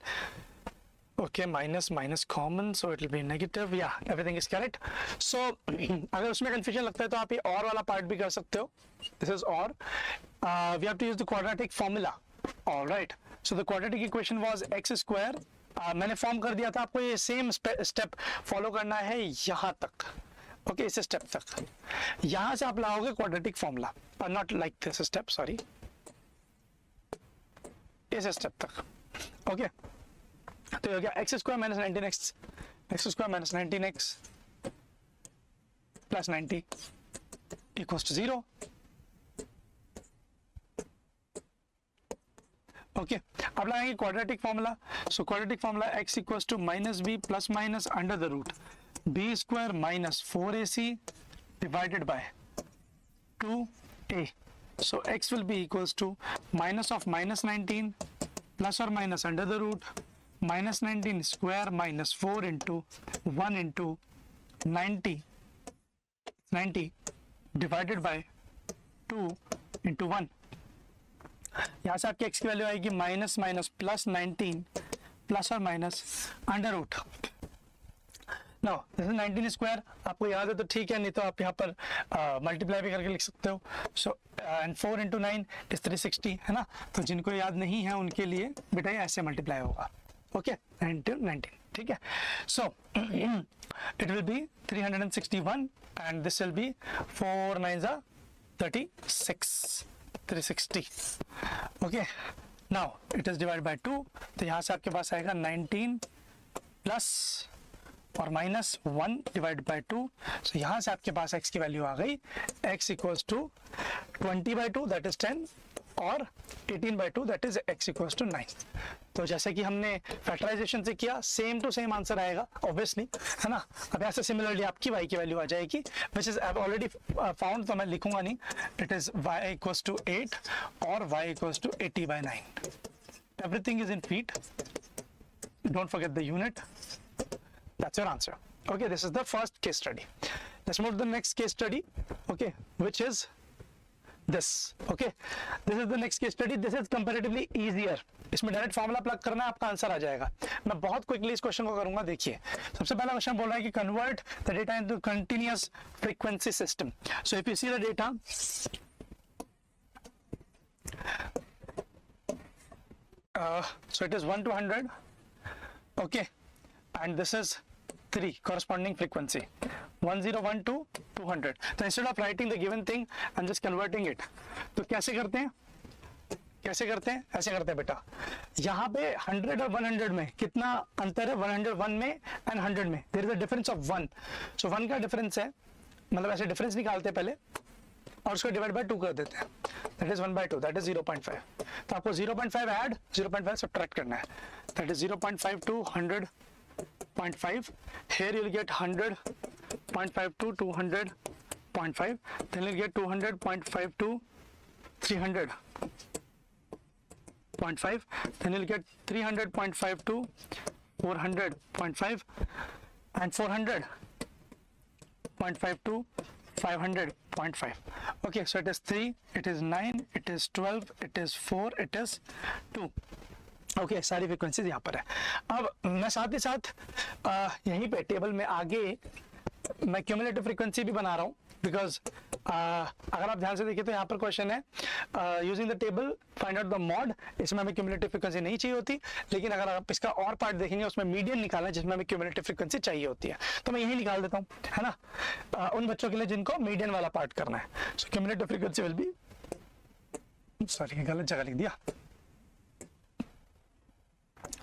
Okay, minus common, so it will be negative. Yeah, everything is correct. So अगर उसमें confusion लगता है तो आप ये और वाला part भी कर सकते हो. This is or. We have to use the quadratic formula. All right. So the quadratic equation was x square. मैंने फॉर्म कर दिया था, आपको ये सेम स्टेप फॉलो करना है यहाँ तक. ओके इस स्टेप तक। यहां से आप लाओगे quadratic formula, not like this step, sorry, इस स्टेप तक। ओके तो हो गया x square minus 19x, x square minus 19x plus 90 equals to 0। Okay अब लगाएंगे quadratic formula. So quadratic formula x equals to minus b plus minus under the root b square minus 4ac divided by 2a। so x will be equals to minus of minus 19 plus or minus under the root minus 19 square minus 4 into 1 into 90 divided by 2 into 1। यहाँ से आपकी x की value आएगी minus minus plus 19 plus और minus under root. Now this is 19 square, आपको याद है तो ठीक है, नहीं तो आप यहाँ पर मल्टीप्लाई भी करके लिख सकते हो। सो एंड 4 into 9 इज 360 है ना, तो जिनको याद नहीं है उनके लिए बेटा ये ऐसे मल्टीप्लाई होगा। ओके 19 ठीक है। So it will B 361 and this will B 4 9 36 360। Okay now it is divide by 2, तो यहाँ से आपके पास आएगा 19 प्लस और माइनस 1 डिवाइड बाय 2। सो यहाँ से आपके पास x की वैल्यू आ गई, x equals to 20/2 that is 10 और 18/2 that is x equals to 9। तो जैसे कि हमने फैक्टराइजेशन से किया सेम टू सेम आंसर आएगा ऑब्वियसली, है ना। अब ऐसे सिमिलरली आपकी y की वैल्यू आ जाएगी which is I have already found, तो मैं लिखूंगा नहीं, it is y equals to 8 और y equals to 80/9। Everything is in feet, don't forget the unit. That's your answer. Okay, this is the first case study. Let's move to the next case study. Okay, which is this. Okay, this is the next case study. This is comparatively easier. इसमें direct formula plug करना है, आपका answer आ जाएगा। मैं बहुत quickly इस question को करूंगा। देखिए सबसे पहला क्वेश्चन बोल रहा है कि convert the data into continuous frequency system. So if you see the data, so it is 1 to 100. Okay, and this is 3 corresponding frequency 1012 to 200. So instead of writing the given thing I'm just converting it. तो कैसे करते हैं ऐसे करते हैं बेटा, यहाँ पे 100 और 100 में कितना अंतर है, 101 में एंड 100 में there is a difference of 1। सो 1 का डिफरेंस है, मतलब ऐसे डिफरेंस निकालते हैं पहले और उसको डिवाइड बाय 2 कर देते हैं, दैट इज 1/2 दैट इज 0.5। तो आपको 0.5 ऐड 0.5 सब्ट्रैक्ट करना है, that is 0.5 to 100.5। here you'll get 100.5 to 200.5, then you'll get 200.5 to 300.5, then you'll get 300.5 to 400.5 and 400.5 to 500.5. okay, so it is 3, it is 9, it is 12, it is 4, it is 2। Okay सारी frequencies यहाँ पर है। अब मैं साथ ही साथ यहीं पे टेबल में आगे मैं क्यूमुलेटिव फ्रीक्वेंसी भी बना रहा हूँ, बिकॉज अगर आप ध्यान से देखिए तो यहाँ पर क्वेश्चन है using the table find out the mod. इसमें हमें क्यूमुलेटिव फ्रीक्वेंसी नहीं चाहिए होती, लेकिन अगर आप इसका और पार्ट देखेंगे उसमें मीडियन निकालना है जिसमें हमें क्यूमुलेटिव फ्रीक्वेंसी चाहिए होती है, तो मैं यही निकाल देता हूँ, है ना, उन बच्चों के लिए जिनको मीडियन वाला पार्ट करना है। So cumulative frequency will be, sorry गलत जगह लिख दिया,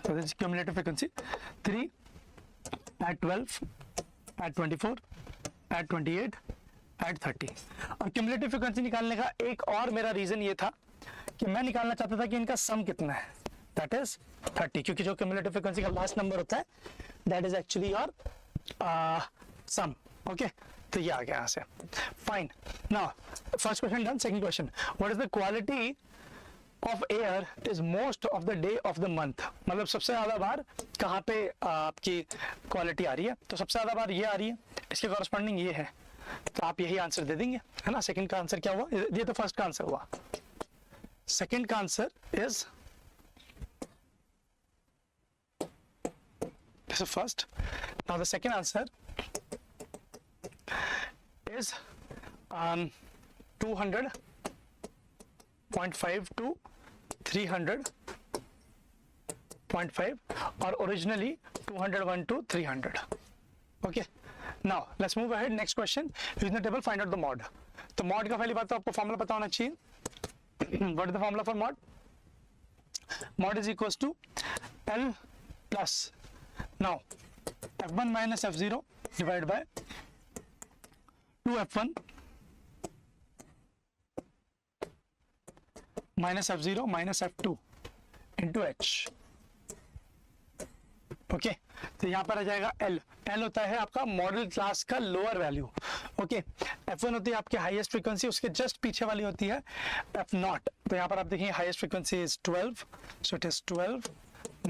so this is cumulative frequency 3 at 12 at 24 at 28 at 30। और cumulative frequency निकालने का एक और मेरा रीजन ये था कि मैं निकालना चाहता था कि इनका सम कितना है, that is 30, क्योंकि जो cumulative frequency का लास्ट नंबर होता है that is actually your sum। okay, तो ये आ गया यहाँ से। Fine, now first question done. Second question, what is the quality of air is most of the day of the month. मतलब सबसे ज्यादा बार कहाँ पे आपकी क्वालिटी आ रही है, तो सबसे ज्यादा बार ये आ रही है, इसके कॉरस्पॉन्डिंग ये है, तो आप यही आंसर दे देंगे, है ना। सेकंड का आंसर क्या हुआ, ये तो फर्स्ट का आंसर हुआ, सेकंड का answer is this is first. Now the second answer is 200.5 to 300.5 और originally 201 to 300। Okay now let's move ahead, next question, using the table find out the mod. तो mod का पहली बात तो आपको फॉर्मूला पता होना चाहिए। What is the formula for mod? Mod is equals to L plus, now f1 minus f0 divided by 2f1 minus f0 minus f2 into h। Okay तो यहाँ पर आ जाएगा L होता है आपका मॉडल क्लास का लोअर वैल्यू। ओके F1 होती है आपकी हाईएस्ट फ्रीक्वेंसी, उसके जस्ट पीछे वाली होती है F0। तो यहाँ पर आप देखेंगे highest frequency is 12, so it is 12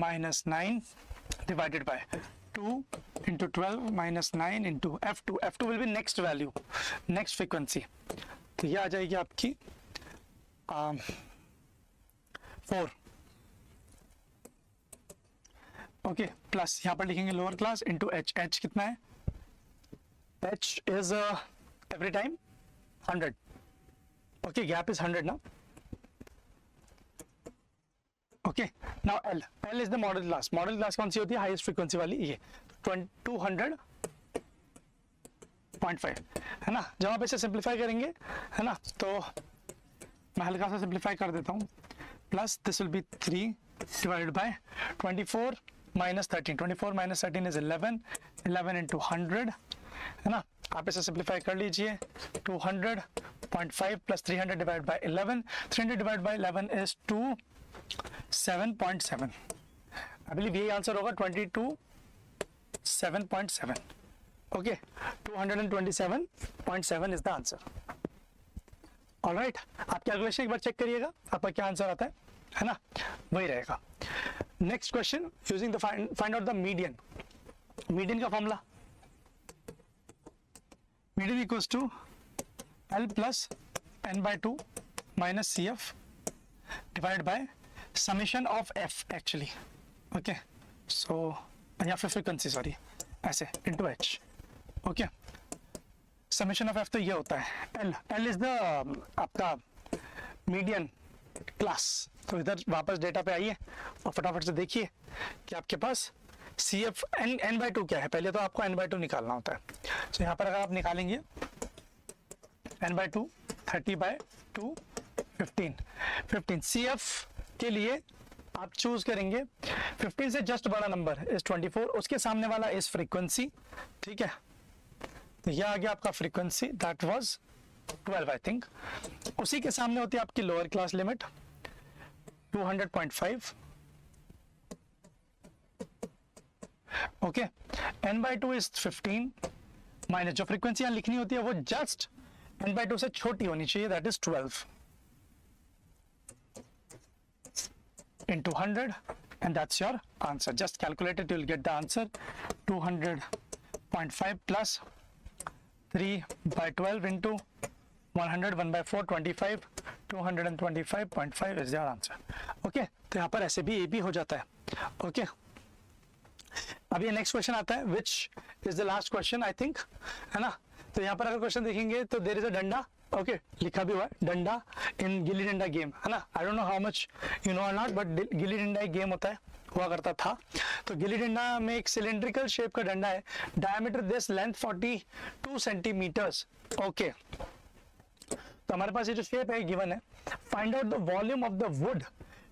minus 9 divided by 2 into 12 minus 9 into F2 will be next value, next frequency। तो ये आ जाएगी आपकी 4। ओके प्लस यहाँ पर लिखेंगे लोअर क्लास इंटू h कितना है? h is every time 100। Okay gap is 100 ना। Okay now L is the model class. Model class कौन सी होती है? हाईएस्ट फ्रीक्वेंसी वाली, ये 200.5 है ना। जब आप इसे सिंप्लीफाई करेंगे है ना, तो मैं हल्का सा सिंप्लीफाई कर देता हूँ। Plus this will be 3 divided by 24 minus 13, 24 minus 13 is 11 into 100 है ना। आप इसे सिंप्लीफाई कर लीजिए, 200.5 plus 300 divided by 11, 300 divided by 11 is 27.7। I believe यही आंसर होगा, 227.7। Okay 227.7 is the answer. Alright, आप कैलकुलेशन एक बार चेक करिएगा आपका क्या आंसर आता है ना, वही रहेगा। Next question, using the find out the median. Median का formula, median equals to L plus n/2 minus CF divide by summation of F actually. Okay so या फिर फ्रीक्वेंसी, सॉरी, ऐसे into H। Okay summation of F तो ये होता है L is the आपका median class. तो इधर वापस डेटा पे आइए और फटाफट से देखिए कि आपके पास CF n/2 क्या है। पहले तो आपको n/2 निकालना होता है। तो यहाँ पर अगर आप निकालेंगे n/2 30/2 15 CF के लिए आप चूज करेंगे 15 से जस्ट बड़ा नंबर इज 24, उसके सामने वाला इज फ्रीक्वेंसी। ठीक है, तो यह आ गया आपका frequency, that was 12 I think. उसी के सामने होती है आपकी lower class limit 200.5। Okay n/2 is 15 minus जो फ्रीक्वेंसी यहां लिखनी होती है वो जस्ट n/2 से छोटी होनी चाहिए, that is 12 into 100 and that's your answer. Just calculate it, you'll get the answer 200.5 plus 3/12 into 100 1/4 25 225.5 is your answer. Okay, तो यहाँ पर ऐसे भी ये भी हो जाता है। Okay, अब ये नेक्स्ट क्वेश्चन आता है which is the last question I think, है ना। तो यहाँ पर अगर क्वेश्चन देखेंगे तो there is a डंडा, ओके लिखा भी हुआ है डंडा इन गिल्ली डंडा गेम, है ना। I don't know how much you know और नॉट, बट गिल्ली डंडा एक गेम होता है, हुआ करता था। तो गिल्ली डंडा में एक सिलेंड्रिकल शेप का डंडा है, diameter this length 42 centimetres. Okay तो हमारे पास ये जो शेप है गिवन है, find out the volume of the wood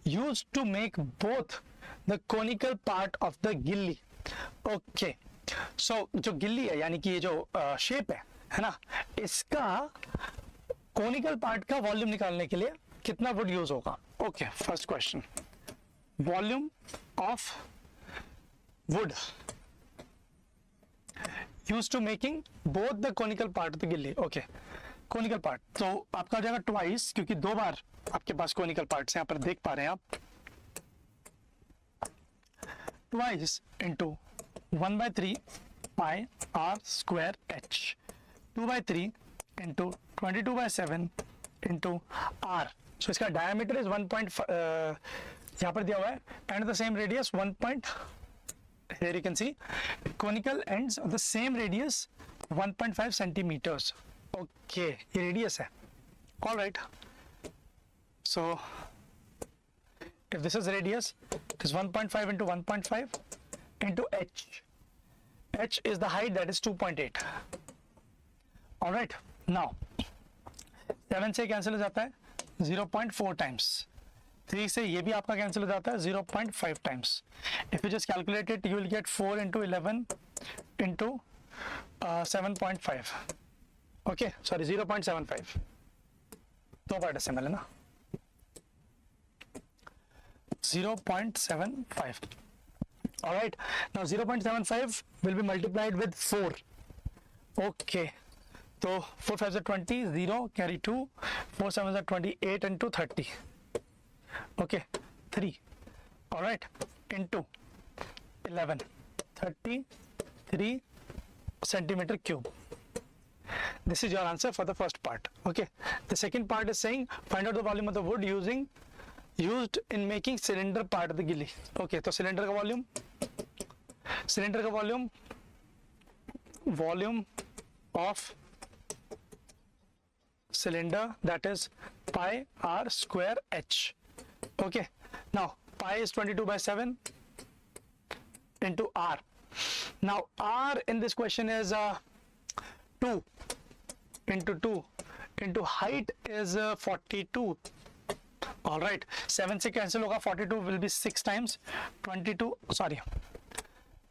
used to make both the conical part of the gilli. Okay so जो गिल्ली है यानी कि ये जो शेप है ना, इसका कोनिकल पार्ट का वॉल्यूम निकालने के लिए कितना वुड यूज होगा। Okay first question, volume of wood use to making both the conical part of the gilli. Okay conical part तो आपका हो जाएगा ट्वाइस, क्योंकि दो बार आपके पास कोनिकल पार्ट्स यहाँ पर देख पा रहे हैं आप, ट्वाइस इंटू 1/3 पाई r square h, 2/3 into 22/7 into r। सो इसका डायमीटर इज 1. यहाँ पर दिया हुआ है and the same radius 1. Here you can see conical ends of the same radius 1.5 centimeters. Okay, ये रेडियस है। All right. So if this is radius, it is 1.5 into 1.5 into h. h is the height, that is 2.8. All right, now 7 से cancel हो जाता है 0.4 times, 3 से ये भी आपका कैंसिल हो जाता है 0.5 times. If you just calculate it, you will get 4 into 11 into 7.5. Okay, sorry, 0.75. 2 है ना, 0.75. All right, now 0.75 will be multiplied with 4. Okay, so 4 5s are 20, 0 carry 2, 4 7s are 28 and 2 30. Okay, 3. All right, into 11, 33 centimeter cube. This is your answer for the first part. Okay, the second part is saying find out the volume of the wood used in making cylinder part of the gilli. Okay, तो cylinder का volume of cylinder, that is pi r square h. Okay, now pi is 22/7 into r. Now r in this question is 2 into 2 into height is 42. All right, 7 से cancel होगा, 42 will be 6 times 22. Sorry,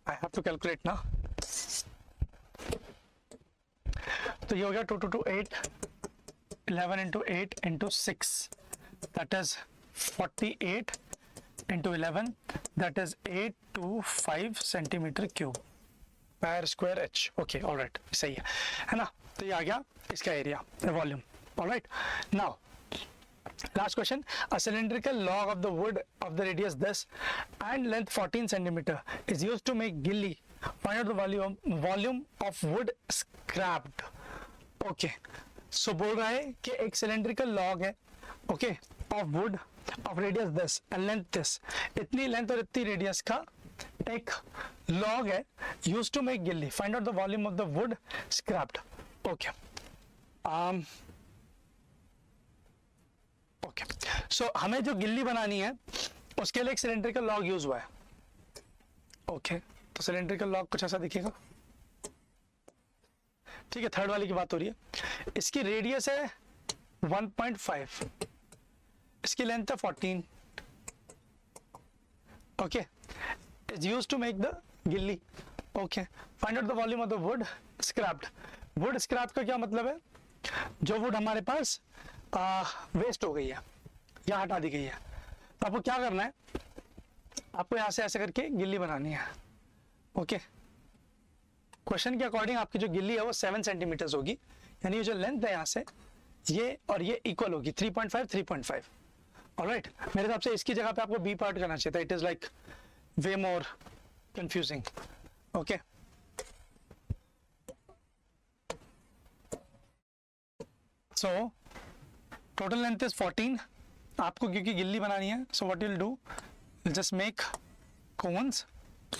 I have to calculate now. तो ये हो गया 2 2 2 8, 11 into 8 into 6, that is 48 into 11, that is 825 centimeter cube per square h. Okay, all right, सही है ना. तो ये आ गया इसका area, volume. All right, now last question. A cylindrical log of the wood of the radius this and length 14 centimeter is used to make gilli. Find out the volume of wood scrapped. Okay, so बोल रहा है कि एक cylindrical log है, okay, of wood of radius this and length this, इतनी length और इतनी radius का एक log है used to make gilli. Find out the volume of the wood scrapped. Okay, okay, so हमें जो गिल्ली बनानी है उसके लिए एक सिलेंड्रिकल लॉग यूज हुआ है. ओके, तो सिलेंड्रिकल लॉग कुछ ऐसा दिखेगा. ठीक है, थर्ड वाली की बात हो रही है. इसकी रेडियस है 1.5, इसकी लेंथ है 14. Okay, is use to make the gilli. Okay, find out the volume of the wood scrapped. Wood scrap का क्या मतलब है? जो वुड हमारे पास वेस्ट हो गई है या हटा दी गई है, तो आपको क्या करना है, आपको यहां से ऐसे करके गिल्ली बनानी है. ओके, क्वेश्चन के अकॉर्डिंग आपकी जो गिल्ली है वो 7 सेंटीमीटर होगी, यानी ये जो लेंथ है यहाँ से ये और ये इक्वल होगी 3.5 3.5. ऑलराइट, मेरे हिसाब से इसकी जगह पे आपको बी पार्ट करना चाहिए था. It is like way more confusing. Okay, so total length is 14. आपको क्योंकि गिल्ली बनानी है, so what you will do, just make cones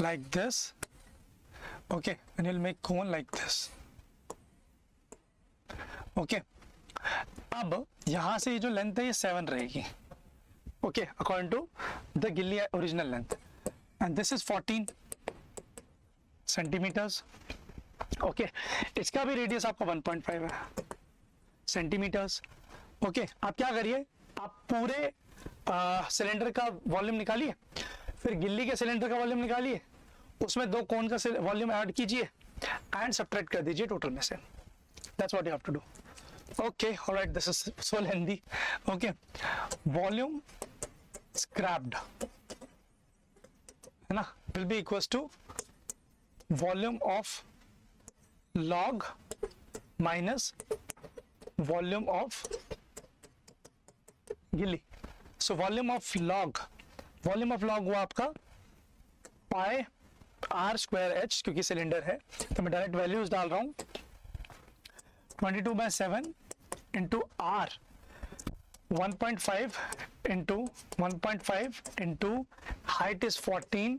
like this. Okay, and you will make cone like this. Okay, अब यहां से ये जो लेंथ है ये 7 रहेगी. Okay, according to the gilli original length, and this is 14 centimetres. Okay, इसका भी रेडियस आपका 1.5 है सेंटीमीटर्स. ओके, आप क्या करिए, आप पूरे सिलेंडर का वॉल्यूम निकालिए, फिर गिल्ली के सिलेंडर का वॉल्यूम निकालिए, उसमें 2 कोन का वॉल्यूम ऐड कीजिए एंड सब्ट्रैक्ट कर दीजिए टोटल में से. That's what you have to do. Okay, alright, this is so lengthy. Okay, volume scrapped है ना, will be equals to volume of log minus volume of gilli. So volume of log हुआ आपका pi are square h, क्योंकि cylinder है तो मैं direct values डाल रहा हूं. 22/7 into r 1.5 into 1.5 into height is 14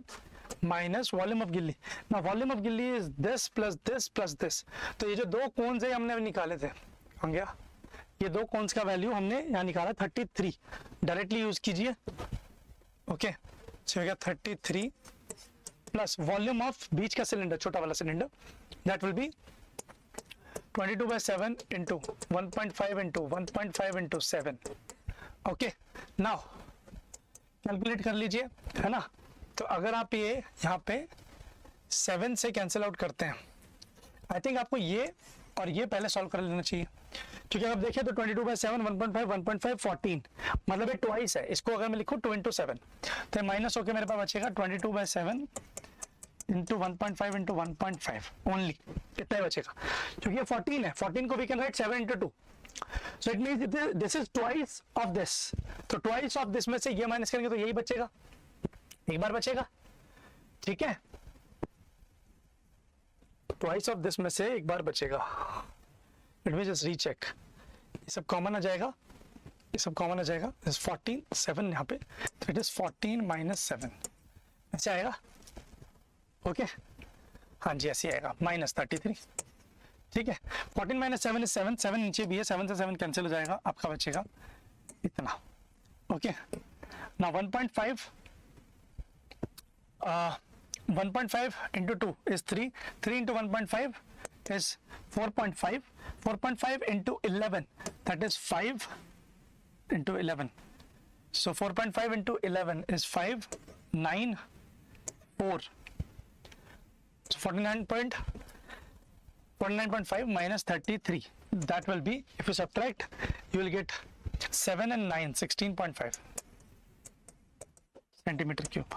minus volume of गिल्ली. ना वॉल्यूम ऑफ गिल्ली is this plus this plus this. तो ये जो 2 कोन्स है हमने निकाले थे, हो गया ये 2 कोन्स का वैल्यू हमने यहाँ निकाला 33. डायरेक्टली यूज कीजिए. ओके, सो हो गया 33 प्लस वॉल्यूम ऑफ बीच का सिलेंडर, छोटा वाला cylinder, that will B 22/7 into 1.5 into 1.5 into 7. Okay, now calculate कर लीजिए, है ना। तो अगर आप ये यहाँ पे 7 से कैंसिल आउट करते हैं, आई थिंक आपको ये और ये पहले सॉल्व कर लेना चाहिए, क्योंकि अगर देखिए तो 22/7 1.5 1.5 14, मतलब ये ट्वाइस है। इसको अगर मैं लिखूँ 2 into 7 तो माइनस होकर मेरे पास बचेगा 22/7 into 1.5 into 1.5 ओनली, इतना ही बचेगा, क्योंकि ये 14 है। 14 को we can write 7 into 2, so it means this is twice of this. तो ट्वाइस ऑफ दिस में से ये माइनस करेंगे तो यही बचेगा, एक बार बचेगा, ठीक है। ट्वाइस ऑफ दिस में से एक बार बचेगा, इट मींस जस्ट रीचेक, ये सब कॉमन आ जाएगा, ये सब कॉमन आ जाएगा। दिस 14 7 यहाँ पे, तो इट इज 14 - 7, ऐसे आएगा। ओके हाँ जी, ऐसे आएगा -33, ठीक है। 14 - 7 is 7, 7 नीचे भी है, 7 से 7 कैंसिल हो जाएगा, आपका बचेगा इतना। Okay now 1.5 into 2 is 3, 3 into 1.5 is 4.5, 4.5 into 11, that is 5 into 11, so 4.5 into 11 is 5 9 4, so 49.5 minus 33, that will be, if you subtract, you will get 7 and 9 16.5 centimeter cube.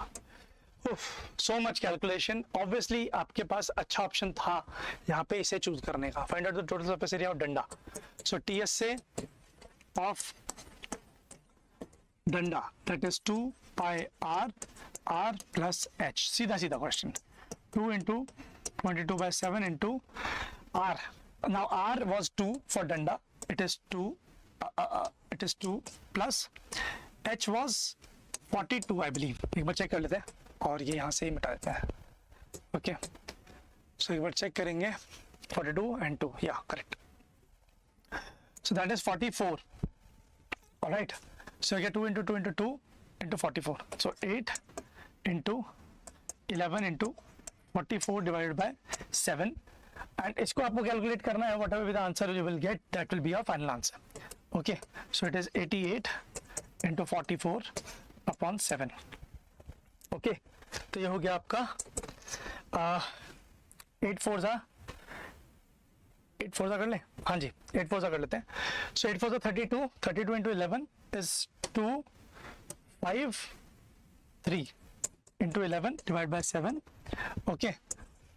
So much calculation. Obviously आपके पास अच्छा option था यहाँ पे इसे choose करने का, find out the total surface area of डंडा। सो TS से ऑफ डंडा, that is 2 pi r plus h, सीधा सीधा question. 2 into 22/7 into r. Now r was 2 for danda, it is 2 plus h was 42 I believe। एक बार check कर लेते हैं और ये यहाँ से ही मिटा देते हैं। ओके सो एक बार चेक करेंगे, 42 and 2, yeah correct, so that is 44, all right, so you get 2 into 2 into 2 into 44, so 8 into 11 into 44 divided by 7, and इसको आपको कैलकुलेट करना है, whatever be the answer you will get, that will be your final answer. Okay, so it is 88 into 44 upon 7. Okay, तो ये हो गया आपका 8 4 कर ले, हाँ जी 8 4 कर लेते हैं। So 8 4 32, 32 into 11 is 2 5 3 into 11 divided by 7. Okay,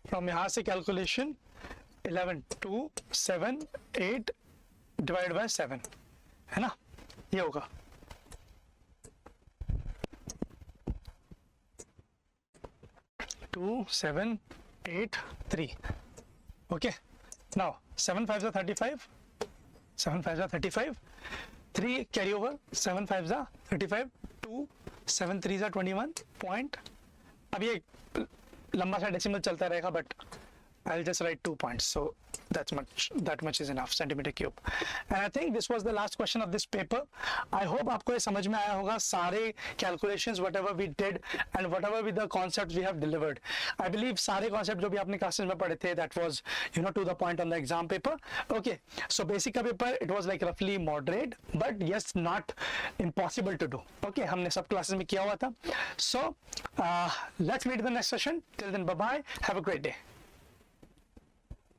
from यहाँ से कैलकुलेशन 11 2 7 8 divided by 7, है ना, ये होगा। Two 7 8 3. Okay, now 7 5s are 35, 7 5s are 35, 3 carry over, 7 5s are 35, 2 7 3s are 21 point। अब ये लंबा सा डेसिमल चलता रहेगा, but I'll just write 2 points, so that much is enough, centimeter cube. And I think this was the last question of this paper. I hope आपको ये समझ में आया होगा सारे calculations whatever we did and whatever with the concepts we have delivered. I believe सारे concepts जो भी आपने classes में पढ़े थे, that was to the point on the exam paper. Okay, so basic का paper it was like roughly moderate, but yes not impossible to do. Okay, हमने सब classes में किया हुआ था. So let's meet in the next session. Till then, bye bye. Have a great day.